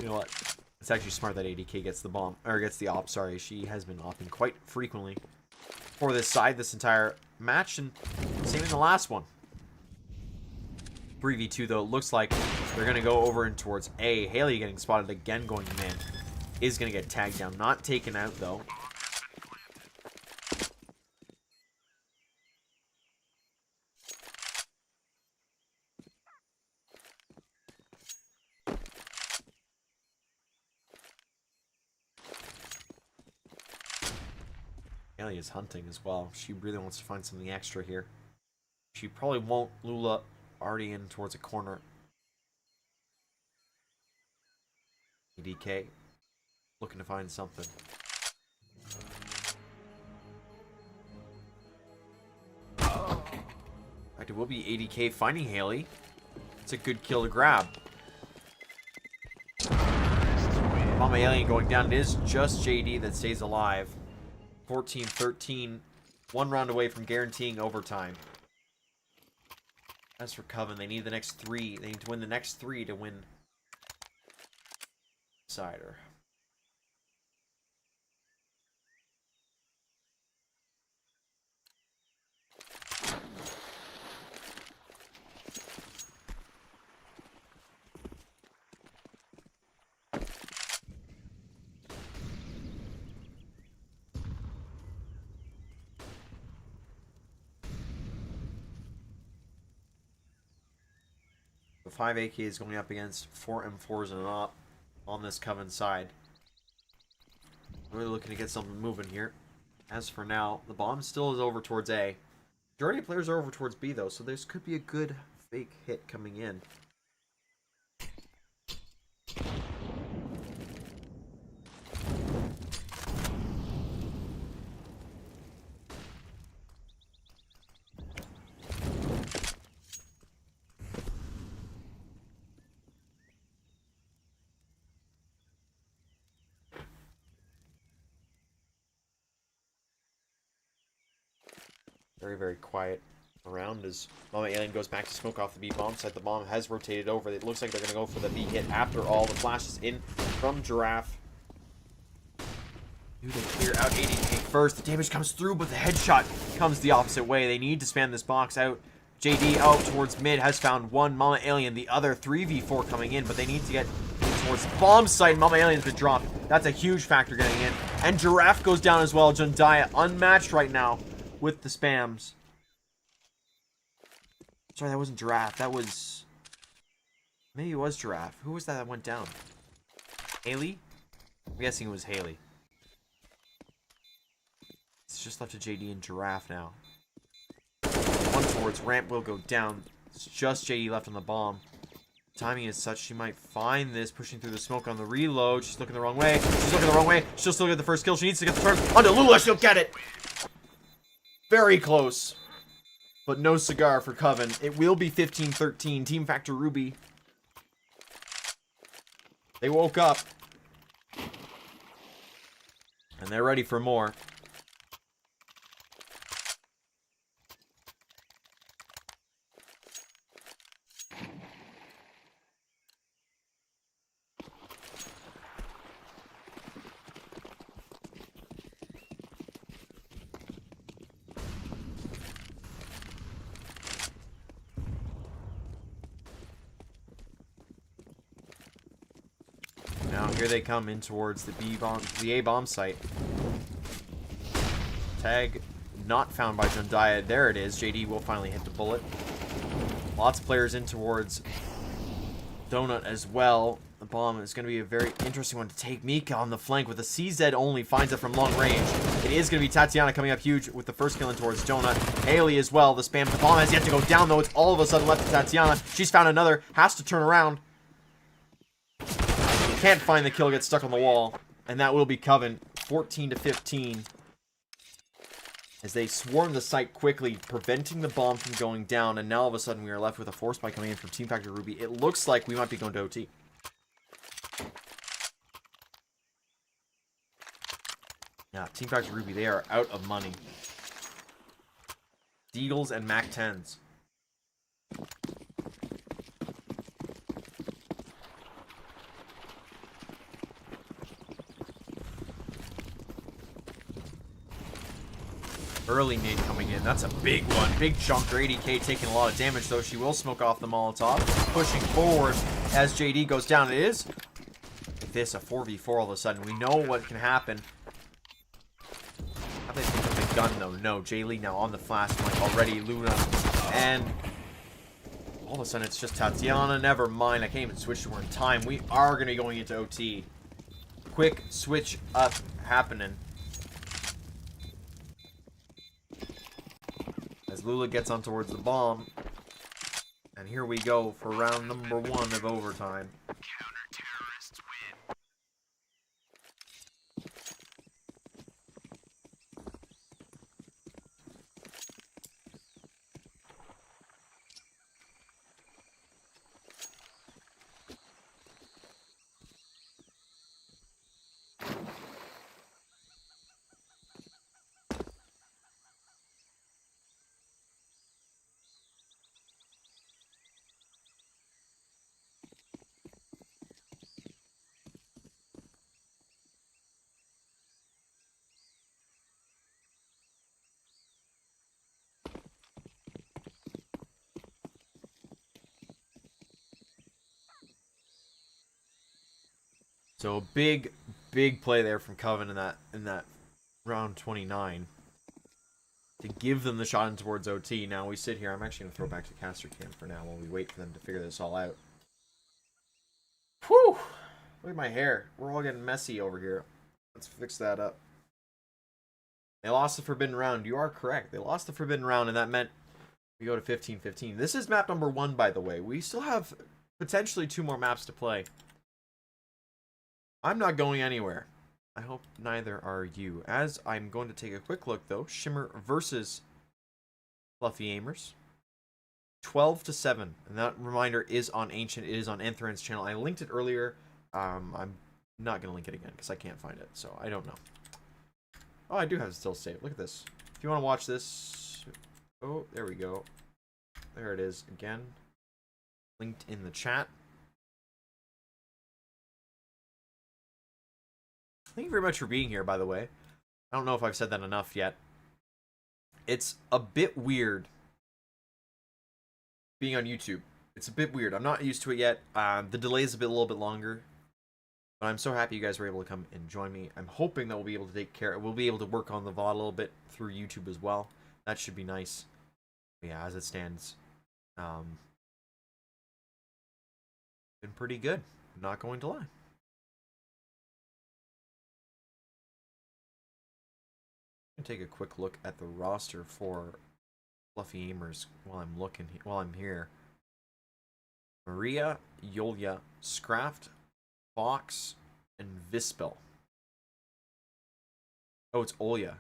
You know what? It's actually smart that ADK gets the bomb, or gets the op. Sorry, she has been opping quite frequently for this side this entire match, and same in the last one. 3v2 though, it looks like they're gonna go over in towards A. Haley getting spotted again, going mid. Is gonna get tagged down, not taken out though. Haley is hunting as well. She really wants to find something extra here. She probably won't. Lula already in towards a corner. ADK looking to find something. In fact, it will be ADK finding Haley. It's a good kill to grab. Mama Alien going down. It is just JD that stays alive. 14-13. One round away from guaranteeing overtime. As for Coven, they need the next 3. They need to win the next 3 to win Cider. The 5 AK is going up against 4 M4s and an op on this Coven side. Really looking to get something moving here. As for now, the bomb still is over towards A. Majority of players are over towards B though, so this could be a good fake hit coming in. Very, very quiet around as Mama Alien goes back to smoke off the B bomb site. The bomb has rotated over. It looks like they're going to go for the B hit after all. The flash is in from Giraffe. Do they clear out ADK first? The damage comes through, but the headshot comes the opposite way. They need to span this box out. JD out towards mid has found one. Mama Alien, the other 3v4 coming in, but they need to get towards the bomb site. Mama Alien's been dropped. That's a huge factor getting in. And Giraffe goes down as well. Jundaya unmatched right now with the spams. Sorry, that wasn't Giraffe. That was... Maybe it was Giraffe. Who was that went down? Haley? I'm guessing it was Haley. It's just left to JD and Giraffe now. One towards ramp will go down. It's just JD left on the bomb. Timing is such she might find this. Pushing through the smoke on the reload. She's looking the wrong way. She's looking the wrong way. She'll still get the first kill. She needs to get the turn onto Lula. She'll get it. Very close. But no cigar for Coven. It will be 15-13. Team Factor Ruby. They woke up. And they're ready for more. Now here they come in towards the A bomb site. Tag not found by Jundaya. There it is. JD will finally hit the bullet. Lots of players in towards Donut as well. The bomb is going to be a very interesting one to take. Mika on the flank with a CZ only finds it from long range. It is going to be Tatiana coming up huge with the first kill in towards Donut. Haley as well. The spam. The bomb has yet to go down though. It's all of a sudden left to Tatiana. She's found another. Has to turn around. Can't find the kill, gets stuck on the wall. And that will be Coven, 14-15. As they swarm the site quickly, preventing the bomb from going down. And now all of a sudden we are left with a force spike coming in from Team Factor Ruby. It looks like we might be going to OT. Yeah, Team Factor Ruby, they are out of money. Deagles and Mac 10s. Early nade coming in. That's a big one. Big chunker. 80k taking a lot of damage, though. She will smoke off the Molotov. Pushing forward as JD goes down. It is like this, a 4v4 all of a sudden. We know what can happen. How do they think of the gun, though? No. Jaylee now on the flash flank already. Luna. And all of a sudden, it's just Tatiana. Never mind. I can't even switch to her in time. We are going to be going into OT. Quick switch up happening. As Lula gets on towards the bomb. And here we go for round number 1 of overtime. Counter-terrorists win. So big play there from Coven in that round 29 to give them the shot in towards OT. Now we sit here. I'm actually gonna throw back to caster cam for now while we wait for them to figure this all out. Whew! Look at my hair. We're all getting messy over here. Let's fix that up. They lost the forbidden round. You are correct. They lost the forbidden round, and that meant we go to 15-15. This is map number 1, by the way. We still have potentially 2 more maps to play. I'm not going anywhere. I hope neither are you. As I'm going to take a quick look, though. Shimmer versus Fluffy Aimers. 12-7. And that reminder is on Ancient. It is on Enthran's channel. I linked it earlier. I'm not going to link it again because I can't find it. So I don't know. Oh, I do have it still saved. Look at this. If you want to watch this. Oh, there we go. There it is again. Linked in the chat. Thank you very much for being here, by the way. I don't know if I've said that enough yet. It's a bit weird being on YouTube. It's a bit weird. I'm not used to it yet. The delay is a little bit longer. But I'm so happy you guys were able to come and join me. I'm hoping that we'll be able to take care. We'll be able to work on the VOD a little bit through YouTube as well. That should be nice. But yeah, as it stands, been pretty good. I'm not going to lie. Take a quick look at the roster for Fluffy Aimers while I'm here. Maria, Yolia, Scraft, Fox, and Vispel. Oh, it's Olya.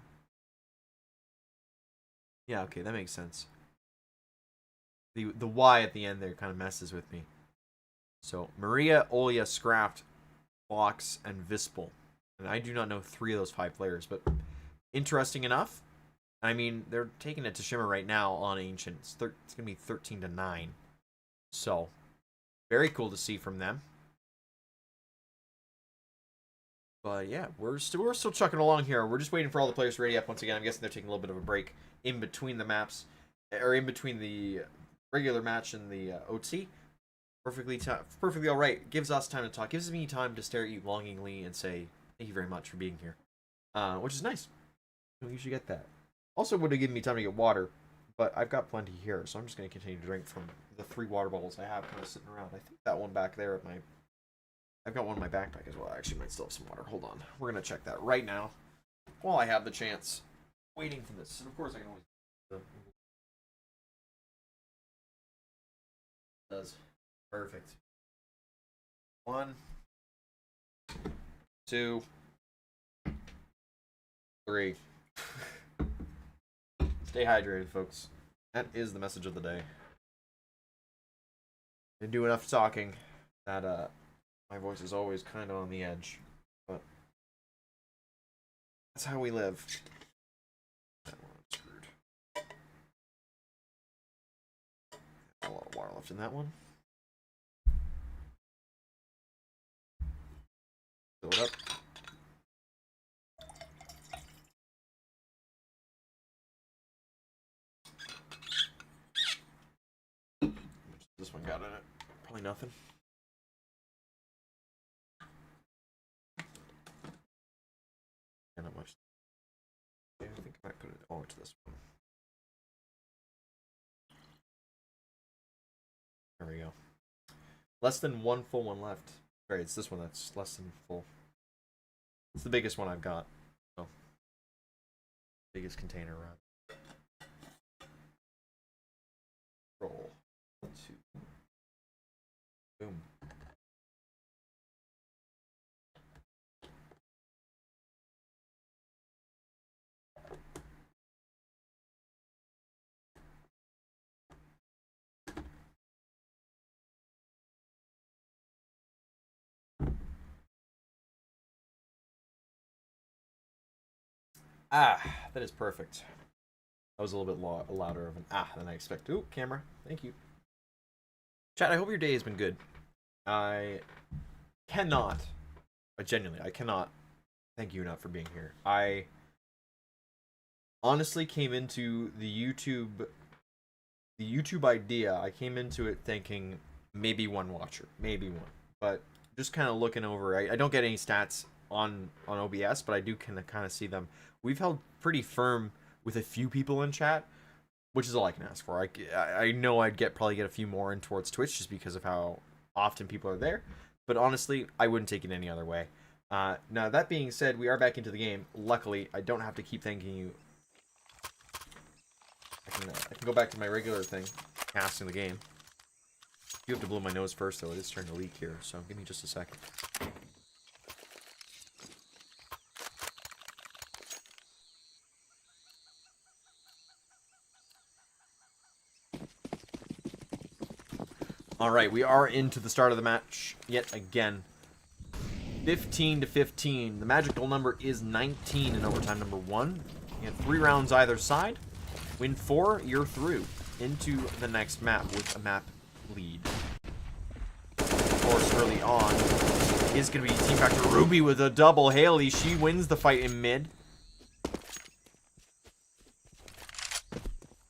Yeah, okay, that makes sense. The Y at the end there kind of messes with me. So Maria, Olya, Scraft, Fox, and Vispel. And I do not know 3 of those 5 players, but interesting enough. I mean, they're taking it to Shimmer right now on Ancient. It's going to be 13-9. So, very cool to see from them. But yeah, we're still chucking along here. We're just waiting for all the players to ready up. Once again, I'm guessing they're taking a little bit of a break in between the maps, or in between the regular match and the OT. Perfectly all right. Gives us time to talk. Gives me time to stare at you longingly and say thank you very much for being here, which is nice. You should get that. Also, would have given me time to get water, but I've got plenty here, so I'm just going to continue to drink from the 3 water bottles I have kind of sitting around. I think that one back there at my... I've got one in my backpack as well. I actually might still have some water. Hold on. We're going to check that right now while I have the chance. Waiting for this. And of course, I can always... Does. Perfect. 1, 2, 3. Stay hydrated, folks. That is the message of the day. Didn't do enough talking. That my voice is always kind of on the edge, but that's how we live. That one screwed. A lot of water left in that one. Fill it up. this one got in it? Probably nothing. Yeah, not much. Yeah, I think I might put it all into this one. There we go. Less than one full one left. Sorry, it's this one that's less than full. It's the biggest one I've got. So, biggest container run. Roll. 2. Boom. Ah, that is perfect. That was a little bit louder of an than I expected. Ooh, camera. Thank you. Chat, I hope your day has been good. I cannot, genuinely, I cannot thank you enough for being here. I honestly came into the YouTube idea, I came into it thinking maybe one watcher, maybe one. But just kind of looking over, I don't get any stats on OBS, but I do kind of see them. We've held pretty firm with a few people in chat, which is all I can ask for. I know I'd probably get a few more in towards Twitch just because of how often people are there. But honestly, I wouldn't take it any other way. Now, that being said, we are back into the game. Luckily, I don't have to keep thanking you. I can go back to my regular thing, casting the game. You have to blow my nose first, though. It is starting to leak here, so give me just a second. Alright, we are into the start of the match yet again. 15-15. The magical number is 19 in overtime number 1. You have 3 rounds either side. Win 4, you're through into the next map with a map lead. Of course, early on is going to be Team Factor Ruby with a double. Haley, she wins the fight in mid.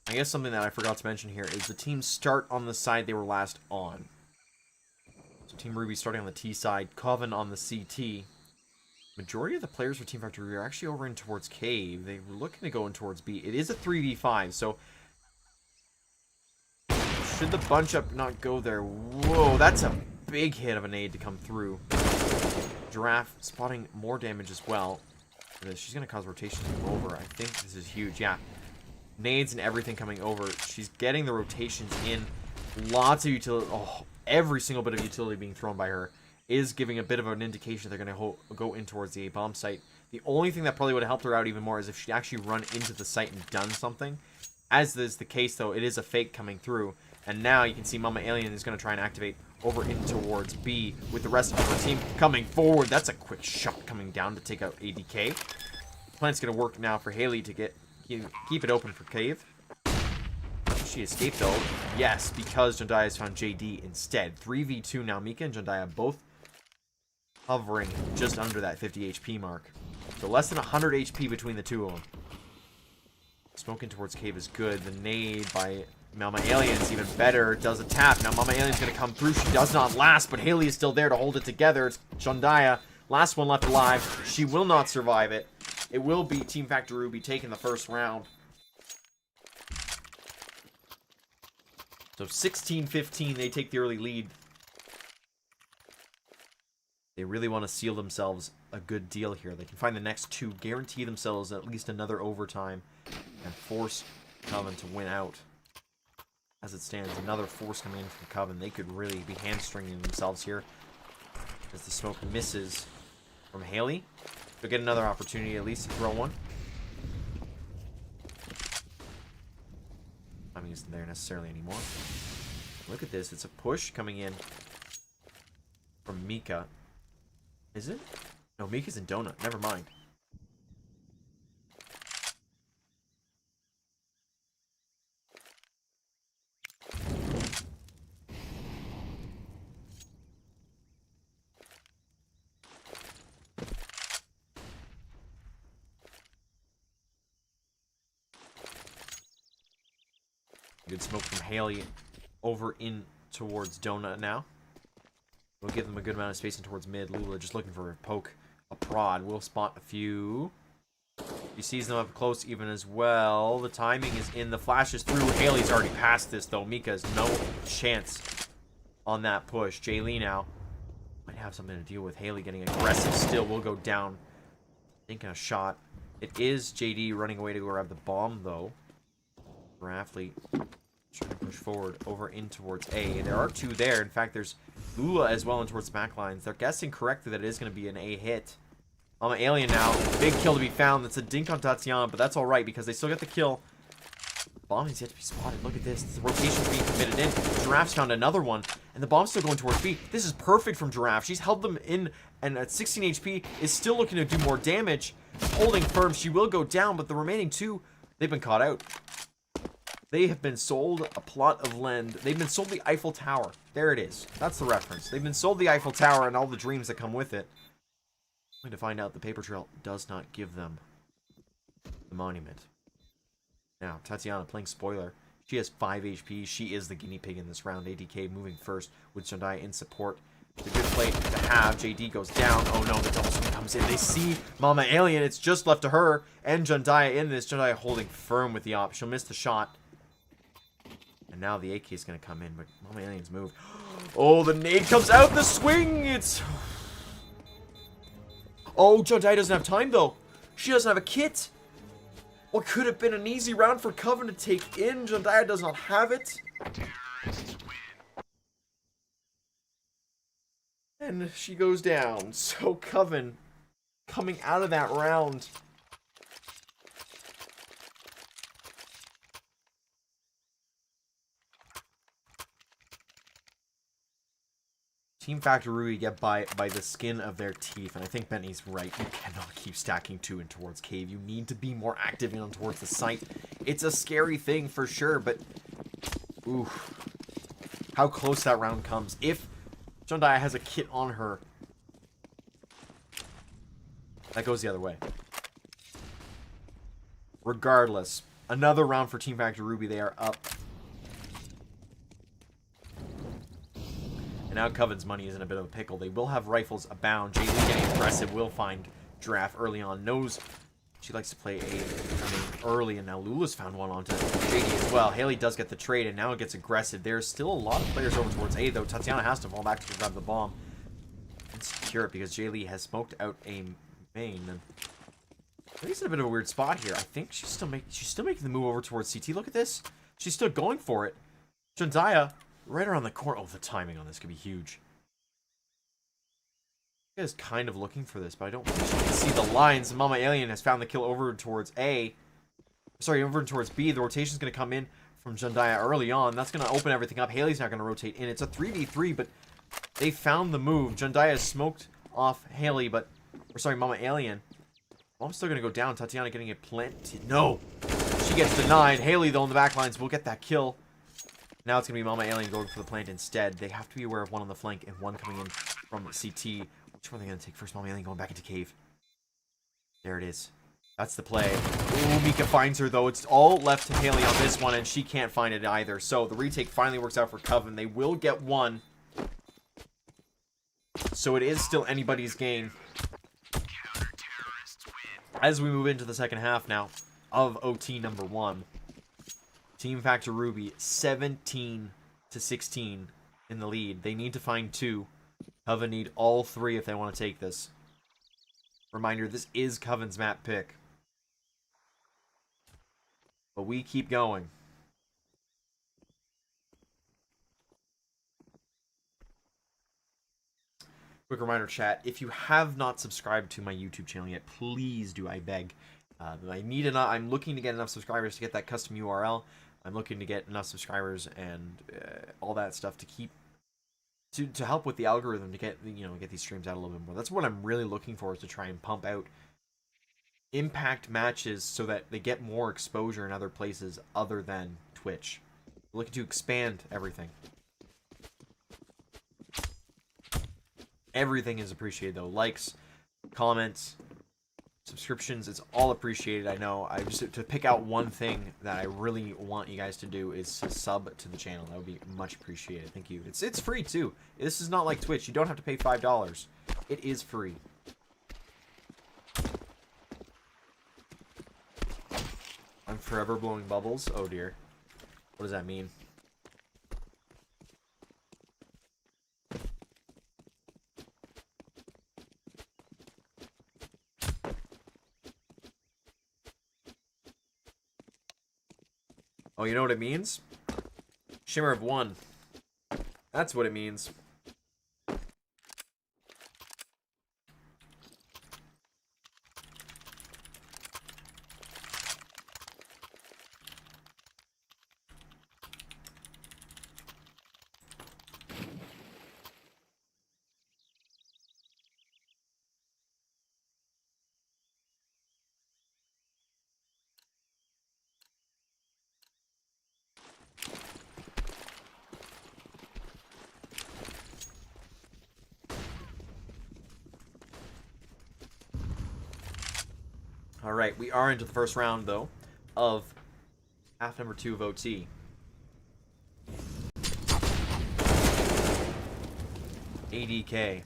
I guess something that I forgot to mention here is the teams start on the side they were last on. So Team Ruby starting on the T side, Coven on the CT. Majority of the players for Team Factor Ruby are actually over in towards Cave. They were looking to go in towards B. It is a 3v5, so should the bunch up not go there? Whoa, that's a big hit of a nade to come through. Giraffe spotting more damage as well. She's going to cause rotation to go over. I think this is huge. Yeah. Nades and everything coming over. She's getting the rotations in. Lots of utility. Oh, every single bit of utility being thrown by her is giving a bit of an indication they're going to go in towards the A-bomb site. The only thing that probably would have helped her out even more is if she actually run into the site and done something. As is the case, though, it is a fake coming through. And now you can see Mama Alien is going to try and activate over in towards B with the rest of her team coming forward. That's a quick shot coming down to take out ADK. Plan's going to work now for Haley to keep it open for Cave. She escaped though. Yes, because Jundaya has found JD instead. 3v2 now. Mika and Jundaya both hovering just under that 50 HP mark. So less than 100 HP between the two of them. Smoking towards Cave is good. The nade by Mama Alien's even better. Does a tap. Now Mama Alien's going to come through. She does not last, but Haley is still there to hold it together. It's Jundaya. Last one left alive. She will not survive it. It will be Team Factor Ruby taking the first round. So 16-15, they take the early lead. They really want to seal themselves a good deal here. They can find the next 2, guarantee themselves at least another overtime, and force Coven to win out. As it stands, another force coming in from Coven. They could really be hamstringing themselves here. As the smoke misses from Haley. They'll get another opportunity at least to throw one. I mean, isn't there necessarily anymore. Look at this. It's a push coming in from Mika. Is it? No, Mika's in Donut. Never mind. Good smoke from Haley over in towards Donut now. We'll give them a good amount of spacing towards mid. Lula just looking for a poke, a prod. We'll spot a few. He sees them up close even as well. The timing is in. The flashes through. Haley's already past this, though. Mika has no chance on that push. Jay Lee now might have something to deal with. Haley getting aggressive still. Will go down. Thinking a shot. It is JD running away to go grab the bomb, though. For athlete. Trying to push forward over in towards A. There are two there. In fact, there's Lula as well in towards the back lines. They're guessing correctly that it is going to be an A hit. I'm an alien now. Big kill to be found. That's a dink on Tatiana, but that's alright because they still get the kill. Bomb is yet to be spotted. Look at this. The rotation's being committed in. Giraffe's found another one, and the bomb's still going towards B. This is perfect from Giraffe. She's held them in, and at 16 HP is still looking to do more damage. Holding firm. She will go down, but the remaining two, they've been caught out. They have been sold a plot of land. They've been sold the Eiffel Tower. There it is. That's the reference. They've been sold the Eiffel Tower and all the dreams that come with it. Only to find out the paper trail does not give them the monument. Now, Tatiana playing spoiler. She has 5 HP. She is the guinea pig in this round. ADK moving first with Jandaya in support. It's a good play to have. JD goes down. Oh no, the double swing comes in. They see Mama Alien. It's just left to her and Jandaya in this. Jandaya holding firm with the op. She'll miss the shot. And now the AK is going to come in, but Mama Alien's moved. Oh, the nade comes out the swing. It's... Oh, Jandaya doesn't have time, though. She doesn't have a kit. What could have been an easy round for Coven to take in. Jandaya does not have it. Terrorists win. And she goes down. So Coven coming out of that round. Team Factor Rui get by the skin of their teeth, and I think Bentley's right. You cannot keep stacking 2 in towards cave. You need to be more active in towards the site. It's a scary thing for sure, but ooh, how close that round comes. If Jandaya has a kit on her, that goes the other way. Regardless, another round for Team Factor Ruby. They are up. Now Coven's money is in a bit of a pickle. They will have rifles abound. Jay Lee getting aggressive will find Giraffe early on. Knows she likes to play early, and now Lula's found one onto JD as well. Haley does get the trade, and now it gets aggressive. There's still a lot of players over towards A, though. Tatiana has to fall back to grab the bomb and secure it because Jay Lee has smoked out a main. And I think it's in a bit of a weird spot here. I think she's still making the move over towards CT. Look at this. She's still going for it. Jandaya right around the corner. Oh, the timing on this could be huge. I was kind of looking for this, but I don't think she can see the lines. Mama Alien has found the kill over towards A. Sorry, over towards B. The rotation's going to come in from Jandaya early on. That's going to open everything up. Haley's not going to rotate in. It's a 3v3, but they found the move. Jandaya has smoked off Haley, but... Or sorry, Mama Alien. Mom's still going to go down. Tatiana getting it planted. No! She gets denied. Haley, though, in the back lines will get that kill. Now it's going to be Mama Alien going for the plant instead. They have to be aware of one on the flank and one coming in from CT. Which one are they going to take first? Mama Alien going back into cave. There it is. That's the play. Ooh, Mika finds her, though. It's all left to Haley on this one, and she can't find it either. So the retake finally works out for Coven. They will get one. So it is still anybody's game. As we move into the second half now of OT number 1. Team Factor Ruby 17 to 16 in the lead. They need to find 2. Coven need all 3 if they want to take this. Reminder, this is Coven's map pick. But we keep going. Quick reminder, chat, if you have not subscribed to my YouTube channel yet, please do, I beg. I'm looking to get enough subscribers to get that custom URL. I'm looking to get enough subscribers and all that stuff to keep to help with the algorithm to get get these streams out a little bit more. That's what I'm really looking for, is to try and pump out impact matches so that they get more exposure in other places other than Twitch. We're looking to expand everything. Everything is appreciated though. Likes, comments, subscriptions, it's all appreciated. I know. I just to pick out one thing that I really want you guys to do is to sub to the channel. That would be much appreciated. Thank you. It's free too. This is not like Twitch. You don't have to pay $5. It is free. I'm forever blowing bubbles. Oh dear. What does that mean? Oh, you know what it means? Shimmer of 1. That's what it means. Alright, we are into the first round, though, of half number 2 of OT. ADK.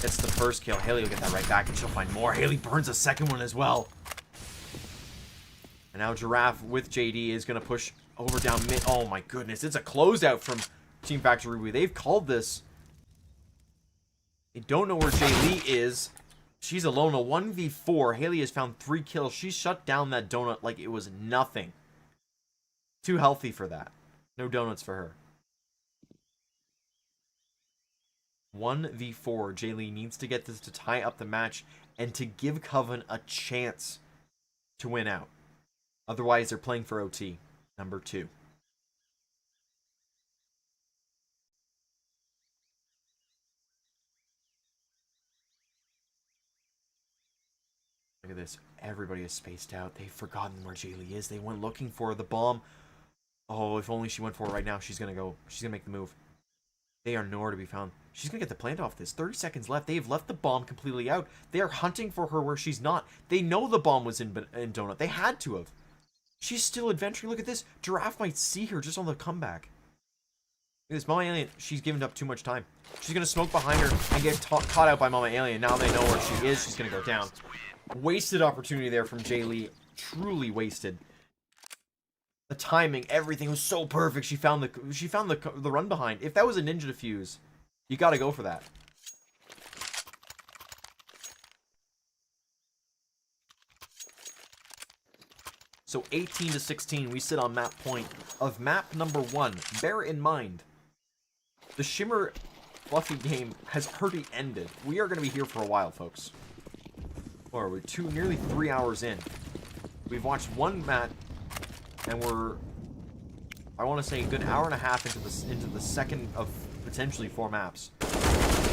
Gets the first kill. Haley will get that right back, and she'll find more. Haley burns a second one as well. And now Giraffe with JD is going to push over down mid. Oh my goodness, it's a closeout from Team Factor Ruby. They've called this. They don't know where Jay Lee is. She's alone, a 1v4. Haley has found 3 kills. She shut down that donut like it was nothing. Too healthy for that. No donuts for her. 1v4. Jay Lee needs to get this to tie up the match and to give Coven a chance to win out. Otherwise, they're playing for OT. Number 2. Look at this. Everybody is spaced out. They've forgotten where Jay Lee is. They went looking for the bomb. Oh, if only she went for it right now. She's going to go. She's going to make the move. They are nowhere to be found. She's going to get the plant off this. 30 seconds left. They have left the bomb completely out. They are hunting for her where she's not. They know the bomb was in Donut. They had to have. She's still adventuring. Look at this. Giraffe might see her just on the comeback. Look at this. Mama Alien, she's given up too much time. She's going to smoke behind her and get caught out by Mama Alien. Now they know where she is. She's going to go down. Wasted opportunity there from Jay Lee. Truly wasted. The timing, everything was so perfect. She found the run behind. If that was a ninja defuse, you got to go for that. So 18 to 16, we sit on map point of map number 1. Bear in mind, the Shimmer Fluffy game has already ended. We are going to be here for a while, folks. Or we're nearly 3 hours in. We've watched one match, and we're, I want to say, a good hour and a half into the second of potentially 4 maps.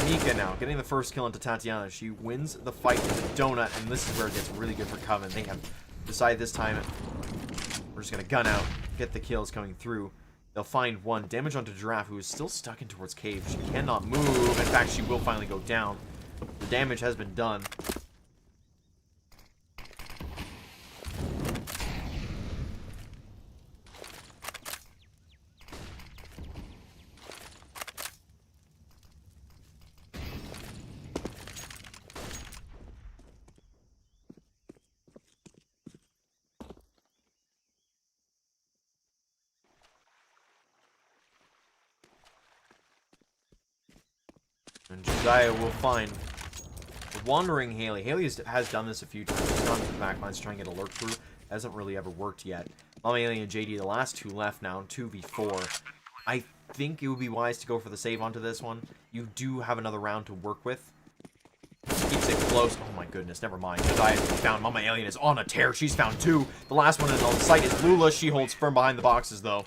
Nika now getting the first kill into Tatiana. She wins the fight in the donut, and this is where it gets really good for Coven. They have decided this time we're just gonna gun out, get the kills coming through. They'll find one. Damage onto Giraffe, who is still stuck in towards cave. She cannot move. In fact, she will finally go down. The damage has been done. And Josiah will find the Wandering Haley. Haley has done this a few times. She's gone to the backlines to try and get a lurk through. Hasn't really ever worked yet. Mama Haley and JD, the last 2 left now, 2v4. I think it would be wise to go for the save onto this one. You do have another round to work with. Keeps it close. Oh my goodness, never mind. Josiah found Mama Alien is on a tear. She's found 2. The last one is on sight is Lula. She holds firm behind the boxes, though.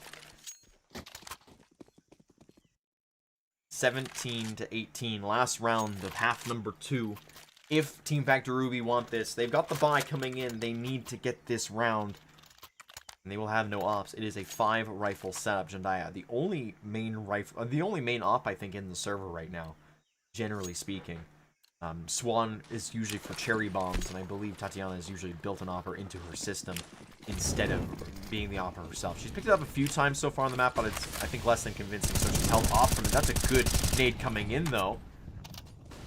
17 to 18. Last round of half number 2. If Team Factor Ruby want this, they've got the bye coming in. They need to get this round. And they will have no ops. It is a 5 rifle setup, Jandaya. The only main op I think in the server right now, generally speaking. Swan is usually for cherry bombs, and I believe Tatiana has usually built an Opper into her system instead of being the Opper herself. She's picked it up a few times so far on the map, but it's, I think, less than convincing, so she's held off from it. That's a good nade coming in, though.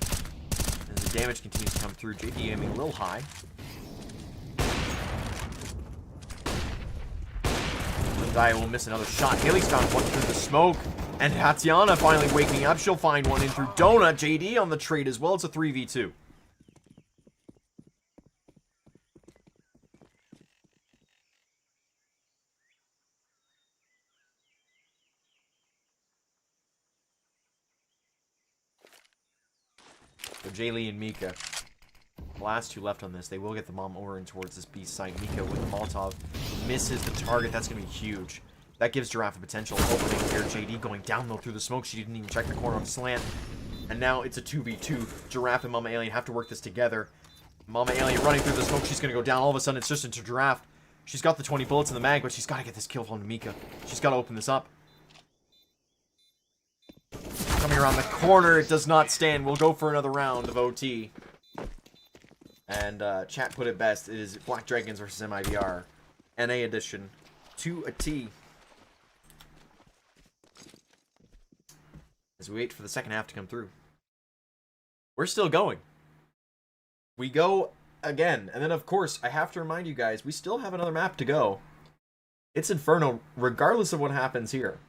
As the damage continues to come through, JD aiming a little high. Zendaya will miss another shot. Haley's found one through the smoke. And Tatiana finally waking up. She'll find one in through Donut. JD on the trade as well. It's a 3v2. So Jaylee and Mika, the last two left on this. They will get the bomb over and towards this B site. Mika with the Molotov misses the target. That's going to be huge. That gives Giraffe a potential opening here. JD going down low through the smoke. She didn't even check the corner on slant. And now it's a 2v2. Giraffe and Mama Alien have to work this together. Mama Alien running through the smoke. She's going to go down. All of a sudden, it's just into Giraffe. She's got the 20 bullets in the mag, but she's got to get this kill from Mika. She's got to open this up. Coming around the corner. It does not stand. We'll go for another round of OT. And chat put it best. It is Black Dragons versus MIDR. NA edition. To a T. As we wait for the second half to come through. We're still going. We go again. And then, of course, I have to remind you guys, we still have another map to go. It's Inferno, regardless of what happens here.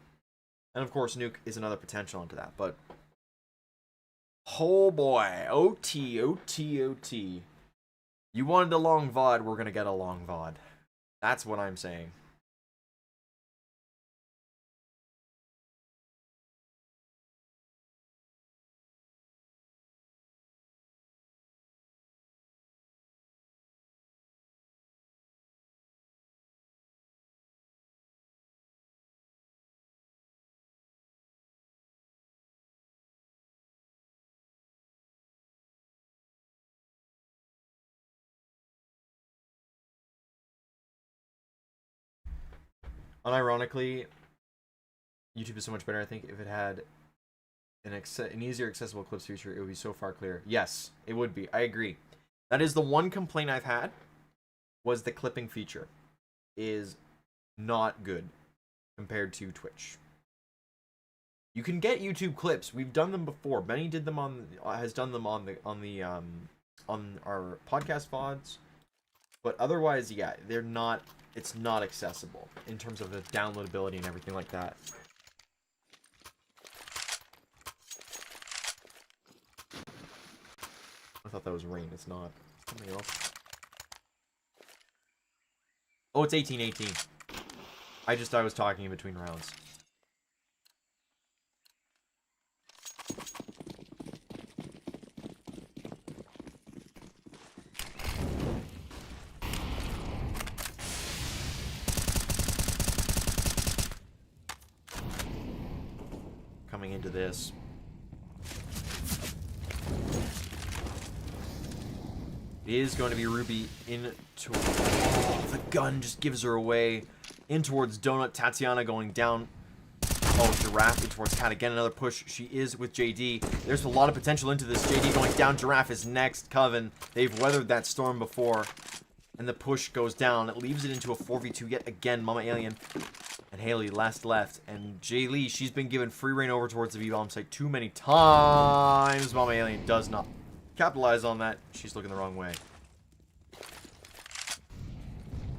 And, of course, Nuke is another potential into that. But, oh boy. OT, OT, OT. You wanted a long VOD, we're going to get a long VOD. That's what I'm saying. Unironically, YouTube is so much better. I think if it had an easier accessible clips feature, it would be so far clearer. Yes, it would be. I agree. That is the one complaint I've had, was the clipping feature is not good compared to Twitch. You can get YouTube clips. We've done them before. Benny did them has done them on our podcast VODs. But otherwise, yeah, they're not. It's not accessible in terms of the downloadability and everything like that. I thought that was rain. It's not. Something else. Oh, it's 18-18. I just thought I was talking in between rounds. Coming into this. It is going to be Ruby into... Oh, the gun just gives her away. In towards Donut. Tatiana going down. Oh, Giraffe in towards Cat. Again, another push. She is with JD. There's a lot of potential into this. JD going down. Giraffe is next. Coven. They've weathered that storm before. And the push goes down. It leaves it into a 4v2 yet again. Mama Alien and Haley last left. And Jay Lee, she's been given free reign over towards the V-bomb site too many times. Mama Alien does not capitalize on that. She's looking the wrong way.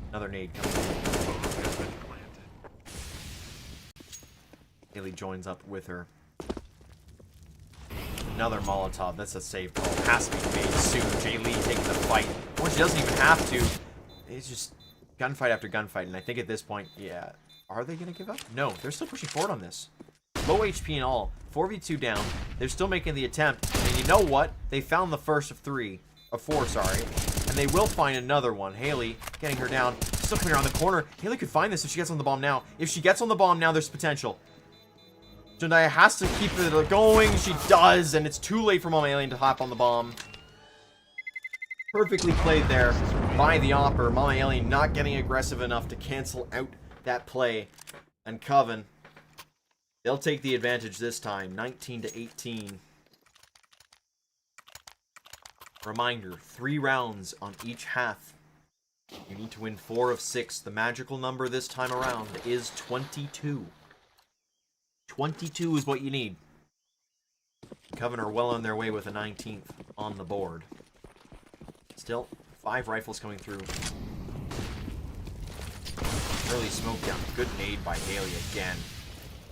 Another nade coming in. Haley joins up with her. Another Molotov. That's a save call. Has to be made soon. Jay Lee taking the fight. Or she doesn't even have to. It's just gunfight after gunfight. And I think at this point, yeah. Are they going to give up? No. They're still pushing forward on this. Low HP and all. 4v2 down. They're still making the attempt. And you know what? They found the first of four, sorry. And they will find another one. Haley getting her down. Still putting her on the corner. Haley could find this if she gets on the bomb now. If she gets on the bomb now, there's potential. Zendaya has to keep it going. She does. And it's too late for Mama Alien to hop on the bomb. Perfectly played there by the Opper. Mama Alien not getting aggressive enough to cancel out that play. And Coven, they'll take the advantage this time. 19-18. Reminder, 3 rounds on each half. You need to win 4 of 6. The magical number this time around is 22. 22 is what you need. Coven are well on their way with a 19th on the board. Still, 5 rifles coming through. Early smoke down. Good nade by Haley again.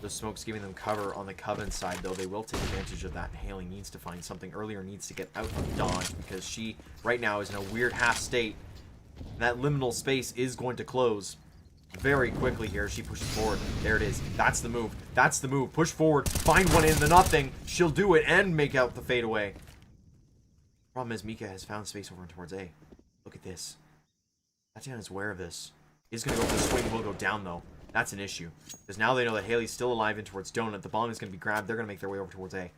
The smoke's giving them cover on the Coven side, though. They will take advantage of that. Haley needs to find something earlier, needs to get out of dodge, because she, right now, is in a weird half state. That liminal space is going to close very quickly here. She pushes forward. There it is. That's the move. That's the move. Push forward. Find one in the nothing. She'll do it and make out the fadeaway. Problem is, Mika has found space over towards A. Look at this. Tatiana's aware of this. He's going to go for the swing. Will go down, though. That's an issue. Because now they know that Haley's still alive in towards Donut. The bomb is going to be grabbed. They're going to make their way over towards A.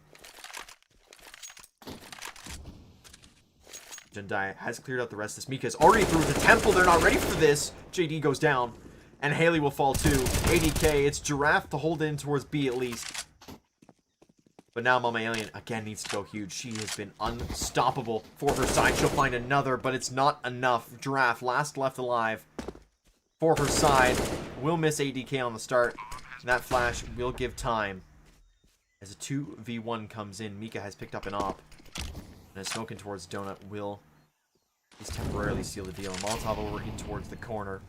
Jendai has cleared out the rest of this. Mika's already through the temple. They're not ready for this. JD goes down. And Haley will fall too. ADK. It's Giraffe to hold in towards B at least. But now Mama Alien again needs to go huge. She has been unstoppable for her side. She'll find another, but it's not enough. Giraffe, last left alive for her side. Will miss ADK on the start. And that flash will give time. As a 2v1 comes in, Mika has picked up an op. And a smoking towards Donut will at least temporarily seal the deal. Molotov over in towards the corner.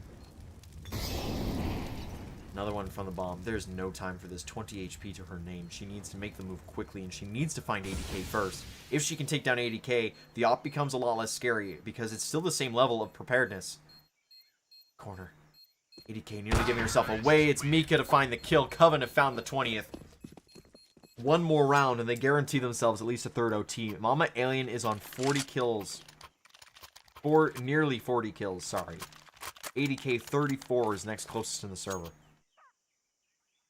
Another one from the bomb. There's no time for this. 20 HP to her name. She needs to make the move quickly, and she needs to find ADK first. If she can take down ADK, the op becomes a lot less scary, because it's still the same level of preparedness. Corner. ADK nearly giving herself away. It's Mika to find the kill. Coven have found the 20th. One more round, and they guarantee themselves at least a third OT. Mama Alien is on 40 kills. Nearly 40 kills, sorry. ADK 34 is next closest in the server.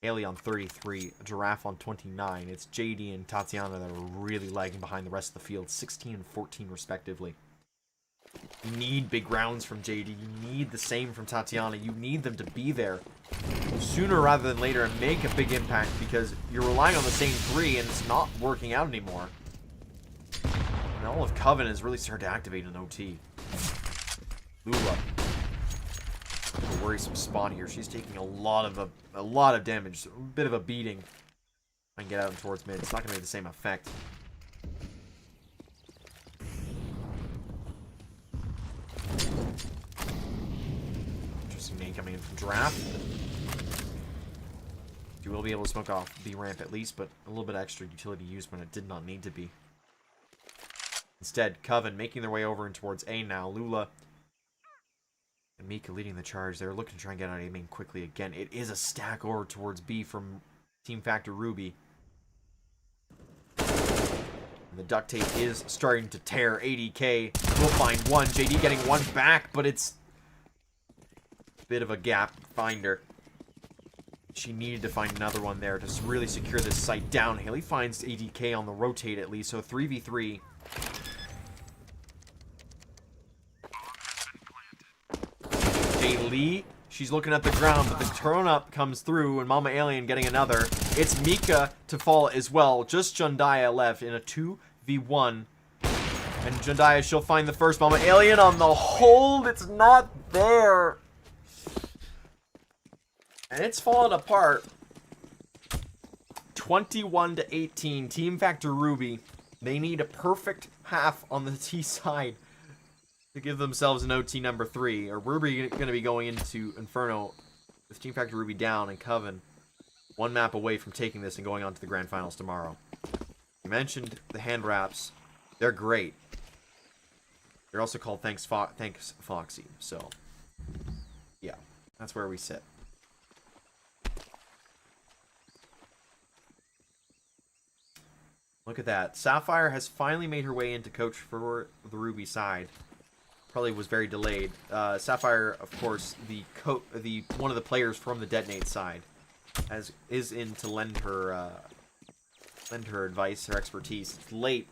Haley on 33. Giraffe on 29. It's JD and Tatiana that are really lagging behind the rest of the field. 16 and 14 respectively. You need big rounds from JD. You need the same from Tatiana. You need them to be there sooner rather than later and make a big impact, because you're relying on the same 3 and it's not working out anymore. And all of Coven has really started to activate an OT. Lula. A worrisome spot here. She's taking a lot of damage. A bit of a beating. I can get out towards mid. It's not going to be the same effect. Interesting name coming in from Draft. You will be able to smoke off B ramp at least, but a little bit extra utility used when it did not need to be. Instead, Coven making their way over and towards A now. Lula and Mika leading the charge. They're looking to try and get out aiming quickly again. It is a stack over towards B from Team Factor Ruby. And the duct tape is starting to tear. ADK will find one. JD getting one back, but it's a bit of a gap finder. She needed to find another one there to really secure this site down. Haley finds ADK on the rotate at least, so 3v3. Lee, she's looking at the ground, but the turn up comes through, and Mama Alien getting another. It's Mika to fall as well. Just Jundaya left in a 2v1. And Jundaya, she'll find the first. Mama Alien on the hold. It's not there. And it's falling apart. 21-18. Team Factor Ruby. They need a perfect half on the T side to give themselves an OT number 3. Or Ruby going to be going into Inferno with Team Factor Ruby down and Coven one map away from taking this and going on to the Grand Finals tomorrow. You mentioned the hand wraps. They're great. They're also called Thanks Foxy. So, yeah. That's where we sit. Look at that. Sapphire has finally made her way into coach for the Ruby side. Probably was very delayed. Sapphire, of course, one of the players from the Detonate side, is in to lend her advice, her expertise. It's late,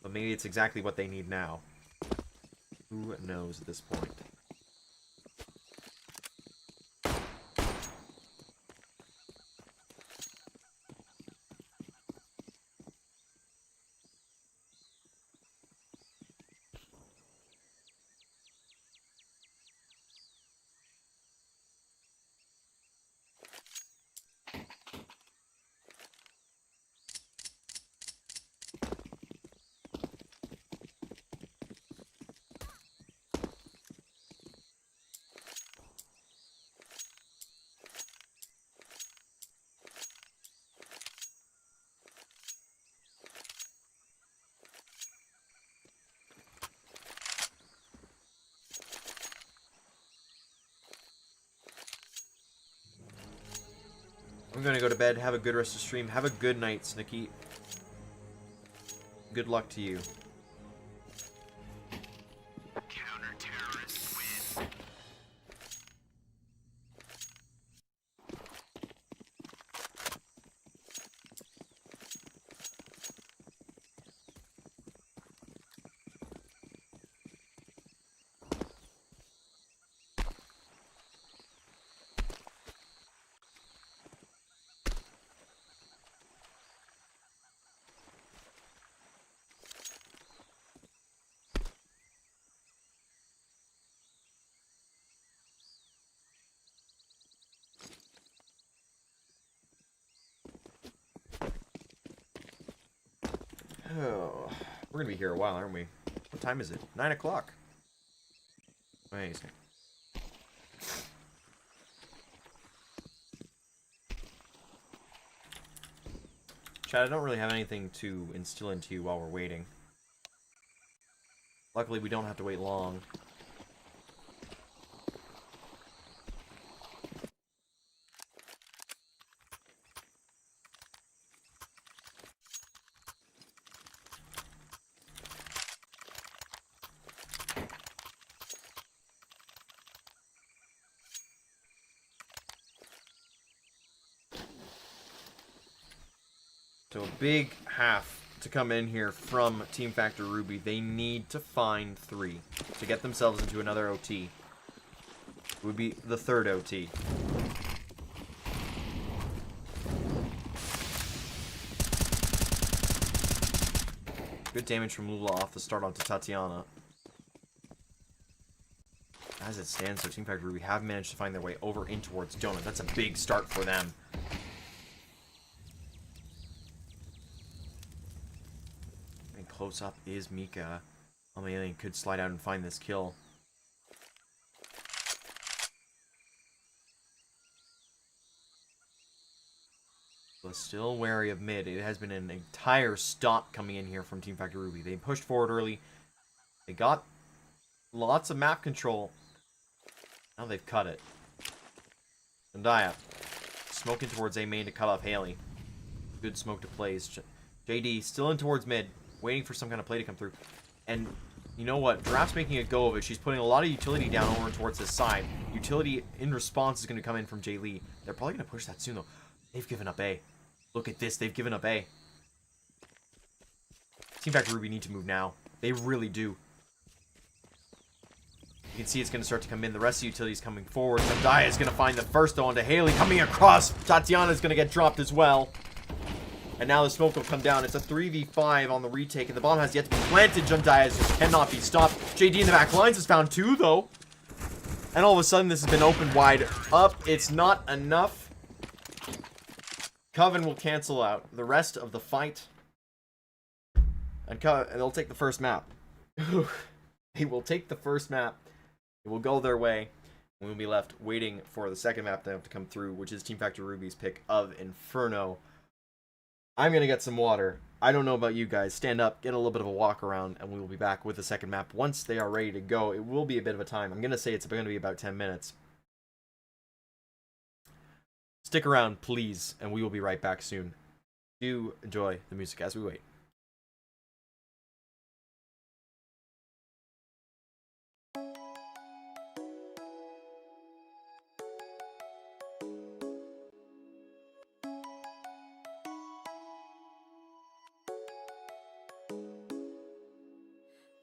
but maybe it's exactly what they need now. Who knows at this point? I'm gonna go to bed. Have a good rest of the stream. Have a good night, Snicky. Good luck to you. Counter-terrorists win. Oh, we're gonna be here a while, aren't we? What time is it? 9 o'clock. Amazing. Chad, I don't really have anything to instill into you while we're waiting. Luckily, we don't have to wait long. So a big half to come in here from Team Factor Ruby. They need to find 3 to get themselves into another OT. It would be the 3rd OT. Good damage from Lula off the start onto Tatiana. As it stands, so Team Factor Ruby have managed to find their way over in towards Donut. That's a big start for them. Close up is Mika. Alien could slide out and find this kill. But still wary of mid. It has been an entire stop coming in here from Team Factor Ruby. They pushed forward early. They got lots of map control. Now they've cut it. Zendaya smoking towards A main to cut off Haley. Good smoke to plays. JD still in towards mid. Waiting for some kind of play to come through. And you know what? Draft's making a go of it. She's putting a lot of utility down over towards this side. Utility in response is going to come in from Jay Lee. They're probably going to push that soon, though. They've given up A. Look at this. They've given up A. Team Factor Ruby need to move now. They really do. You can see it's going to start to come in. The rest of the utility is coming forward. Zendaya is going to find the first, though, onto Haley. Coming across. Tatiana is going to get dropped as well. And now the smoke will come down. It's a 3v5 on the retake, and the bomb has yet to be planted. Zendaya just cannot be stopped. JD in the back lines has found 2, though. And all of a sudden, this has been opened wide up. It's not enough. Coven will cancel out the rest of the fight. And they'll take the first map. They will take the first map. It will go their way. And we'll be left waiting for the second map to come through, which is Team Factor Ruby's pick of Inferno. I'm going to get some water. I don't know about you guys. Stand up, get a little bit of a walk around, and we will be back with the second map once they are ready to go. It will be a bit of a time. I'm going to say it's going to be about 10 minutes. Stick around, please, and we will be right back soon. Do enjoy the music as we wait.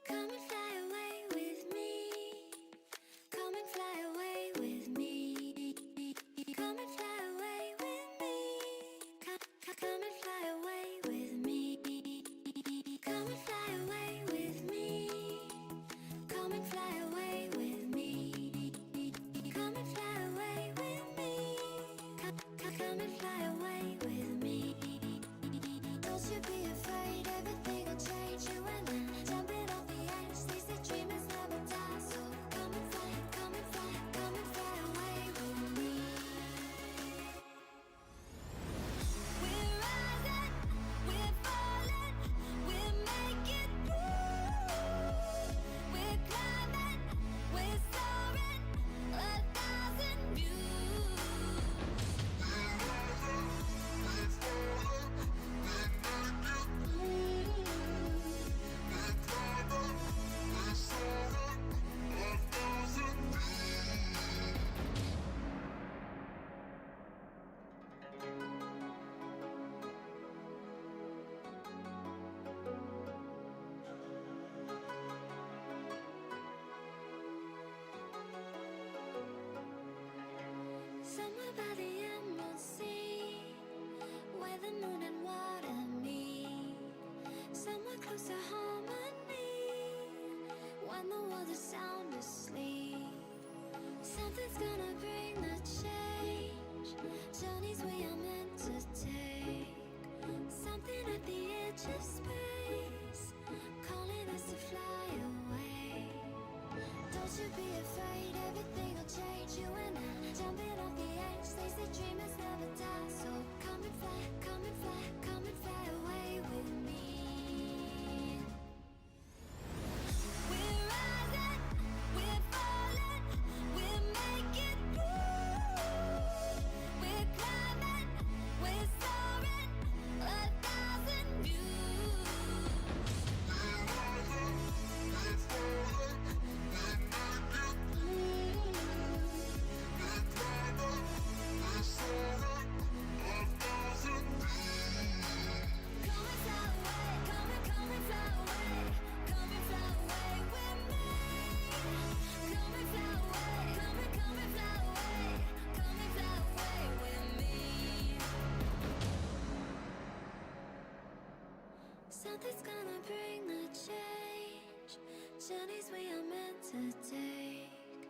Come and fly away with me. Come and fly away with me. Come and fly away with me. Come and fly away with me. Something's gonna bring the change. Journeys we are meant to take. Something at the edge of space, calling us to fly away. Don't you be afraid, everything will change. You and I, jumping off the edge. They say dreamers never die. So come and fly, come and fly, come and fly away with me. We're rising, we're falling, we're making through. We're climbing, we're soaring, 1,000 views. We're rising, we're falling, we're making through. We're climbing, we're soaring, 1,000 views. Come and fly away, come and fly away, come and fly away with me. Come and fly away, come and fly away, come and fly away with me. Something's gonna bring the change. Journeys we are meant to take.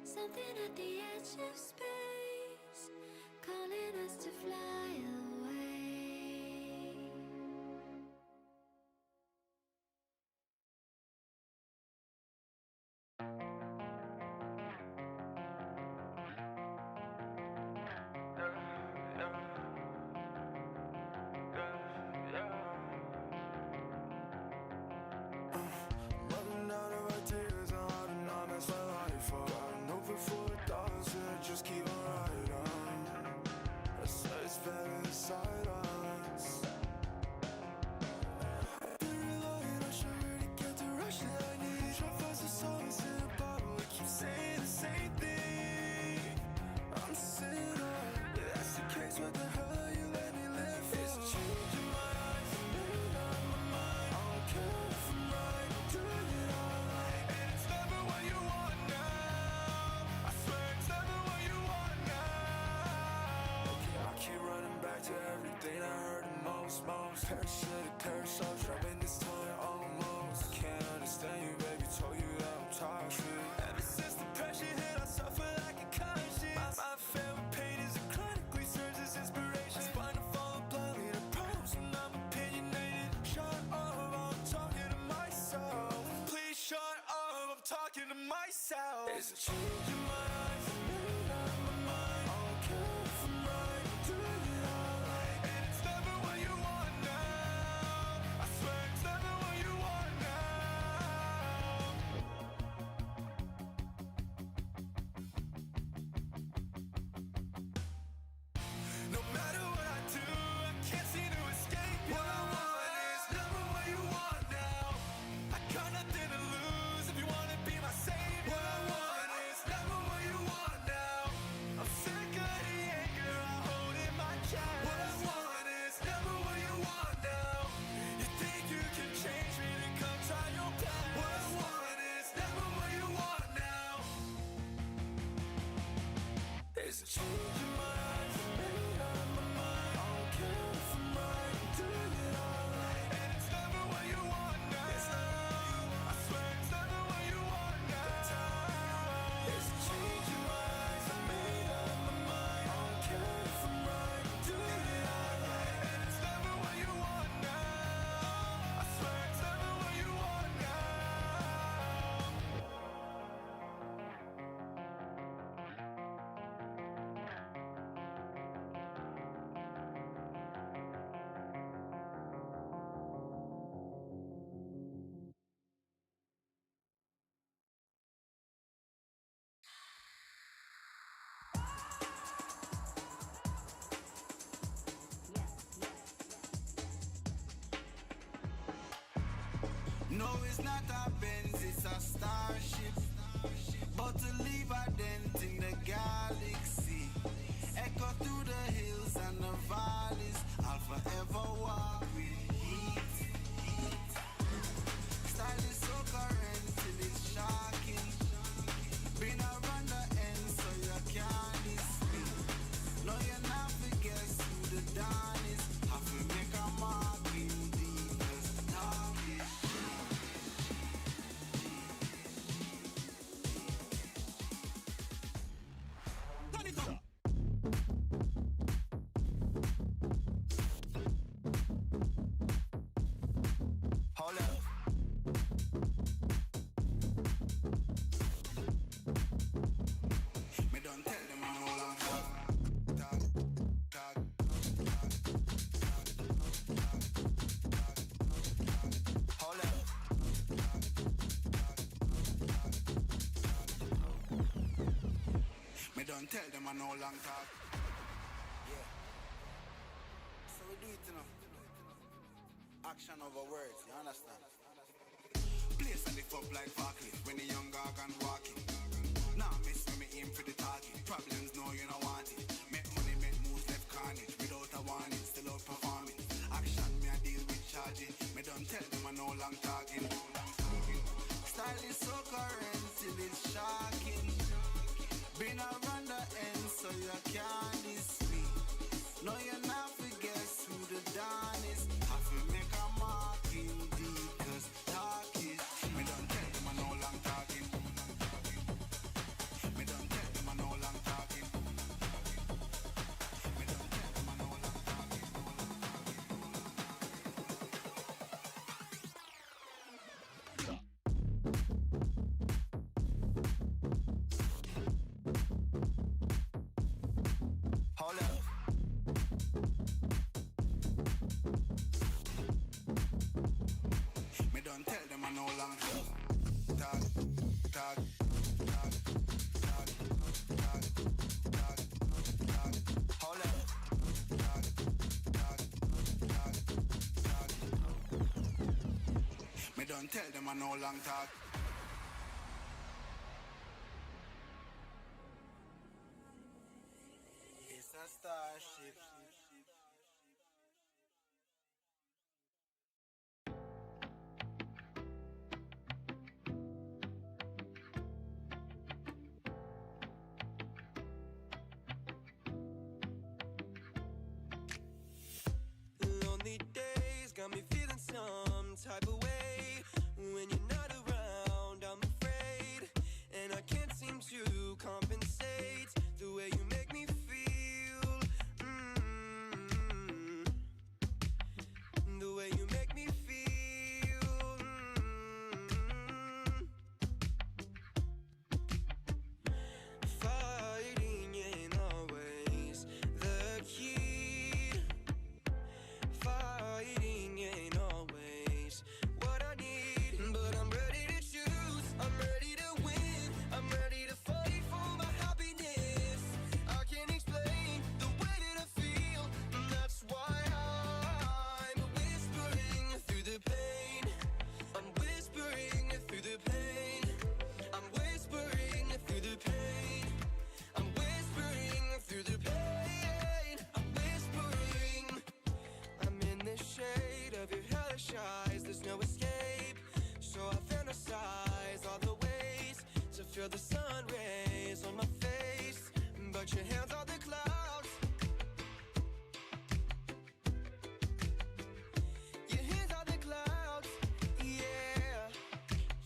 Something at the edge of space, calling us to fly away. Running out of ideas and how to not mess my life up. Got an open for $1, just keep on riding. I say it's better than silence. I've been relying on sugar to get the rush that I need. Try find some solace in a bottle, I keep saying the same thing. I'm sinner. If that's the case, what the hell are you let me live for? It's changing my eyes and made up my mind. I don't care if I'm right, doing it all right. And it's never what you want now. I swear it's never what you want now. Okay, I keep running back to everything I heard the most. Curse shit, curse, I'm trapping this time almost. I can't understand you, baby, told you that I'm toxic. Ever since the pressure hit, I suffer like a conscience. My filled with pain is a chronically serves as inspiration. It's fine to follow blindly to problems when I'm opinionated. Shut up, I'm talking to myself. Please shut up, I'm talking to myself. It's a change in my eyes, I made up my mind. I don't care if I'm right, doing it all right. And it's never what you want now. I swear it's never what you want now. No matter what I do, I can't seem to escape you. What I want is never what you want now. I got nothing to lose if you wanna be my savior. What I want is never what you want now. I'm sick of the anger I hold in my chest. What I want is never what you want now. You think you can change me, then come try your best. What I want is never what you want now. There's a change in my eyes, I made up my mind. I don't care if I'm right, doing it all right. And it's never what you want now. I swear it's never what you want now. There's a change in my eyes, I made up my mind. I don't care if I'm right, doing it all right. And it's never what you want now. I swear it's never what you want now. No, it's not a Benz, it's a starship. But to leave a dent in the galaxy, echo through the hills and the valleys, I'll forever walk with heat. Style is so current till it's shocking. Been around the end so you can't miss me. No, you're not forget who the dawn is. Have to make a mark in deep, 'cause talk is tell them I no long talk. Yeah. So we do it, you know. Action over words, you understand? Place and lift up like Barkley when the young gargan walking. Now miss when me aim for the target. Problems, no, you don't want it. Make money, make moves, left carnage. Without a warning, still out performing. Action, me I deal with charging. Me don't tell them I no long talking. Style is so current till it's shocking. Been around the end so you can't diss me. No, you're not forget who the Don is. Have to make a marking deep, cause talk is. Me don't tell them I no long talking. Me don't tell them I no long talking. Me don't tell them I no long talking. Hold up. Me don't tell them I no long talk. Talk, talk, talk, talk, talk, talk, talk. Hold up. Talk, talk, talk, talk. Me don't tell them I no long talk. It's a starship. Lonely days got me feeling some type of way. When you're not around, I'm afraid, and I can't seem to compensate the way you make me feel. The way you make me feel. Fighting ain't always the key. Fighting ain't always what I need, but I'm ready to choose. I'm ready to win. I'm ready to fight for my happiness. I can't explain the way that I feel. That's why I'm whispering through the pain. I'm whispering through the pain. I'm whispering through the pain. I'm whispering through the pain. I'm whispering. I'm in the shade of your hellish eyes. There's no escape, so I fantasize all the ways to feel the sun rays on my face. But your hands are the clouds. Your hands are the clouds. Yeah,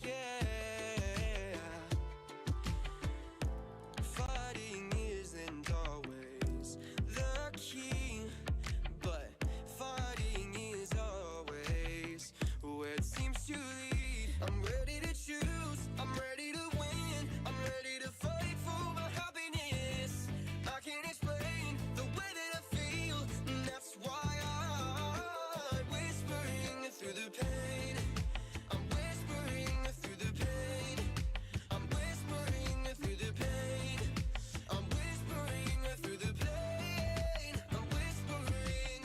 yeah. Fighting isn't always the key, but fighting is always where it seems to lead. I'm ready to choose. I'm ready to win. I'm ready to fight for my happiness. I can't explain the way that I feel. That's why I'm whispering through the pain. I'm whispering through the pain. I'm whispering through the pain. I'm whispering through the pain. I'm whispering.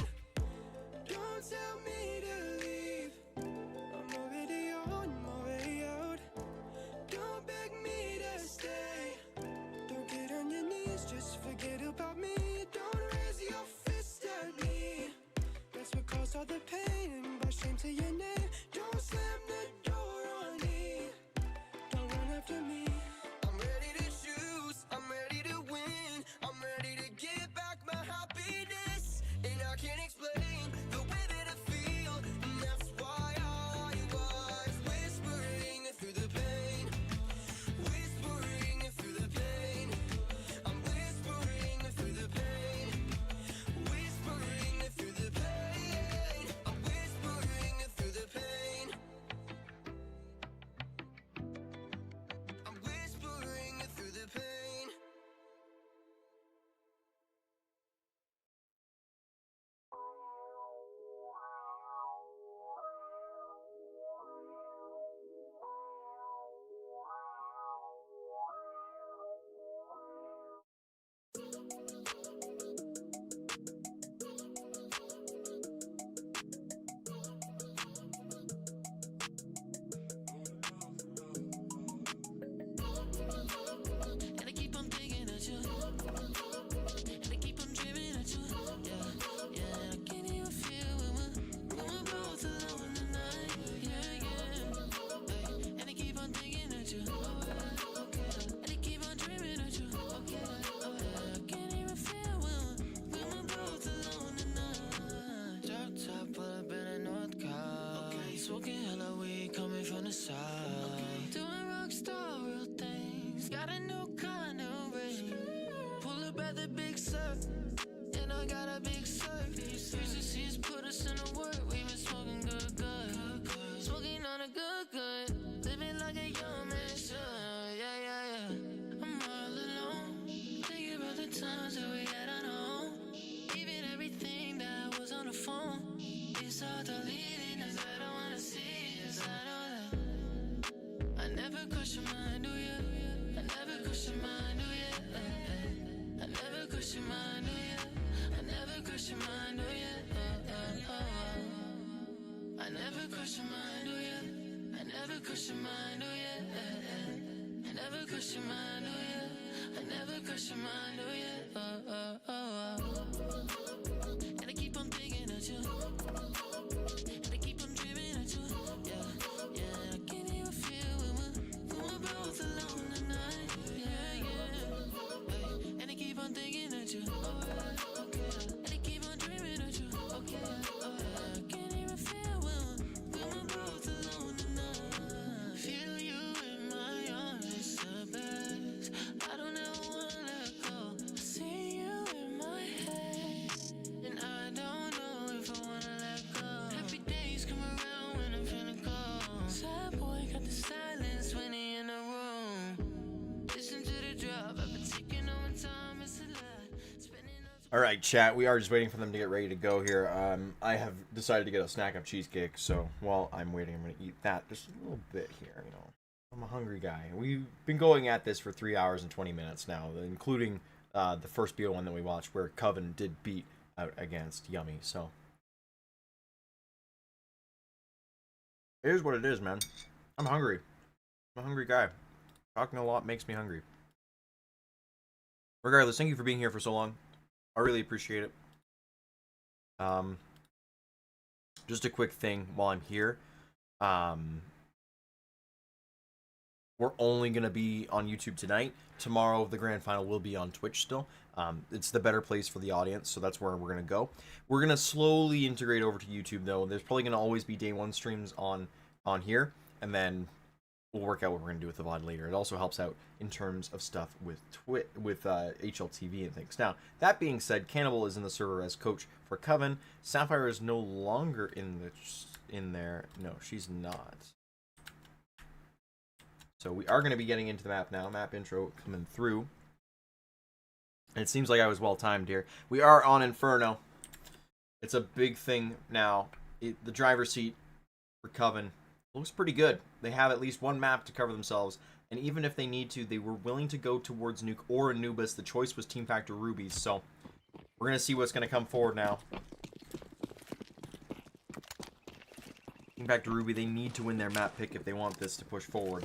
Don't tell me to leave. I'm already on my way out. Don't beg me to stay. Don't get on your knees, just forget about me. Don't raise your fist at me. That's what caused all the pain. Brought shame to your name. Don't slam the door on me. Don't run after me. I'm ready to choose. I'm ready to win. I'm ready to get back my happiness. And I can't explain the way that I feel. And that's why I was whispering through the pain. Whispering through the pain. I'm whispering through the pain. Whispering through the pain. I'm about deleting this, I don't wanna see this, I know that. I never cross your mind, oh yeah. I never cross your mind, oh yeah. I never cross your mind, oh yeah. I never cross your mind, oh yeah. I never cross your mind, oh yeah. I never cross your mind, oh yeah. I never cross your mind, oh yeah. I never cross your mind, oh yeah. And I keep on thinking of you. And I keep on dreaming of you. Yeah, yeah. I can't even feel when we're both alone tonight. Yeah, yeah. Hey, and I keep on thinking of you. Alright, okay. And I keep on dreaming of you. Okay, alright. I can't even feel when we're both alone tonight. Feel you in my arms, it's the best. I don't ever wanna let go. I see you in my head, and I don't know if I wanna let go. Happy days come around when I'm feeling cold. Sad boy got the silence when he in the room. Listen to the drop, I've been taking on time, it's a lot. Spending All right, chat. We are just waiting for them to get ready to go here. I have decided to get a snack of cheesecake, so while I'm waiting, I'm gonna eat that just a little bit here. You know, I'm a hungry guy. We've been going at this for 3 hours and 20 minutes now, including the first BO1 that we watched, where Coven did beat out against Yummy. So it is what it is, man. I'm hungry. I'm a hungry guy. Talking a lot makes me hungry. Regardless, thank you for being here for so long. I really appreciate it. Just a quick thing while I'm here. We're only going to be on YouTube tonight. Tomorrow, the grand final will be on Twitch still. It's the better place for the audience, so that's where we're going to go. We're going to slowly integrate over to YouTube, though. There's probably going to always be day one streams on here, and then we'll work out what we're going to do with the VOD later. It also helps out in terms of stuff with HLTV and things. Now, that being said, Cannibal is in the server as coach for Coven. Sapphire is no longer in there. No, she's not. So we are going to be getting into the map now. Map intro coming through. And it seems like I was well timed here. We are on Inferno. It's a big thing now. The driver's seat for Coven looks pretty good. They have at least one map to cover themselves. And even if they need to, they were willing to go towards Nuke or Anubis. The choice was Team Factor Rubies. So we're going to see what's going to come forward now. Team Factor Ruby, they need to win their map pick if they want this to push forward.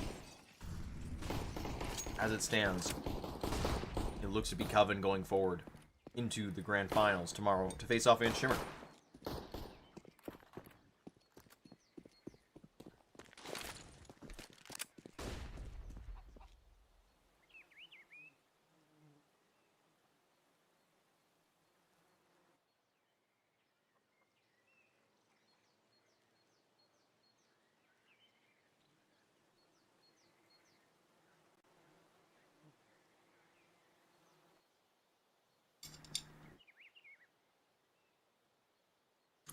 As it stands, it looks to be Coven going forward into the grand finals tomorrow to face off against Shimmer.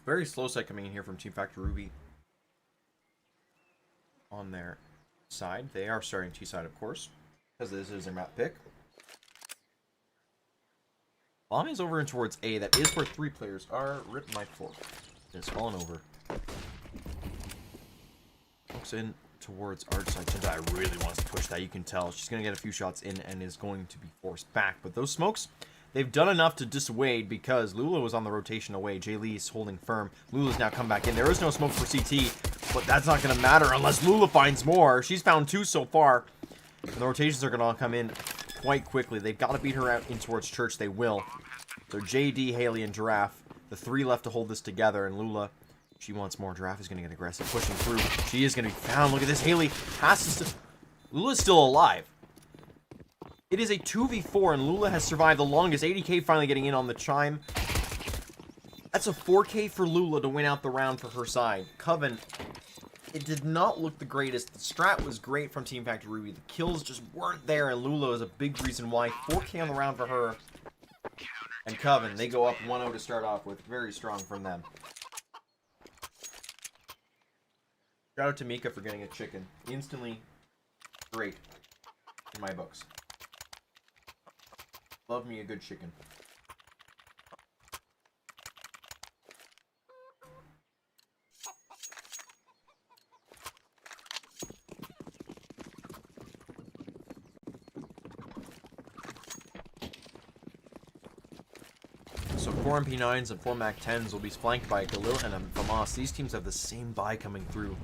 Very slow side coming in here from Team Factor Ruby on their side. They are starting T-side, of course, because this is their map pick. Bomb is over and towards A. That is where 3 players are. Rip my fork. It's fallen over. Looks in towards Arch side. Jedi really wants to push that. You can tell. She's going to get a few shots in and is going to be forced back. But those smokes, they've done enough to dissuade because Lula was on the rotation away. Jay Lee's holding firm. Lula's now come back in. There is no smoke for CT, but that's not going to matter unless Lula finds more. She's found 2 so far. And the rotations are going to come in quite quickly. They've got to beat her out in towards Church. They will. So JD, Haley, and Giraffe, the 3 left to hold this together. And Lula, she wants more. Giraffe is going to get aggressive, pushing through. She is going to be found. Look at this. Haley has to... Lula's still alive. It is a 2v4, and Lula has survived the longest. 80k finally getting in on the chime. That's a 4k for Lula to win out the round for her side. Coven, it did not look the greatest. The strat was great from Team Factor Ruby. The kills just weren't there, and Lula is a big reason why. 4k on the round for her. And Coven, they go up 1-0 to start off with. Very strong from them. Shout out to Mika for getting a chicken. Instantly great in my books. Love me a good chicken. So 4 MP9s and 4 MAC-10s will be flanked by Galil and Famas. These teams have the same buy coming through.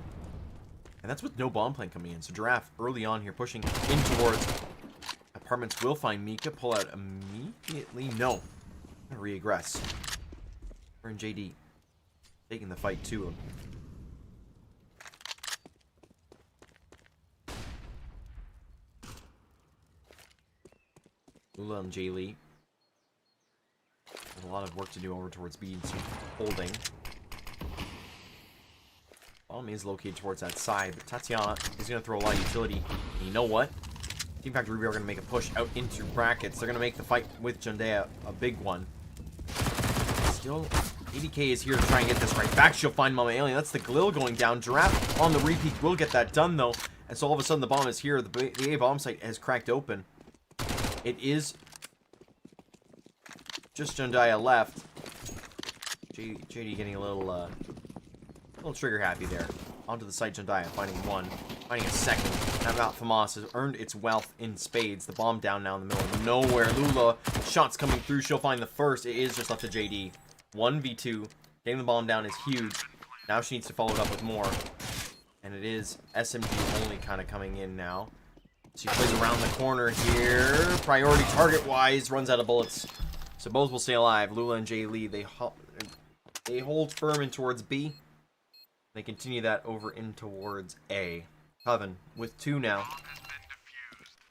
And that's with no bomb plane coming in. So Giraffe early on here pushing in towards apartments. Will find Mika. Pull out immediately. No. Reaggress. We're in JD. Taking the fight to him. Lula and Jay Lee. There's a lot of work to do over towards Beads. Holding. Bomb is located towards that side, but Tatiana is going to throw a lot of utility. And you know what? Team Factor Ruby are going to make a push out into brackets. They're going to make the fight with Jundea a big one. Still, ADK is here to try and get this right back. She'll find Mama Alien. That's the Glil going down. Giraffe on the repeat will get that done, though. And so all of a sudden the bomb is here. The A bomb site has cracked open. It is just Jundea left. JD getting a little trigger happy there. Onto the site, Jundea finding one, finding a second. That Mount Famas has earned its wealth in spades. The bomb down now in the middle of nowhere. Lula, shots coming through. She'll find the first. It is just left to JD. 1v2. Getting the bomb down is huge. Now she needs to follow it up with more. And it is SMG only kind of coming in now. She plays around the corner here. Priority target-wise, runs out of bullets. So both will stay alive. Lula and Jay Lee, they hold firm in towards B. They continue that over in towards A. Coven with 2 now.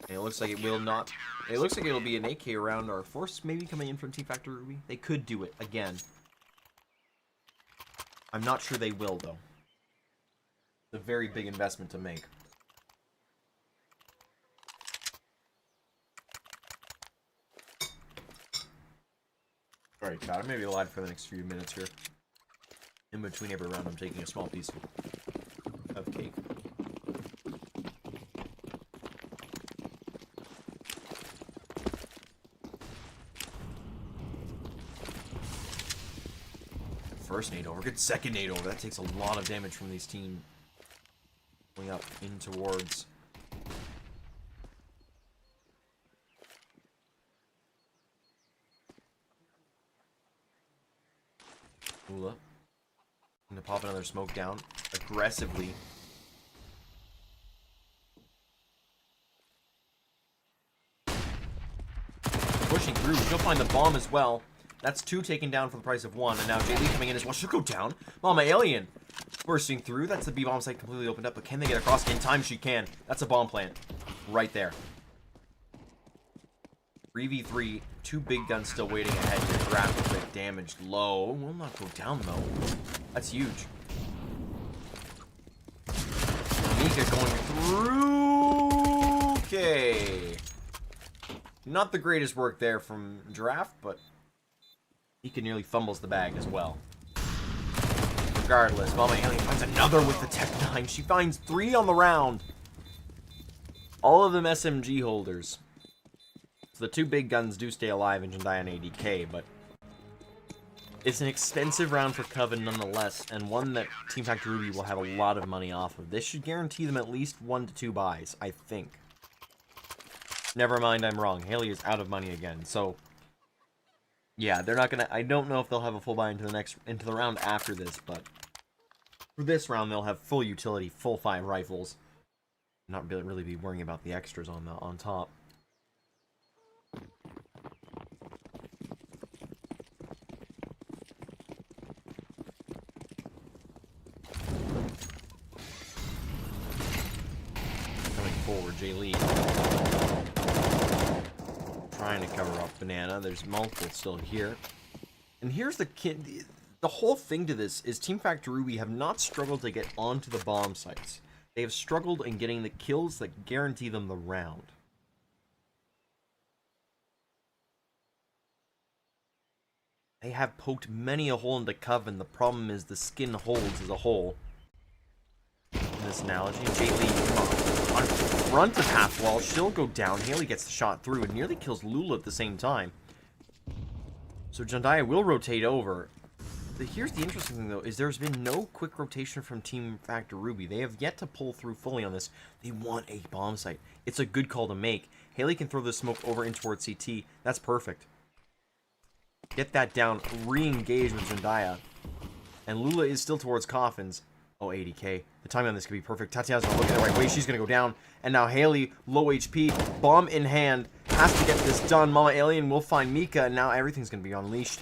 And it looks like it will not. It looks like it'll be an AK around our force maybe coming in from Team Factor Ruby. They could do it again. I'm not sure they will though. It's a very big investment to make. Alright, chat. I may be live for the next few minutes here. In between every round, I'm taking a small piece of cake. First nade over. Good second nade over. That takes a lot of damage from these teams. Going up in towards... Ula. Gonna pop another smoke down aggressively. Pushing through. She'll find the bomb as well. That's 2 taken down for the price of 1. And now JD coming in as well. She'll go down. Mama Alien bursting through. That's the B bomb site completely opened up. But can they get across? In time she can. That's a bomb plant. Right there. 3v3. 2 big guns still waiting ahead here. Graphic bit damaged low. Will not go down though. That's huge. Mika going through. Okay. Not the greatest work there from Giraffe, but Mika nearly fumbles the bag as well. Regardless, Mama Alien finds another with the Tech 9. She finds 3 on the round. All of them SMG holders. So the 2 big guns do stay alive in Jundea and ADK, but it's an expensive round for Coven nonetheless, and one that Team Factor Ruby will have a lot of money off of. This should guarantee them at least 1 to 2 buys, I think. Never mind, I'm wrong. Haley is out of money again, so yeah, they're not gonna. I don't know if they'll have a full buy into the round after this, but for this round they'll have full utility, full 5 rifles. Not really be worrying about the extras on top. Forward, Jay Lee. Trying to cover up Banana. There's multiple still here. And here's the whole thing to this is Team Factor Ruby have not struggled to get onto the bomb sites. They have struggled in getting the kills that guarantee them the round. They have poked many a hole into Coven. The problem is the skin holds as a whole. In this analogy, Jay Lee on front of half wall, she'll go down. Haley gets the shot through and nearly kills Lula at the same time. So Jundea will rotate over. Here's the interesting thing though, is there's been no quick rotation from Team Factor Ruby. They have yet to pull through fully on this. They want a bomb site. It's a good call to make. Haley can throw the smoke over in towards CT. That's perfect. Get that down. Re-engage with Zendaya. And Lula is still towards Coffins. Oh, 80k. The timing on this could be perfect. Tatiana's not looking the right way. She's going to go down. And now Haley, low HP, bomb in hand, has to get this done. Mama Alien will find Mika, and now everything's going to be unleashed.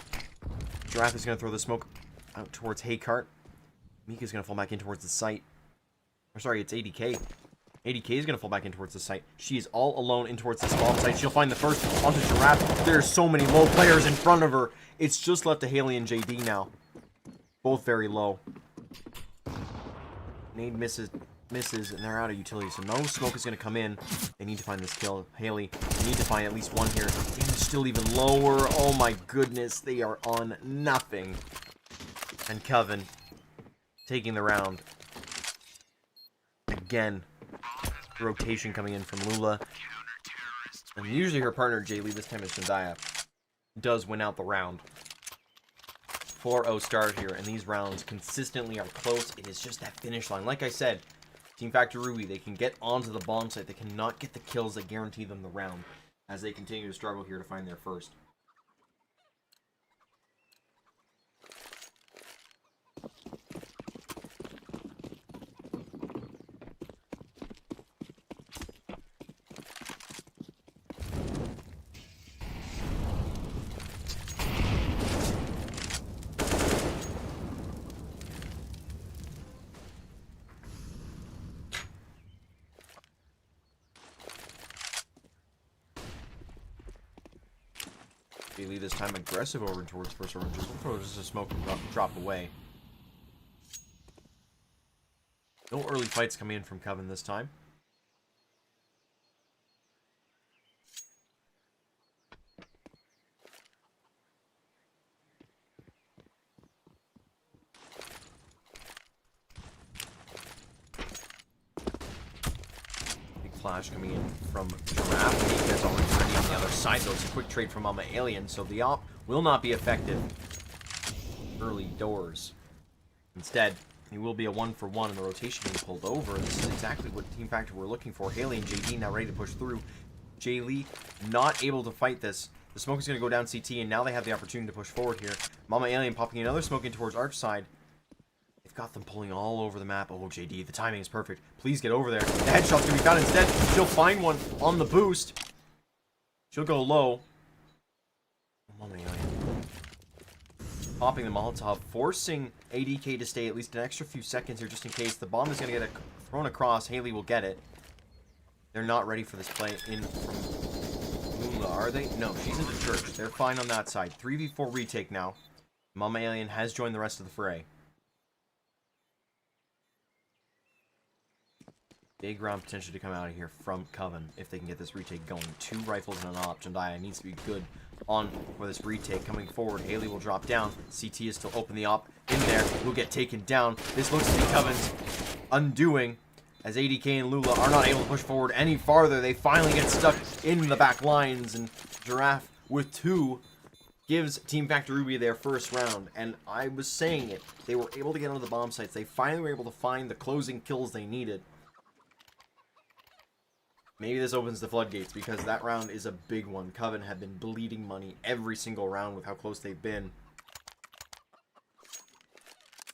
Giraffe is going to throw the smoke out towards Haycart. Mika's going to fall back in towards the site. Or sorry, it's 80k. 80k is going to fall back in towards the site. She is all alone in towards this bomb site. She'll find the first onto Giraffe. There's so many low players in front of her. It's just left to Haley and JD now. Both very low. Nade misses, and they're out of utility, so no smoke is going to come in. They need to find this kill. Haley, need to find at least one here. Damage still even lower. Oh my goodness, they are on nothing. And Coven taking the round. Again, rotation coming in from Lula. And usually her partner, Jaylee, this time is Zendaya, does win out the round. 4-0 start here, and these rounds consistently are close. It is just that finish line. Like I said, Team Factor Ruby, they can get onto the bomb site. They cannot get the kills that guarantee them the round as they continue to struggle here to find their first. Bailey this time aggressive over towards first oranges. We'll throw just a smoke and drop away. No early fights coming in from Coven this time. Flash coming in from Giraffe. Mika's already ready on the other side, though. It's a quick trade from Mama Alien, so the op will not be effective early doors. Instead, he will be a 1-for-1 in the rotation being pulled over. This is exactly what Team Factor were looking for. Haley and JD now ready to push through. Jaylee not able to fight this. The smoke is going to go down CT, and now they have the opportunity to push forward here. Mama Alien popping another smoke in towards Arch side. Got them pulling all over the map. Oh, JD, the timing is perfect. Please get over there. The headshot's gonna be found instead. She'll find one on the boost. She'll go low. Popping the Molotov, forcing ADK to stay at least an extra few seconds here just in case. The bomb is gonna get thrown across. Haley will get it. They're not ready for this play in from Lula, are they? No, she's into church. They're fine on that side. 3v4 retake now. Mama Alien has joined the rest of the fray. Big round potential to come out of here from Coven if they can get this retake going. 2 rifles and an op. Zendaya needs to be good on for this retake. Coming forward, Haley will drop down. CT is still open. The op in there will get taken down. This looks to be Coven's undoing as ADK and Lula are not able to push forward any farther. They finally get stuck in the back lines, and Giraffe with 2 gives Team Factor Ruby their first round. And I was saying it. They were able to get onto the bomb sites. They finally were able to find the closing kills they needed. Maybe this opens the floodgates, because that round is a big one. Coven have been bleeding money every single round with how close they've been.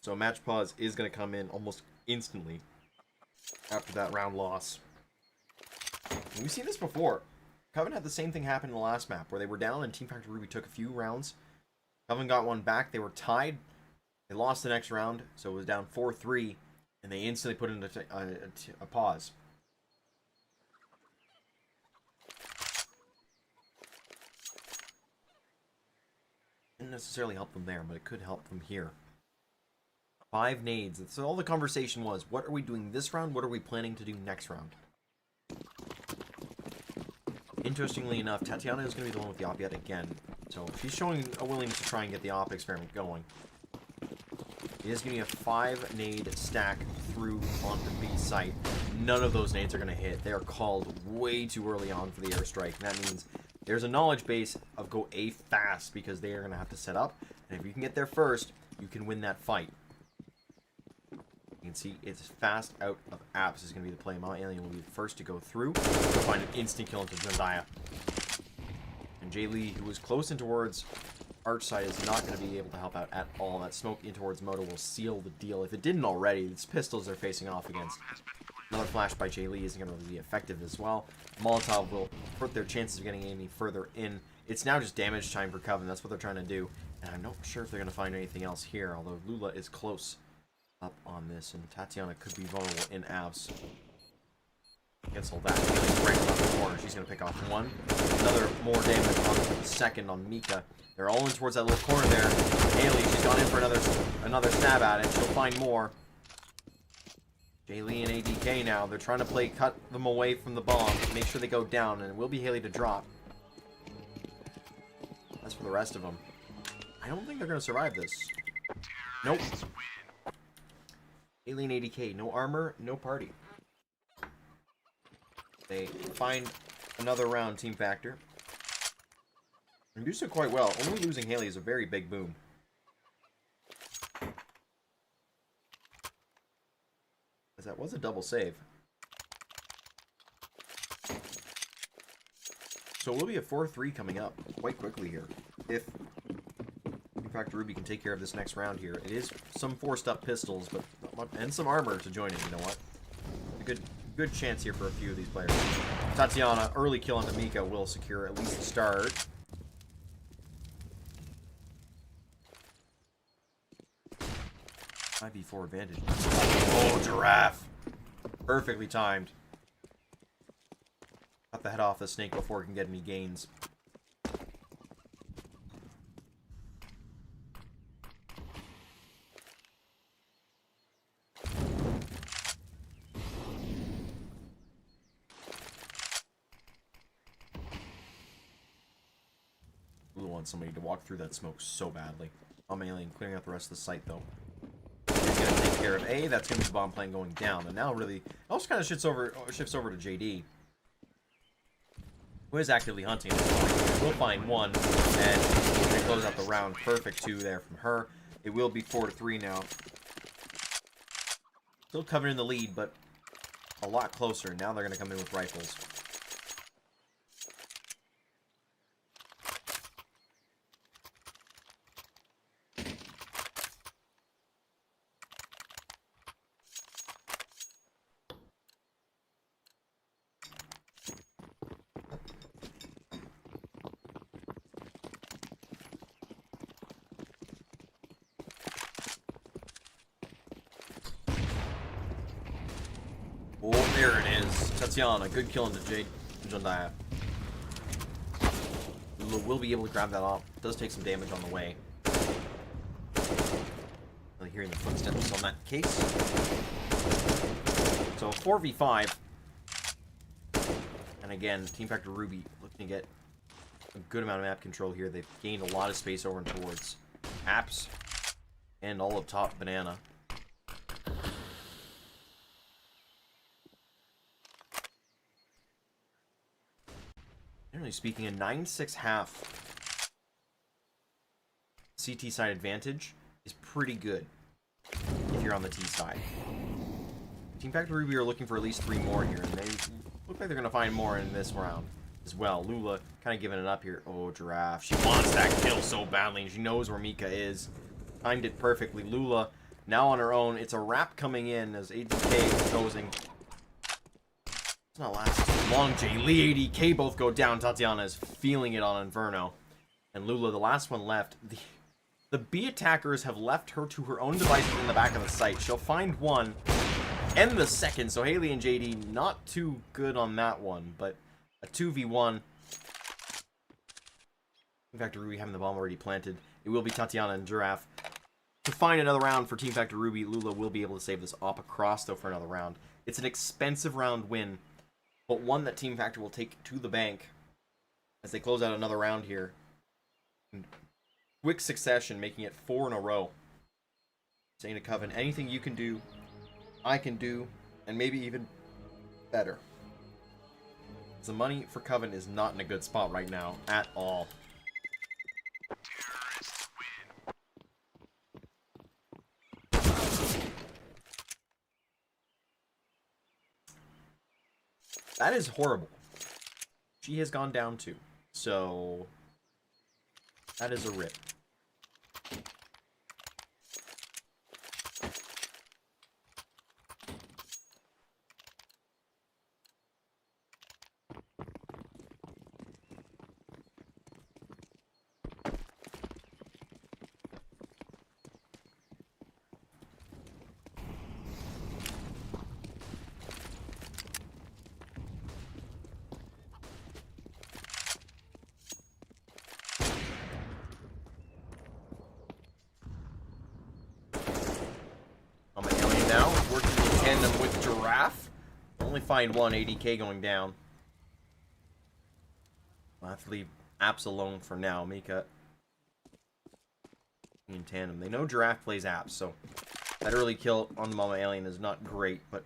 So match pause is going to come in almost instantly after that round loss. And we've seen this before. Coven had the same thing happen in the last map, where they were down and Team Factor Ruby took a few rounds. Coven got one back. They were tied. They lost the next round, so it was down 4-3, and they instantly put in a pause. Didn't necessarily help them there, but it could help them here. 5 nades. So all the conversation was, what are we doing this round? What are we planning to do next round? Interestingly enough, Tatiana is going to be the one with the op yet again. So she's showing a willingness to try and get the op experiment going. It is going to be a 5 nade stack through onto B site. None of those nades are going to hit. They are called way too early on for the airstrike. And that means there's a knowledge base of go A fast, because they are going to have to set up. And if you can get there first, you can win that fight. You can see it's fast out of apps is going to be the play. Mama Alien will be the first to go through. They'll find an instant kill into Zendaya. And Jay Lee, who was close in towards Arch side is not going to be able to help out at all. That smoke in towards Moto will seal the deal. If it didn't already, it's pistols they're facing off against. Another flash by Jay Lee isn't going to really be effective as well. Molotov will hurt their chances of getting any further in. It's now just damage time for Coven. That's what they're trying to do. And I'm not sure if they're going to find anything else here, although Lula is close up on this, and Tatiana could be vulnerable in abs. Cancel that. Right around the corner. She's going to pick off one. Another more damage on the second on Mika. They're all in towards that little corner there. Haley, she's gone in for another stab at it. She'll find more. Jay Lee and ADK now. They're trying to cut them away from the bomb. Make sure they go down, and it will be Haley to drop. As for the rest of them, I don't think they're going to survive this. Nope. Haley and ADK. No armor, no party. They find another round, Team Factor. And do so quite well. Only losing Haley is a very big boom. As that was a double save. So it will be a 4-3 coming up quite quickly here. If Team Factor Ruby can take care of this next round here. It is some forced up pistols, but and some armor to join it, you know what? A good chance here for a few of these players. Tatiana, early kill on Mika will secure at least a start. IV4 advantage. Oh, Giraffe! Perfectly timed. Cut the head off the snake before it can get any gains. Blue wants somebody to walk through that smoke so badly. Alien clearing out the rest of the site though. He's gonna take care of A. That's gonna be the bomb plane going down, and now really also kind of shifts over to JD, who is actively hunting. We'll find one, and we're gonna close out the round. Perfect 2 there from her. It will be 4-3 now. Still covering the lead, but a lot closer. Now they're gonna come in with rifles. Oh, there it is. Tatiana, good kill into Jade Jundaya. Will be able to grab that off. Does take some damage on the way. Really hearing the footsteps on that case. So 4v5. And again, Team Factor Ruby looking to get a good amount of map control here. They've gained a lot of space over and towards apps and all of top banana. Generally speaking, a 9-6 half CT side advantage is pretty good if you're on the T side. Team Factor Ruby are looking for at least 3 more here, and they look like they're going to find more in this round as well. Lula kind of giving it up here. Oh, Giraffe. She wants that kill so badly, and she knows where Mika is. Timed it perfectly. Lula now on her own. It's a wrap coming in as ADK goes in. It's not lasting too long. Jay Lee, ADK both go down. Tatiana is feeling it on Inferno. And Lula, the last one left. The B attackers have left her to her own devices in the back of the site. She'll find one and the second. So Haley and JD not too good on that one. But a 2v1. In fact, Ruby having the bomb already planted. It will be Tatiana and Giraffe. To find another round for Team Factor Ruby, Lula will be able to save this op across, though, for another round. It's an expensive round win, but one that Team Factor will take to the bank as they close out another round here. In quick succession, making it 4 in a row. Saying to Coven, anything you can do, I can do, and maybe even better. The money for Coven is not in a good spot right now, at all. Terrorists win. That is horrible. She has gone down too. So that is a rip. tandem with Giraffe. Only find one. ADK going down. I'll have to leave Apps alone for now. Mika in tandem. They know Giraffe plays Apps, so that early kill on the Mama Alien is not great, but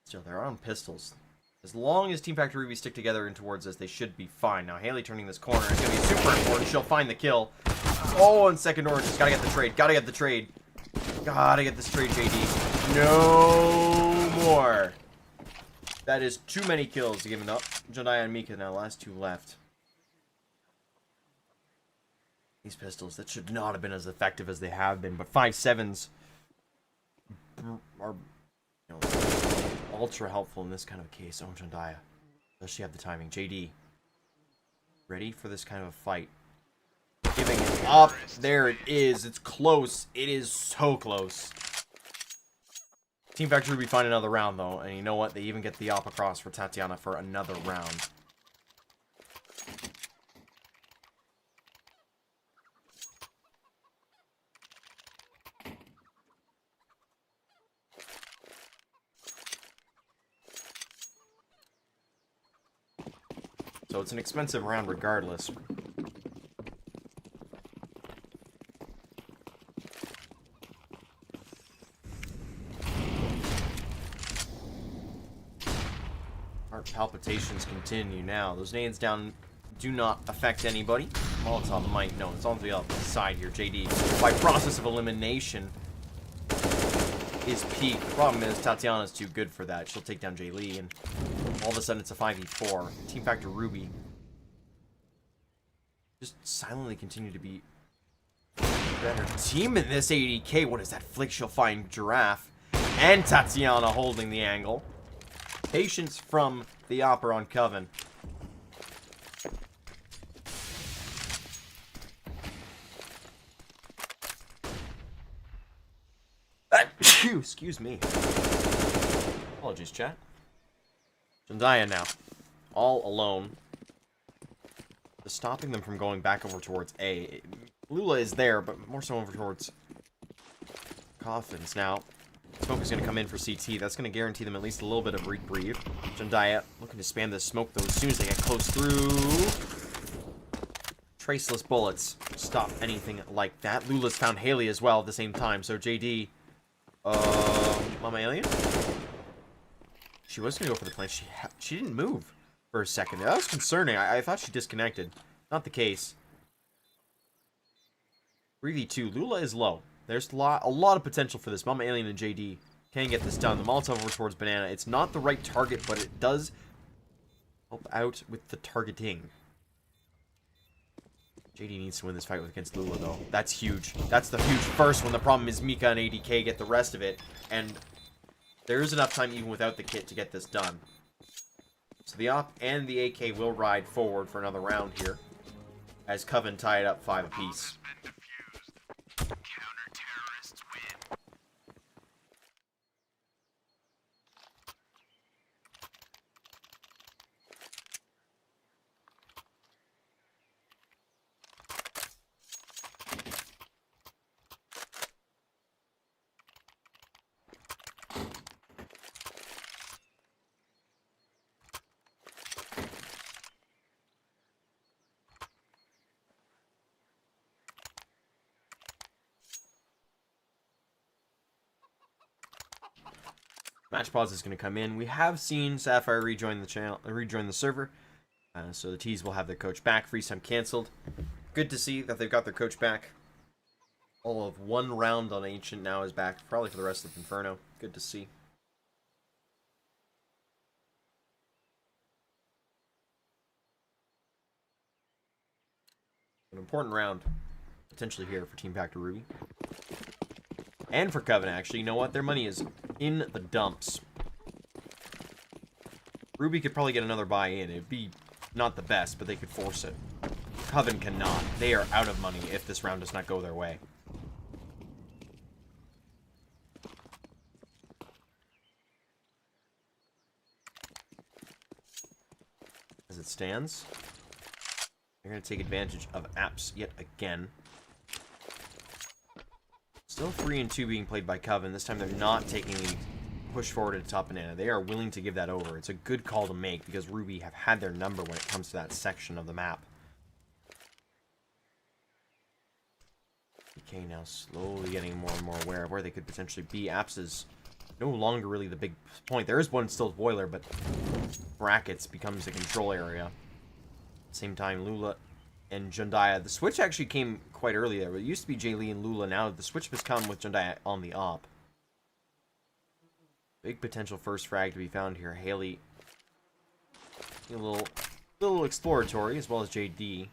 still, they're on pistols. As long as Team Factor Ruby stick together and towards us, they should be fine. Now, Haley turning this corner is going to be super important. She'll find the kill. Oh, and second orange. Just got to get the trade. Got to get the trade. Got to get this trade, JD. No more. That is too many kills to give it up. Jediah and Mika now, last two left. These pistols, that should not have been as effective as they have been, but 5.7s are, you know, ultra helpful in this kind of case. Oh, Jediah. Does she have the timing? JD. Ready for this kind of a fight. Giving it up. There it is. It's close. It is so close. Team Factor Ruby find another round, though. And you know what? They even get the op across for Tatiana for another round. So it's an expensive round regardless. Heart palpitations continue now. Those nades down do not affect anybody. Molotov might. No, it's on the other side here. JD, by process of elimination, is peak. The problem is Tatiana's too good for that. She'll take down Jay Lee, and all of a sudden it's a 5v4. Team Factor Ruby just silently continue to be better team in this 80k. What is that flick? She'll find Giraffe and Tatiana holding the angle. Patience from the Opera on Coven. Excuse me. Apologies, chat. Jediah now. All alone. Just stopping them from going back over towards A. Lula is there, but more so over towards Coffins. Now, smoke is going to come in for CT. That's going to guarantee them at least a little bit of reprieve. Jediah looking to spam this smoke, though, as soon as they get close through. Traceless bullets. Stop anything like that. Lula's found Haley as well at the same time, so JD... Mama Alien? She was going to go for the plant. She didn't move for a second. That was concerning. I thought she disconnected. Not the case. 3v2. Lula is low. There's a lot of potential for this. Mama Alien and JD can get this done. The Molotov over towards Banana. It's not the right target, but it does help out with the targeting. JD needs to win this fight against Lula, though. That's huge. That's the huge first one. The problem is Mika and ADK get the rest of it. And there is enough time even without the kit to get this done. So the op and the AK will ride forward for another round here. As Coven tie it up 5 apiece. Counter-terrorists win. Match pause is going to come in. We have seen Sapphire rejoin the channel, rejoin the server. So the T's will have their coach back. Freeze time canceled. Good to see that they've got their coach back. All of one round on Ancient now is back, probably for the rest of Inferno. Good to see. An important round potentially here for Team Factor Ruby. And for Coven, actually. You know what? Their money is in the dumps. Ruby could probably get another buy-in. It'd be not the best, but they could force it. Coven cannot. They are out of money if this round does not go their way. As it stands, they're going to take advantage of apps yet again. Still 3 and 2 being played by Coven. This time they're not taking the push forward at top banana. They are willing to give that over. It's a good call to make because Ruby have had their number when it comes to that section of the map. Okay, now slowly getting more and more aware of where they could potentially be. Apps is no longer really the big point. There is one still boiler, but brackets becomes the control area. Same time, Lula and Jundaya. The switch actually came quite early there. It used to be Jay Lee and Lula. Now the switch has come with Jundaya on the op. Big potential first frag to be found here. Haley, a little exploratory, as well as JD.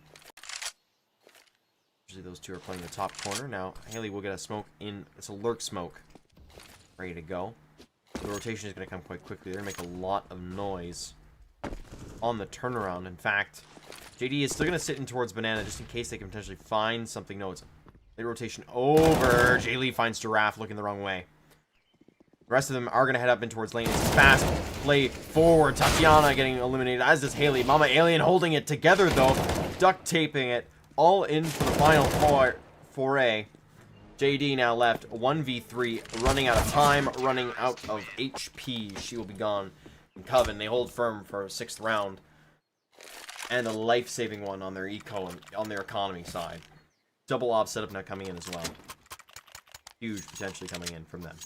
Usually those two are playing the top corner. Now Haley will get a smoke in. It's a lurk smoke, ready to go. The rotation is going to come quite quickly. They're going to make a lot of noise on the turnaround. In fact, JD is still going to sit in towards banana just in case they can potentially find something. No, it's late rotation over. Jay Lee finds Giraffe looking the wrong way. The rest of them are going to head up in towards lane. It's fast play forward. Tatiana getting eliminated, as does Haley. Mama Alien holding it together, though. Duct taping it. All in for the final foray. JD now left 1v3, running out of time, running out of HP. She will be gone. And Coven, they hold firm for a 6th round. And a life-saving one on their eco and on their economy side. Double op setup now coming in as well. Huge potentially coming in from them.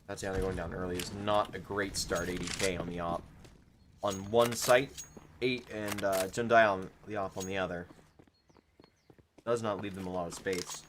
That's how they're going down early. Is not a great start. 80k on the op. On one site, 8 and Jundai on the op on the other. Does not leave them a lot of space.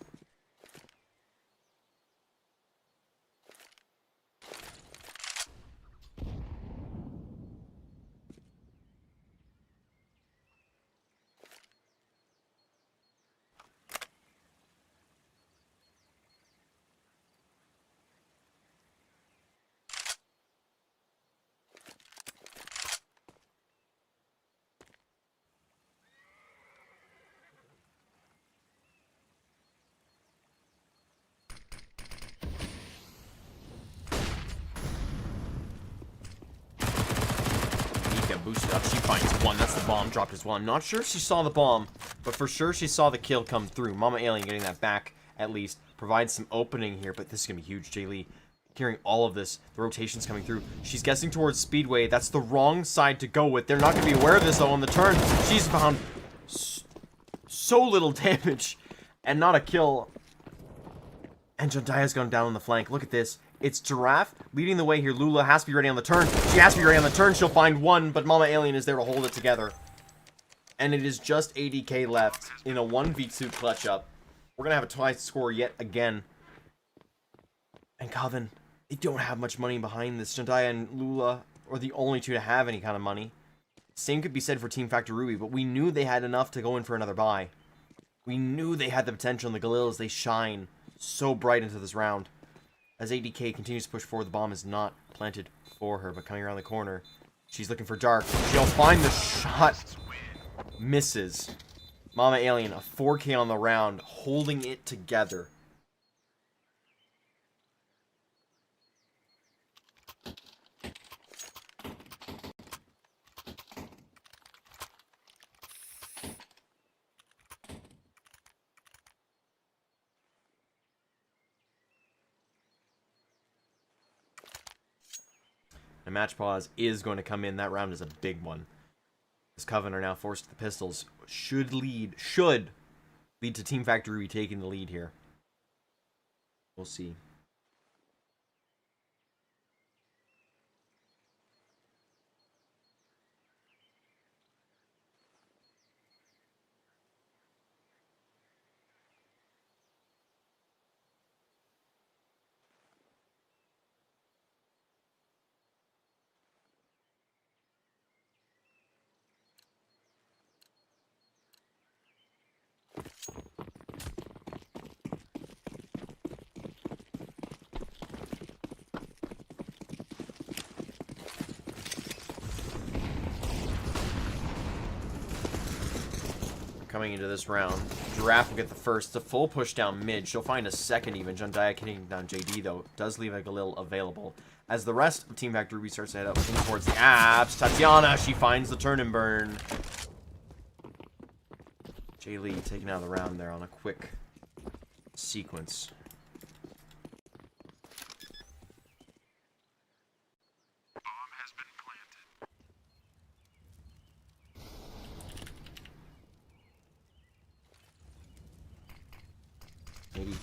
Boosted up, she finds one. That's the bomb dropped as well. I'm not sure if she saw the bomb, but for sure she saw the kill come through. Mama Alien getting that back, at least, provides some opening here, but this is going to be huge. Jay Lee hearing all of this. The rotation's coming through. She's guessing towards Speedway. That's the wrong side to go with. They're not going to be aware of this, though, on the turn. She's found so little damage and not a kill. And Jondaya's gone down on the flank. Look at this. It's Giraffe leading the way here. Lula has to be ready on the turn. She has to be ready on the turn. She'll find one, but Mama Alien is there to hold it together. And it is just 80k left in a 1v2 clutch up. We're going to have a twice score yet again. And Coven, they don't have much money behind this. Jundaya and Lula are the only two to have any kind of money. Same could be said for Team Factor Ruby, but we knew they had enough to go in for another buy. We knew they had the potential, and the Galils, they shine so bright into this round. As ADK continues to push forward, the bomb is not planted for her, but coming around the corner, she's looking for Dark. She'll find the shot. Misses. Mama Alien, a 4k on the round, holding it together. A match pause is going to come in. That round is a big one. As Coven are now forced to the pistols. Should lead to Team Factory taking the lead here. We'll see. coming into this round. Giraffe will get the first. It's a full push down mid. She'll find a second even. Jundaya hitting down JD, though, does leave a Galil available. As the rest of Team Factor Ruby starts to head up in towards the apps, Tatiana, she finds the turn and burn. Jay Lee taking out of the round there on a quick sequence.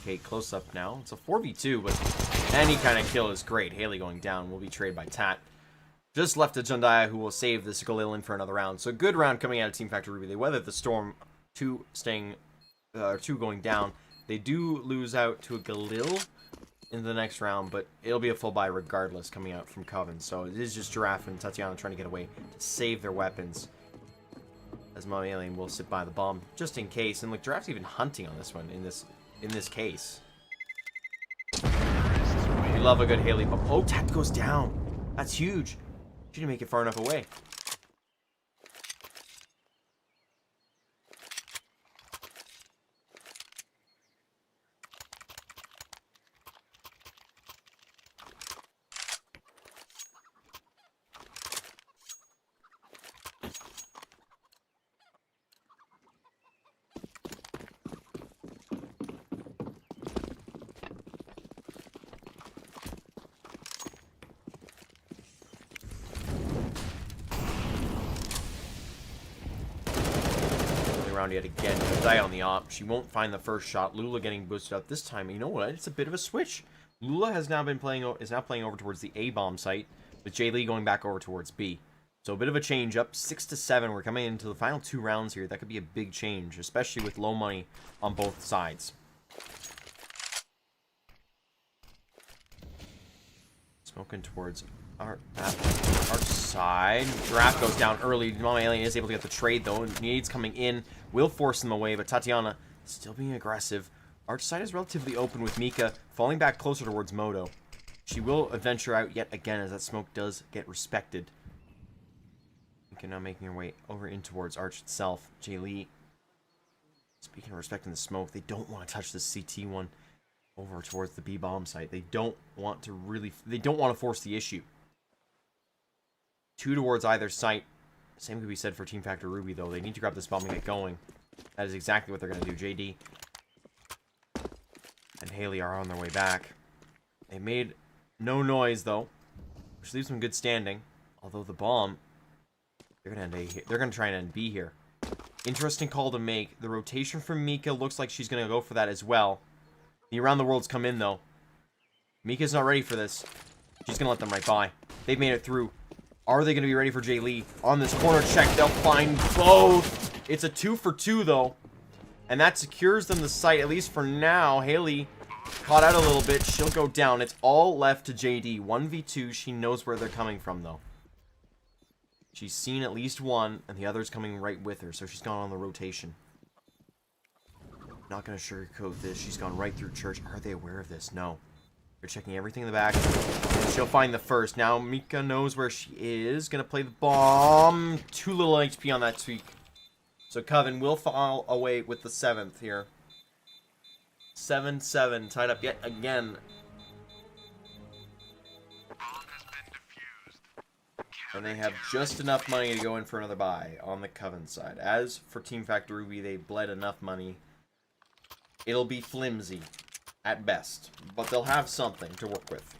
Kate close up now. It's a 4v2, but any kind of kill is great. Haley going down will be traded by Tat. Just left to Jundaya, who will save this Galil in for another round. So good round coming out of Team Factor Ruby. They weathered the storm, two going down. They do lose out to a Galil in the next round, but it'll be a full buy regardless coming out from Coven. So it is just Giraffe and Tatiana trying to get away to save their weapons. As Mommy Alien will sit by the bomb just in case. And look, Giraffe's even hunting on this one in this case. We love a good Haley bomb. Oh, Tat goes down. That's huge. She didn't make it far enough away. Yet again, die on the op. She won't find the first shot. Lula getting boosted up this time. You know what? It's a bit of a switch. Lula is now playing over towards the A bomb site, with Jay Lee going back over towards B. So a bit of a change up, 6-7. We're coming into the final 2 rounds here. That could be a big change, especially with low money on both sides. Smoking towards our side. Giraffe goes down early. Mama Alien is able to get the trade, though. Needs coming in. Will force them away, but Tatiana still being aggressive. Arch side is relatively open with Mika falling back closer towards Moto. She will venture out yet again as that smoke does get respected. Mika now making her way over in towards Arch itself. Jay Lee, speaking of respecting the smoke, they don't want to touch this CT one over towards the B bomb site. They don't want to force the issue. 2 towards either site. Same could be said for Team Factor Ruby, though. They need to grab this bomb and get going. That is exactly what they're going to do. JD and Haley are on their way back. They made no noise, though, which leaves them good standing. Although the bomb, they're going to try and end B here. Interesting call to make. The rotation from Mika looks like she's going to go for that as well. The Around the World's come in, though. Mika's not ready for this. She's going to let them right by. They've made it through. Are they going to be ready for Jay Lee? On this corner check, they'll find both. It's a 2 for 2, though. And that secures them the site, at least for now. Haley caught out a little bit. She'll go down. It's all left to JD. 1v2. She knows where they're coming from, though. She's seen at least one, and the other's coming right with her, so she's gone on the rotation. Not going to sugarcoat this. She's gone right through church. Are they aware of this? No. They're checking everything in the back. She'll find the first. Now Mika knows where she is. Gonna play the bomb. 2 little HP on that tweak. So Coven will fall away with the 7th here. 7-7. Tied up yet again. And they have just enough money to go in for another buy on the Coven side. As for Team Factor Ruby, they bled enough money. It'll be flimsy at best, but they'll have something to work with.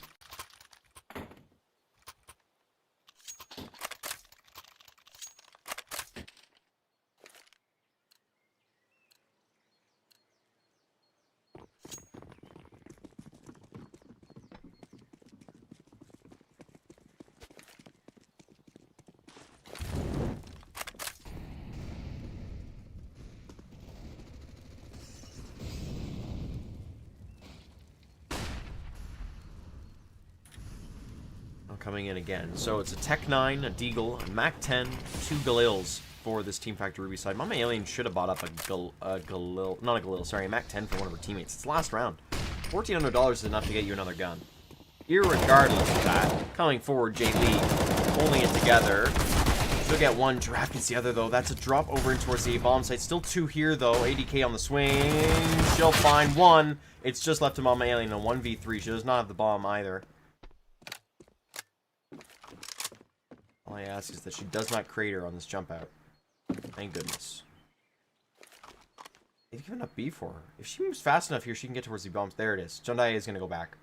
Coming in again. So it's a Tech 9, a Deagle, a Mac 10, 2 Galils for this Team Factor Ruby side. Mama Alien should have bought up a Galil, not a Galil, sorry, a Mac 10 for one of her teammates. It's the last round. $1,400 is enough to get you another gun. Irregardless of that, coming forward, Jay Lee holding it together. Still get one. Giraffe gets the other, though. That's a drop over in towards the bomb site. Still 2 here, though. ADK on the swing. She'll find 1. It's just left to Mama Alien, a 1v3. She does not have the bomb either. All I ask is that she does not crater on this jump out. Thank goodness. They've given up B for her. If she moves fast enough here, she can get towards the bombs. There it is. Jundai is going to go back.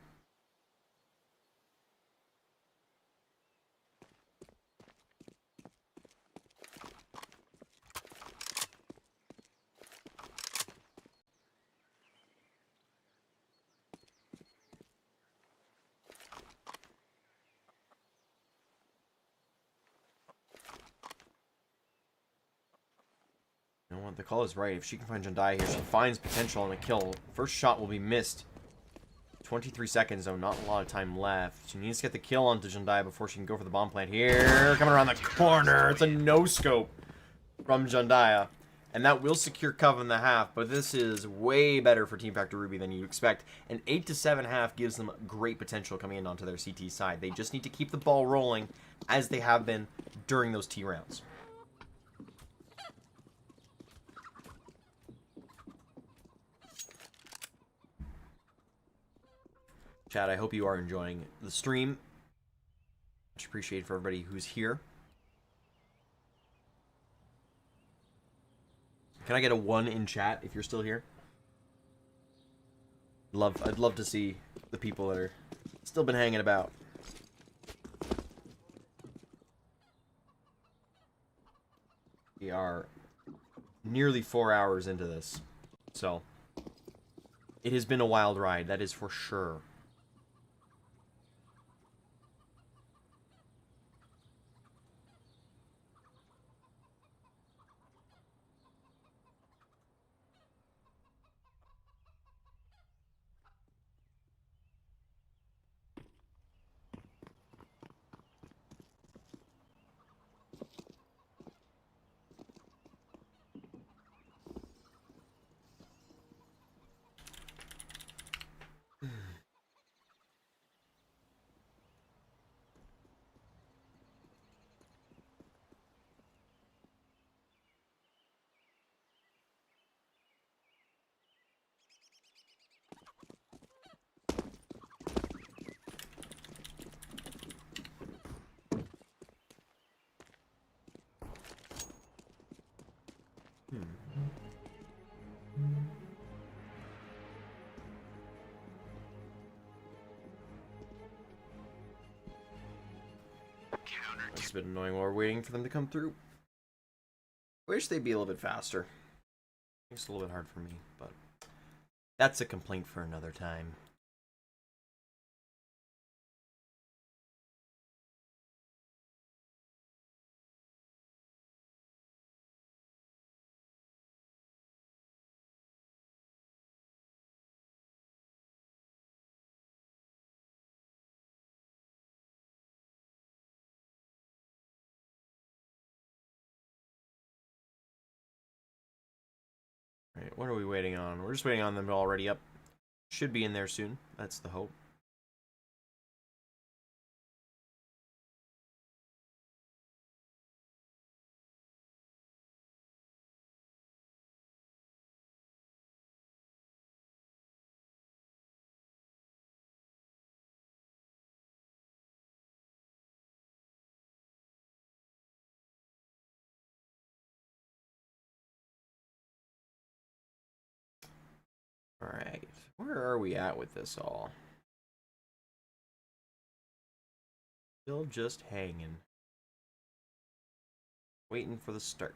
You know what? The call is right. If she can find Jundai here, she finds potential on a kill. First shot will be missed. 23 seconds, though. Not a lot of time left. She needs to get the kill onto Jundai before she can go for the bomb plant here. Coming around the corner. It's a no-scope from Jundai. And that will secure Cove in the half, but this is way better for Team Factor Ruby than you'd expect. An 8-7 half gives them great potential coming in onto their CT side. They just need to keep the ball rolling as they have been during those T rounds. Chat, I hope you are enjoying the stream. Much appreciated for everybody who's here. Can I get a 1 in chat if you're still here? I'd love to see the people that are still been hanging about. We are nearly 4 hours into this, so it has been a wild ride, that is for sure. It's a bit annoying while we're waiting for them to come through. Wish they'd be a little bit faster. It's a little bit hard for me, but that's a complaint for another time. Right, what are we waiting on? We're just waiting on them to already up. Should be in there soon. That's the hope. Alright, where are we at with this all? Still just hanging. Waiting for the start.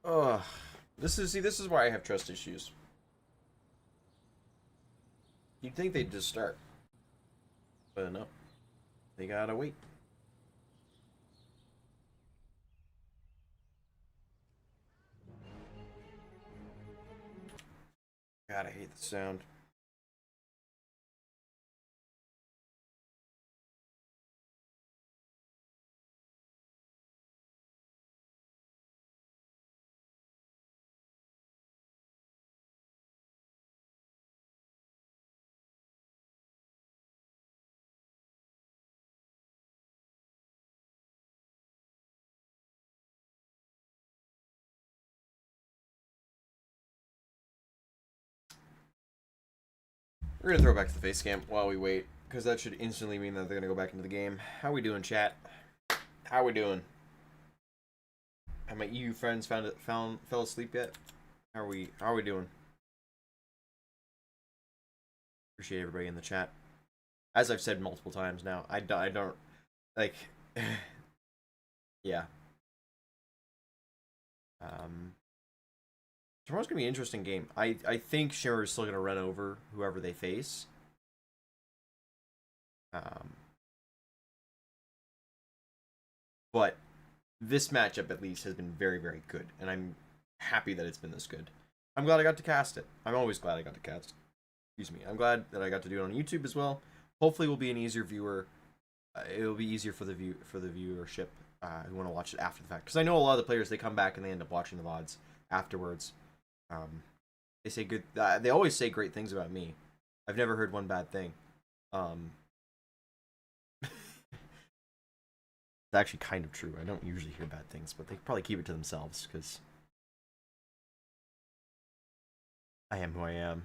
Ugh. This is why I have trust issues. You'd think they'd just start. But no. They gotta wait. God, I hate the sound. We're gonna throw it back to the face cam while we wait, because that should instantly mean that they're gonna go back into the game. How we doing, chat? How we doing? Have my EU friends fell asleep yet? How are we doing? Appreciate everybody in the chat. As I've said multiple times now, I don't like. Yeah. Tomorrow's gonna be an interesting game. I think Shimmer is still gonna run over whoever they face. But this matchup at least has been very, very good, and I'm happy that it's been this good. I'm glad I got to cast it. I'm always glad I got to cast. Excuse me. I'm glad that I got to do it on YouTube as well. Hopefully, we'll be an easier viewer. It'll be easier for the viewership who want to watch it after the fact. Because I know a lot of the players, they come back and they end up watching the VODs afterwards. They say good. They always say great things about me. I've never heard one bad thing. It's actually kind of true. I don't usually hear bad things, but they probably keep it to themselves because I am who I am.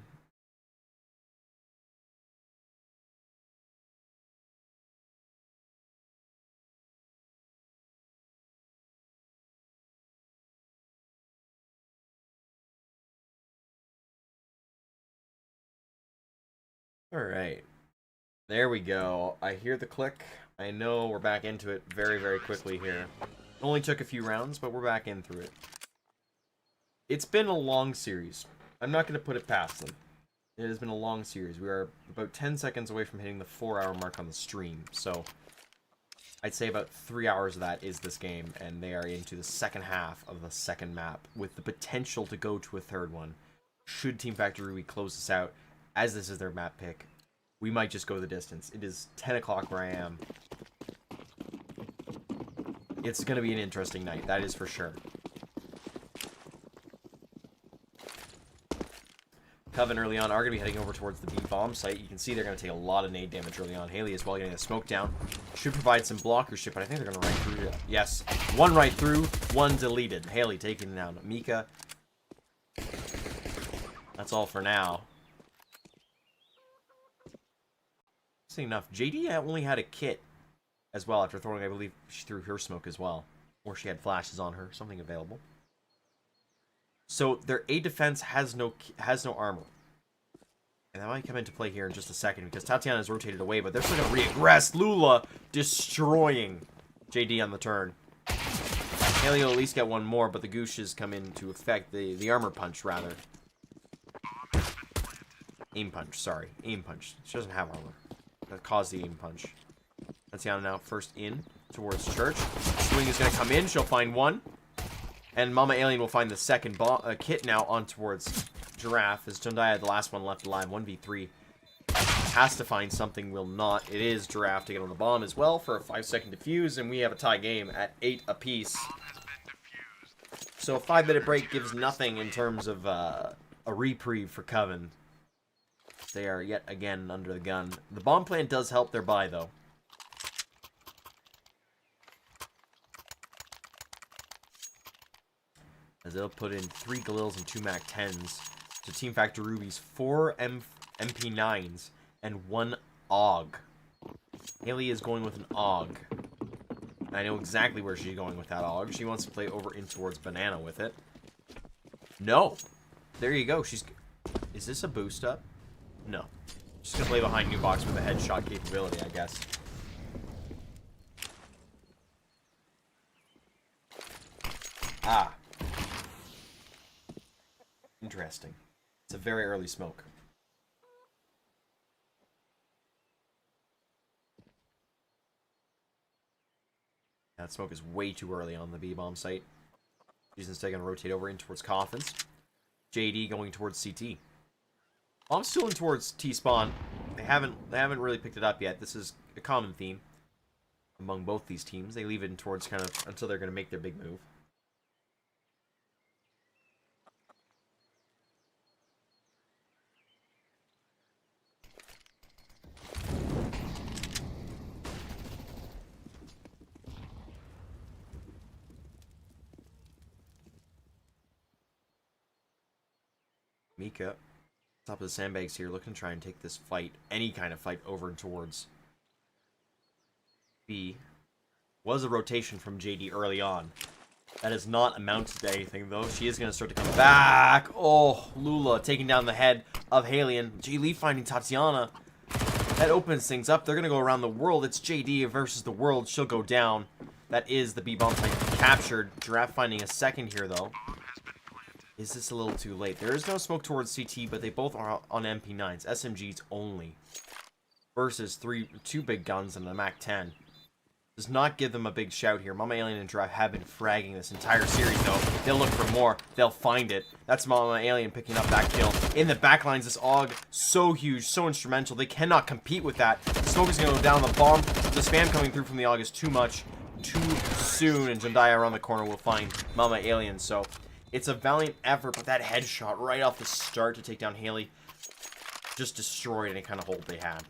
All right. There we go. I hear the click. I know we're back into it very, very quickly here. It only took a few rounds, but we're back in through it. It's been a long series. I'm not going to put it past them. It has been a long series. We are about 10 seconds away from hitting the 4-hour mark on the stream. So I'd say about 3 hours of that is this game, and they are into the second half of the second map with the potential to go to a third one. Should Team Factory Ruby close this out, as this is their map pick, we might just go the distance. It is 10 o'clock where I am. It's going to be an interesting night, that is for sure. Coven early on are going to be heading over towards the B-bomb site. You can see they're going to take a lot of nade damage early on. Haley as well getting the smoke down. Should provide some blockership, but I think they're going to run through it. Yes, one right through, one deleted. Haley taking down Mika. That's all for now. Enough. JD only had a kit as well after throwing, I believe she threw her smoke as well. Or she had flashes on her, something available. So their A defense has no armor. And that might come into play here in just a second because Tatiana's rotated away, but they're still going to reaggress. Lula destroying JD on the turn. Haley will at least get one more, but the Gooshes come into effect. The armor punch, rather. Aim punch, sorry. Aim punch. She doesn't have armor. That caused the aim punch. Tatiana now first in towards Church. Swing is going to come in. She'll find one. And Mama Alien will find the second kit now on towards Giraffe. As Jundaya, the last one left alive. 1v3. Has to find something. Will not. It is Giraffe to get on the bomb as well for a 5-second defuse. And we have a tie game at 8 apiece. So a 5-minute break gives nothing in terms of a reprieve for Coven. They are yet again under the gun. The bomb plant does help their buy, though. As they'll put in 3 Galils and 2 Mac 10s to Team Factor Ruby's 4 MP9s and 1 AUG. Haley is going with an AUG. I know exactly where she's going with that AUG. She wants to play over in towards Banana with it. No! There you go. Is this a boost up? No. Just gonna play behind New Box with a headshot capability, I guess. Ah. Interesting. It's a very early smoke. That smoke is way too early on the B-bomb site. She's instead gonna rotate over in towards Coffins. JD going towards CT. I'm still in towards T-spawn. They haven't really picked it up yet. This is a common theme among both these teams. They leave it in towards kind of until they're going to make their big move. Mika Top of the sandbags here, looking to try and take this fight, any kind of fight, over towards B. Was a rotation from JD early on. That has not amounted to anything, though. She is going to start to come back. Oh, Lula taking down the head of Haley, and J. Lee finding Tatiana. That opens things up. They're going to go around the world. It's JD versus the world. She'll go down. That is the B-bomb site captured. Giraffe finding a second here, though. Is this a little too late? There is no smoke towards CT, but they both are on MP9s. SMGs only. Versus two big guns and a MAC-10. Does not give them a big shout here. Mama Alien and Giraffe have been fragging this entire series, though. They'll look for more. They'll find it. That's Mama Alien picking up that kill. In the backlines, this AUG, so huge, so instrumental. They cannot compete with that. The smoke is going to go down. The bomb, the spam coming through from the AUG is too much, too soon. And Zendaya around the corner will find Mama Alien. So it's a valiant effort, but that headshot right off the start to take down Haley just destroyed any kind of hold they had.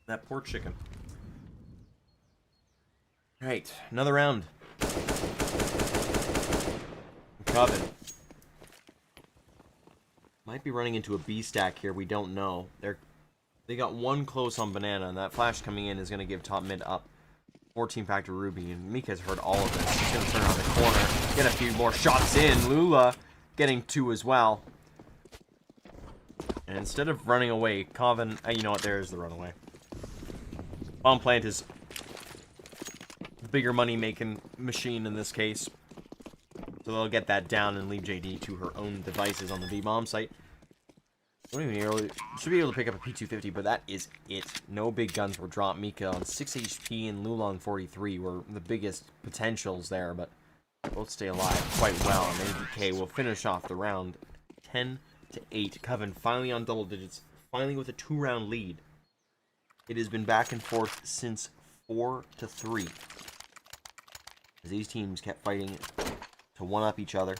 That poor chicken. Right, another round. Coven. Might be running into a B stack here, we don't know. They got one close on Banana, and that flash coming in is going to give top mid up 14 Factor Ruby, and Mika's heard all of this. She's going to turn around the corner, get a few more shots in. Lula getting 2 as well. And instead of running away, Coven, you know what, there's the runaway. Bomb plant is bigger money-making machine in this case. So they'll get that down and leave JD to her own devices on the B-bomb site. Don't even really, should be able to pick up a P250, but that is it. No big guns were dropped. Mika on 6 HP and Lula on 43 were the biggest potentials there, but both stay alive quite well. And ADK will finish off the round 10-8. Coven finally on double digits, finally with a 2-round lead. It has been back and forth since 4-3. As these teams kept fighting to one-up each other.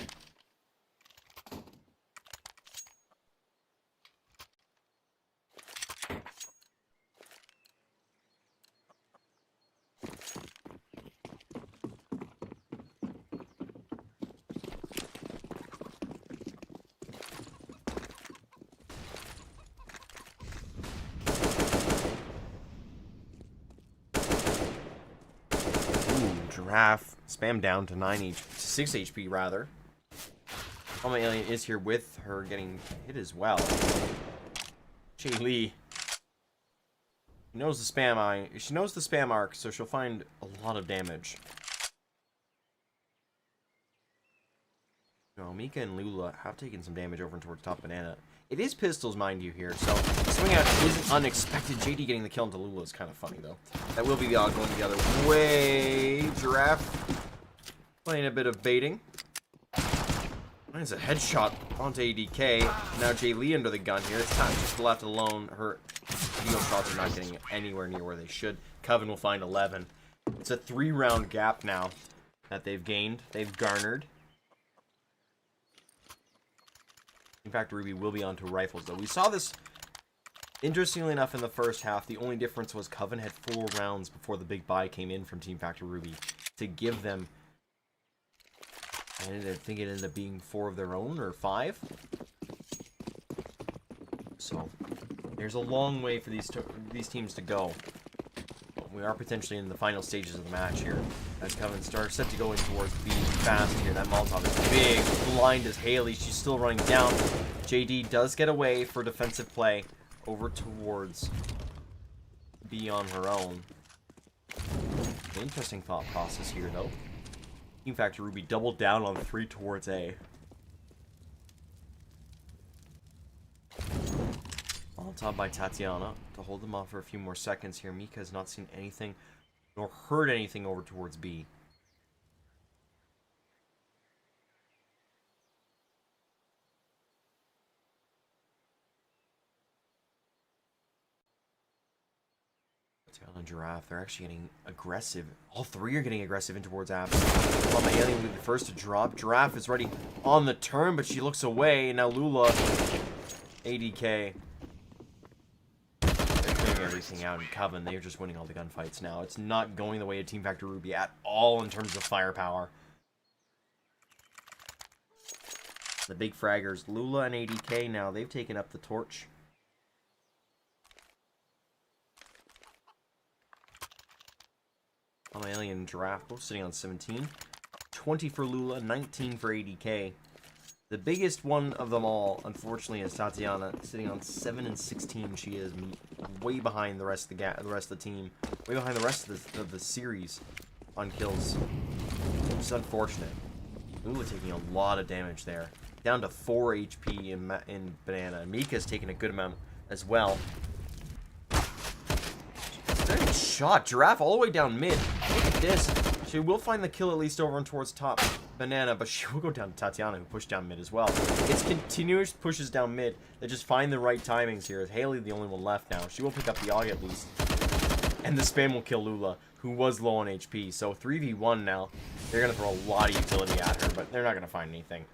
Giraffe spam down to 6 HP rather. Mama Alien is here with her getting hit as well. J. Lee. She knows the spam arc, so she'll find a lot of damage. No, Mika and Lula have taken some damage over towards top Banana. It is pistols, mind you, here, so swing out isn't unexpected. JD getting the kill into Lula is kind of funny, though. That will be the odd going the other way. Giraffe playing a bit of baiting. Finds a headshot onto ADK. Now J. Lee under the gun here. It's not just left alone. Her heal shots are not getting anywhere near where they should. Coven will find 11. It's a 3-round gap now that they've gained. They've garnered. In fact, Ruby will be onto rifles, though. We saw this, interestingly enough, in the first half. The only difference was Coven had 4 rounds before the big buy came in from Team Factor Ruby to give them, I think it ended up being 4 of their own, or 5. So, there's a long way for these teams to go. We are potentially in the final stages of the match here. As Coven starts set to go in towards B fast here. That Molotov is big. Blind as Haley. She's still running down. JD does get away for defensive play over towards B on her own. Interesting thought process here, though. Team Factor Ruby doubled down on 3 towards A. Molotov by Tatiana to hold them off for a few more seconds here. Mika has not seen anything nor heard anything over towards B. Tail and Giraffe, they're actually getting aggressive. All three are getting aggressive in towards Apps. Mama Alien will be the first to drop. Giraffe is ready on the turn, but she looks away. Now Lula, ADK. They're clearing everything out in Coven. They're just winning all the gunfights now. It's not going the way of Team Factor Ruby at all in terms of firepower. The big fraggers, Lula and ADK now, they've taken up the torch. Mama Alien and Giraffe both sitting on 17. 20 for Lula, 19 for ADK. The biggest one of them all, unfortunately, is Tatiana, sitting on 7 and 16. She is way behind the rest of the team, way behind the rest of the series on kills. It's unfortunate. Lula taking a lot of damage there, down to 4 HP in Banana. Mika's taking a good amount as well. Very shot. Giraffe all the way down mid. Look at this. She will find the kill at least over and towards top Banana, but she will go down to Tatiana, who pushed down mid as well. It's continuous pushes down mid that just find the right timings here. Haley the only one left now. She will pick up the AUG at least. And the spam will kill Lula, who was low on HP. So 3v1 now. They're going to throw a lot of utility at her, but they're not going to find anything.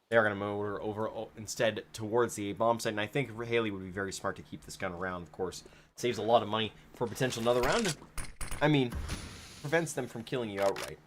They're going to move her over instead towards the A-bomb site, and I think Haley would be very smart to keep this gun around, of course. Saves a lot of money for potential another round, and, I mean, prevents them from killing you outright.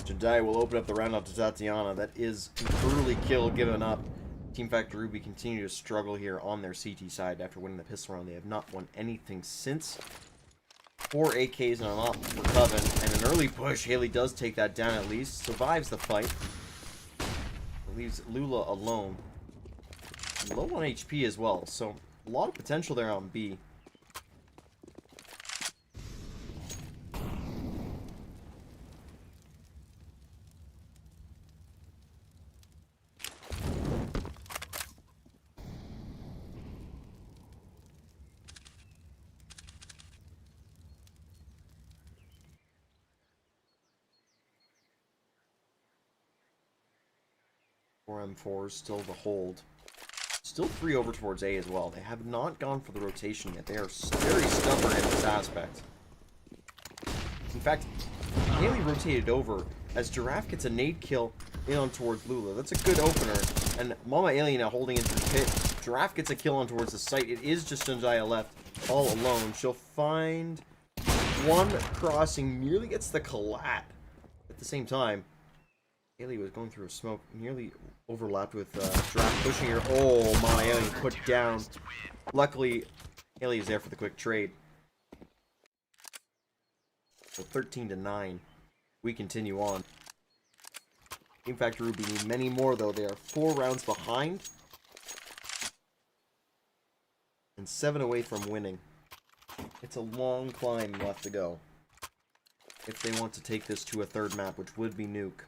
Jedi will open up the round up to Tatiana. That is an early kill given up. Team Factor Ruby continue to struggle here on their CT side after winning the pistol round. They have not won anything since. 4 AKs and a lot for Coven, and an early push. Haley does take that down at least. Survives the fight. Leaves Lula alone. Low on HP as well, so a lot of potential there on B. M4s still to hold. Still 3 over towards A as well. They have not gone for the rotation yet. They are very stubborn in this aspect. In fact, Haley rotated over as Giraffe gets a nade kill in on towards Lula. That's a good opener. And Mama Alien now holding into the pit. Giraffe gets a kill on towards the site. It is just Sanjaya left all alone. She'll find one crossing. Nearly gets the collat at the same time. Haley was going through a smoke, nearly overlapped with Giraffe pushing her. Oh, Mama Alien put down. Luckily, Haley is there for the quick trade. So 13-9. We continue on. Team Factor Ruby need many more, though. They are 4 rounds behind. And 7 away from winning. It's a long climb left to go. If they want to take this to a third map, which would be Nuke.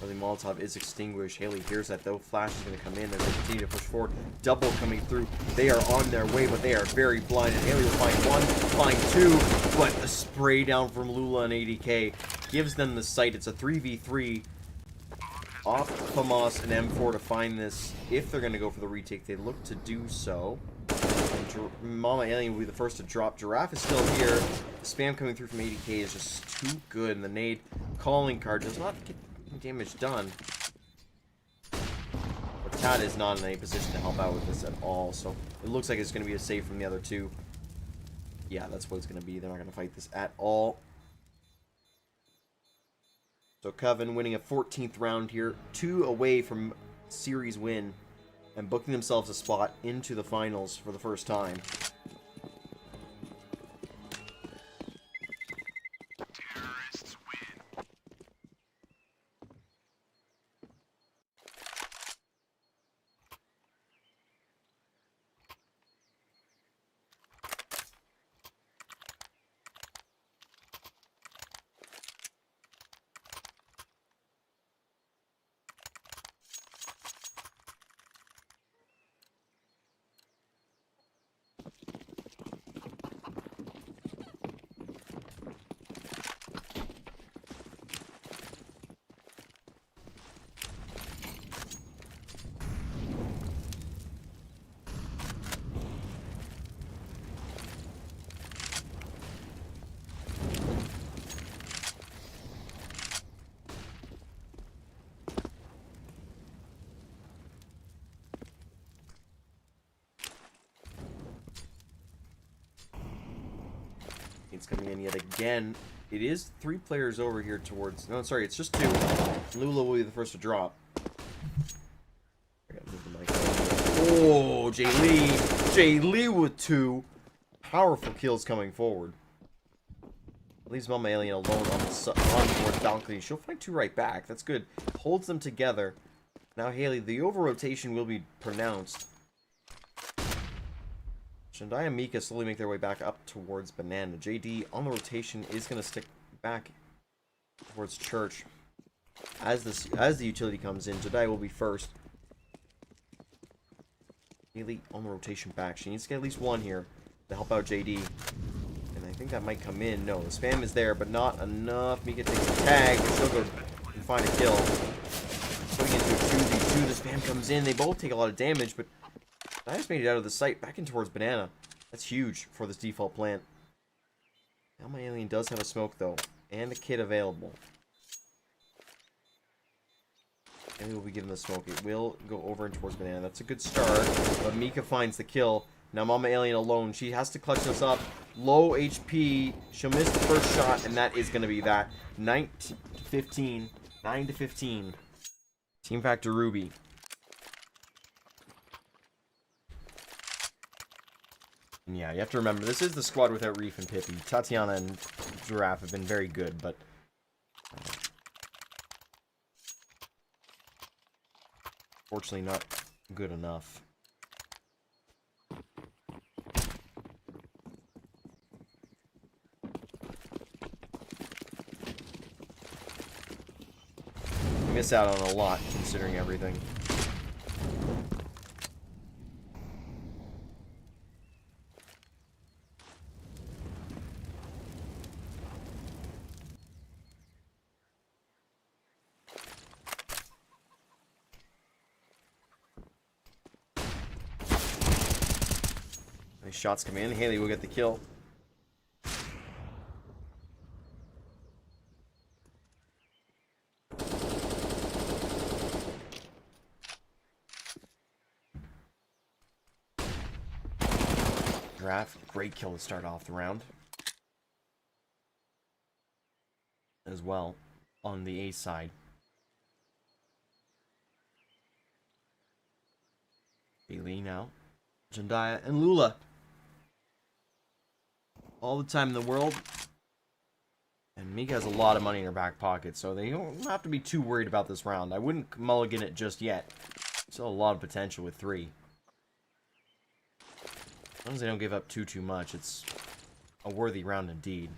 The Molotov is extinguished. Haley hears that though. Flash is going to come in as they continue to push forward. Double coming through. They are on their way, but they are very blind. And Haley will find one, find two. But the spray down from Lula and ADK gives them the sight. It's a 3v3. Off Famas and M4 to find this. If they're going to go for the retake, they look to do so. And Mama Alien will be the first to drop. Giraffe is still here. The spam coming through from ADK is just too good. And the nade calling card does not get damage done. But Tad is not in any position to help out with this at all. So it looks like it's going to be a save from the other two. Yeah, that's what it's going to be. They're not going to fight this at all. So Coven winning a 14th round here, 2 away from series win, and booking themselves a spot into the finals for the first time. Terrorists win. It's coming in yet again. It is 3 players over here towards... No, sorry, it's just 2. Lula will be the first to drop. I gotta move the mic. Oh, Jay Lee. Jay Lee with 2 powerful kills coming forward. Leaves Mama Alien alone on the fourth balcony. She'll find 2 right back. That's good. Holds them together. Now, Haley, the over-rotation will be pronounced. Shandai and Mika slowly make their way back up towards Banana. JD on the rotation is going to stick back towards Church. As the utility comes in, Jedi will be first. Haley on the rotation back. She needs to get at least 1 here to help out JD. And I think that might come in. No, the spam is there, but not enough. Mika takes a tag. She'll go and find a kill. Putting into a 2v2. The spam comes in. They both take a lot of damage, but I just made it out of the sight, back in towards Banana. That's huge for this default plant. Now my alien does have a smoke, though, and a kit available. And we will be given the smoke. It will go over and towards Banana. That's a good start, but Mika finds the kill. Now Mama Alien alone. She has to clutch this up. Low HP. She'll miss the first shot, and that is going to be that. 9 to 15. 9 to 15. Team Factor Ruby. And yeah, you have to remember, this is the squad without Reef and Pippi. Tatiana and Giraffe have been very good, but... fortunately not good enough. You miss out on a lot, considering everything. Nice shots come in. Haley will get the kill. Giraffe, great kill to start off the round. As well, on the A side. Bailey now. Jandaya and Lula. All the time in the world. And Mika has a lot of money in her back pocket, so they don't have to be too worried about this round. I wouldn't mulligan it just yet. Still a lot of potential with 3. As long as they don't give up too much, it's a worthy round indeed.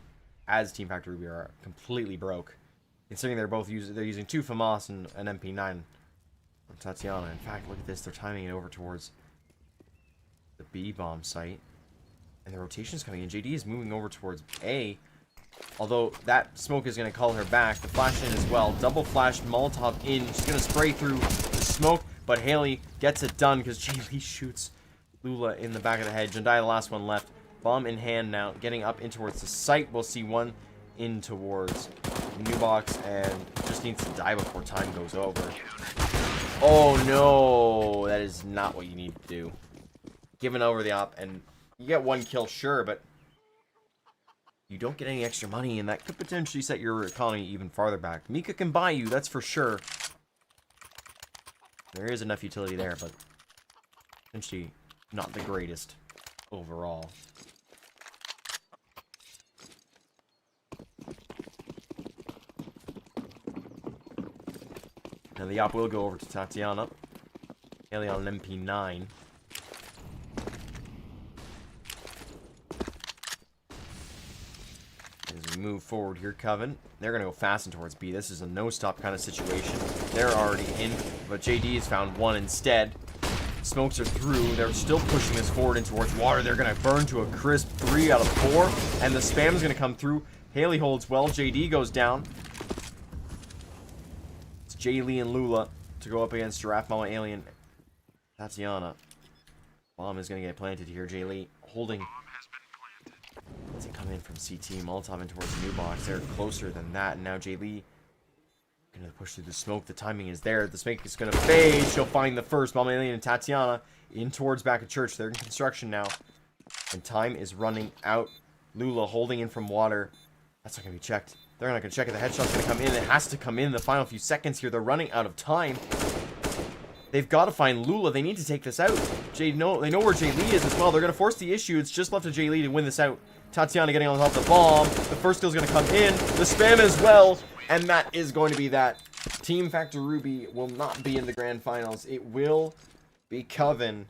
As Team Factor Ruby are completely broke. Considering they're using 2 FAMAS and an MP9 from Tatiana. In fact, look at this. They're timing it over towards the B bomb site. And the rotation's coming in. JD is moving over towards A. Although that smoke is going to call her back. The flash in as well. Double flash, Molotov in. She's going to spray through the smoke. But Haley gets it done because JD shoots Lula in the back of the head. Jandai, the last one left. Bomb in hand now. Getting up in towards the site. We'll see one in towards New Box. And just needs to die before time goes over. Oh no. That is not what you need to do. Giving over the op. And you get 1 kill, sure. But you don't get any extra money, and that could potentially set your economy even farther back. Mika can buy you, that's for sure. There is enough utility there, but potentially not the greatest overall. Now the op will go over to Tatiana. Haley on an MP9. As we move forward here, Coven, they're going to go fast and towards B. This is a no-stop kind of situation. They're already in, but JD has found 1 instead. Smokes are through. They're still pushing this forward and towards water. They're going to burn to a crisp 3 out of 4, and the spam is going to come through. Haley holds well. JD goes down. It's Jay Lee and Lula to go up against Giraffe Mama Alien. Tatiana. Bomb is going to get planted here. Jay Lee holding. As they come in from CT, Molotov in towards the new box. They're closer than that. And now Jay Lee going to push through the smoke. The timing is there. The smoke is going to fade. She'll find the first. Mama Alien and Tatiana in towards back of church. They're in construction now. And time is running out. Lula holding in from water. That's not going to be checked. They're not going to check it. The headshot's going to come in. It has to come in the final few seconds here. They're running out of time. They've got to find Lula. They need to take this out. They know where Jay Lee is as well. They're going to force the issue. It's just left to Jay Lee to win this out. Tatiana getting on top of the bomb. The first kill is going to come in. The spam as well. And that is going to be that. Team Factor Ruby will not be in the grand finals. It will be Coven.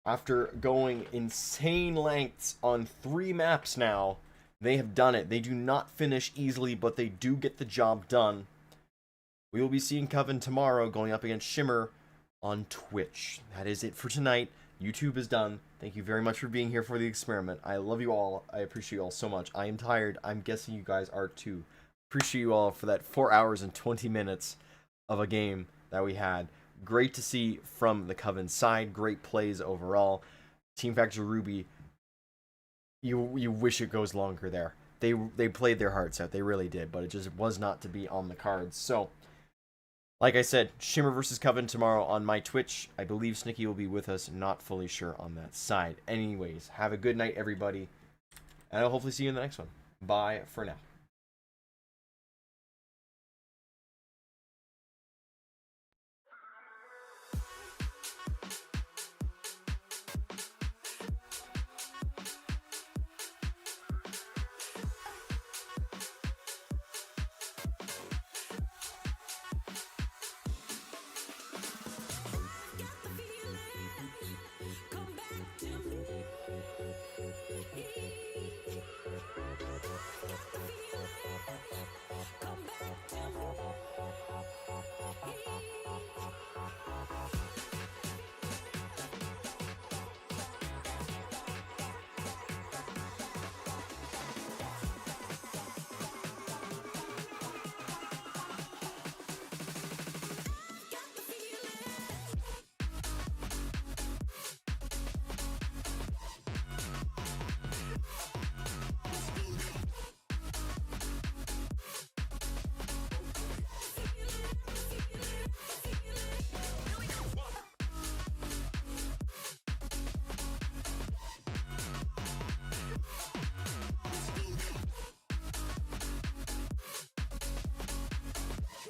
After going insane lengths on 3 maps now, they have done it. They do not finish easily, but they do get the job done. We will be seeing Coven tomorrow going up against Shimmer on Twitch. That is it for tonight. YouTube is done. Thank you very much for being here for the experiment. I love you all. I appreciate you all so much. I am tired. I'm guessing you guys are too. Appreciate you all for that 4 hours and 20 minutes of a game that we had. Great to see from the Coven side. Great plays overall. Team Factor Ruby, you wish it goes longer there. They played their hearts out. They really did, but it just was not to be on the cards. So, like I said, Shimmer versus Coven tomorrow on my Twitch. I believe Snicky will be with us. Not fully sure on that side. Anyways, have a good night, everybody. And I'll hopefully see you in the next one. Bye for now.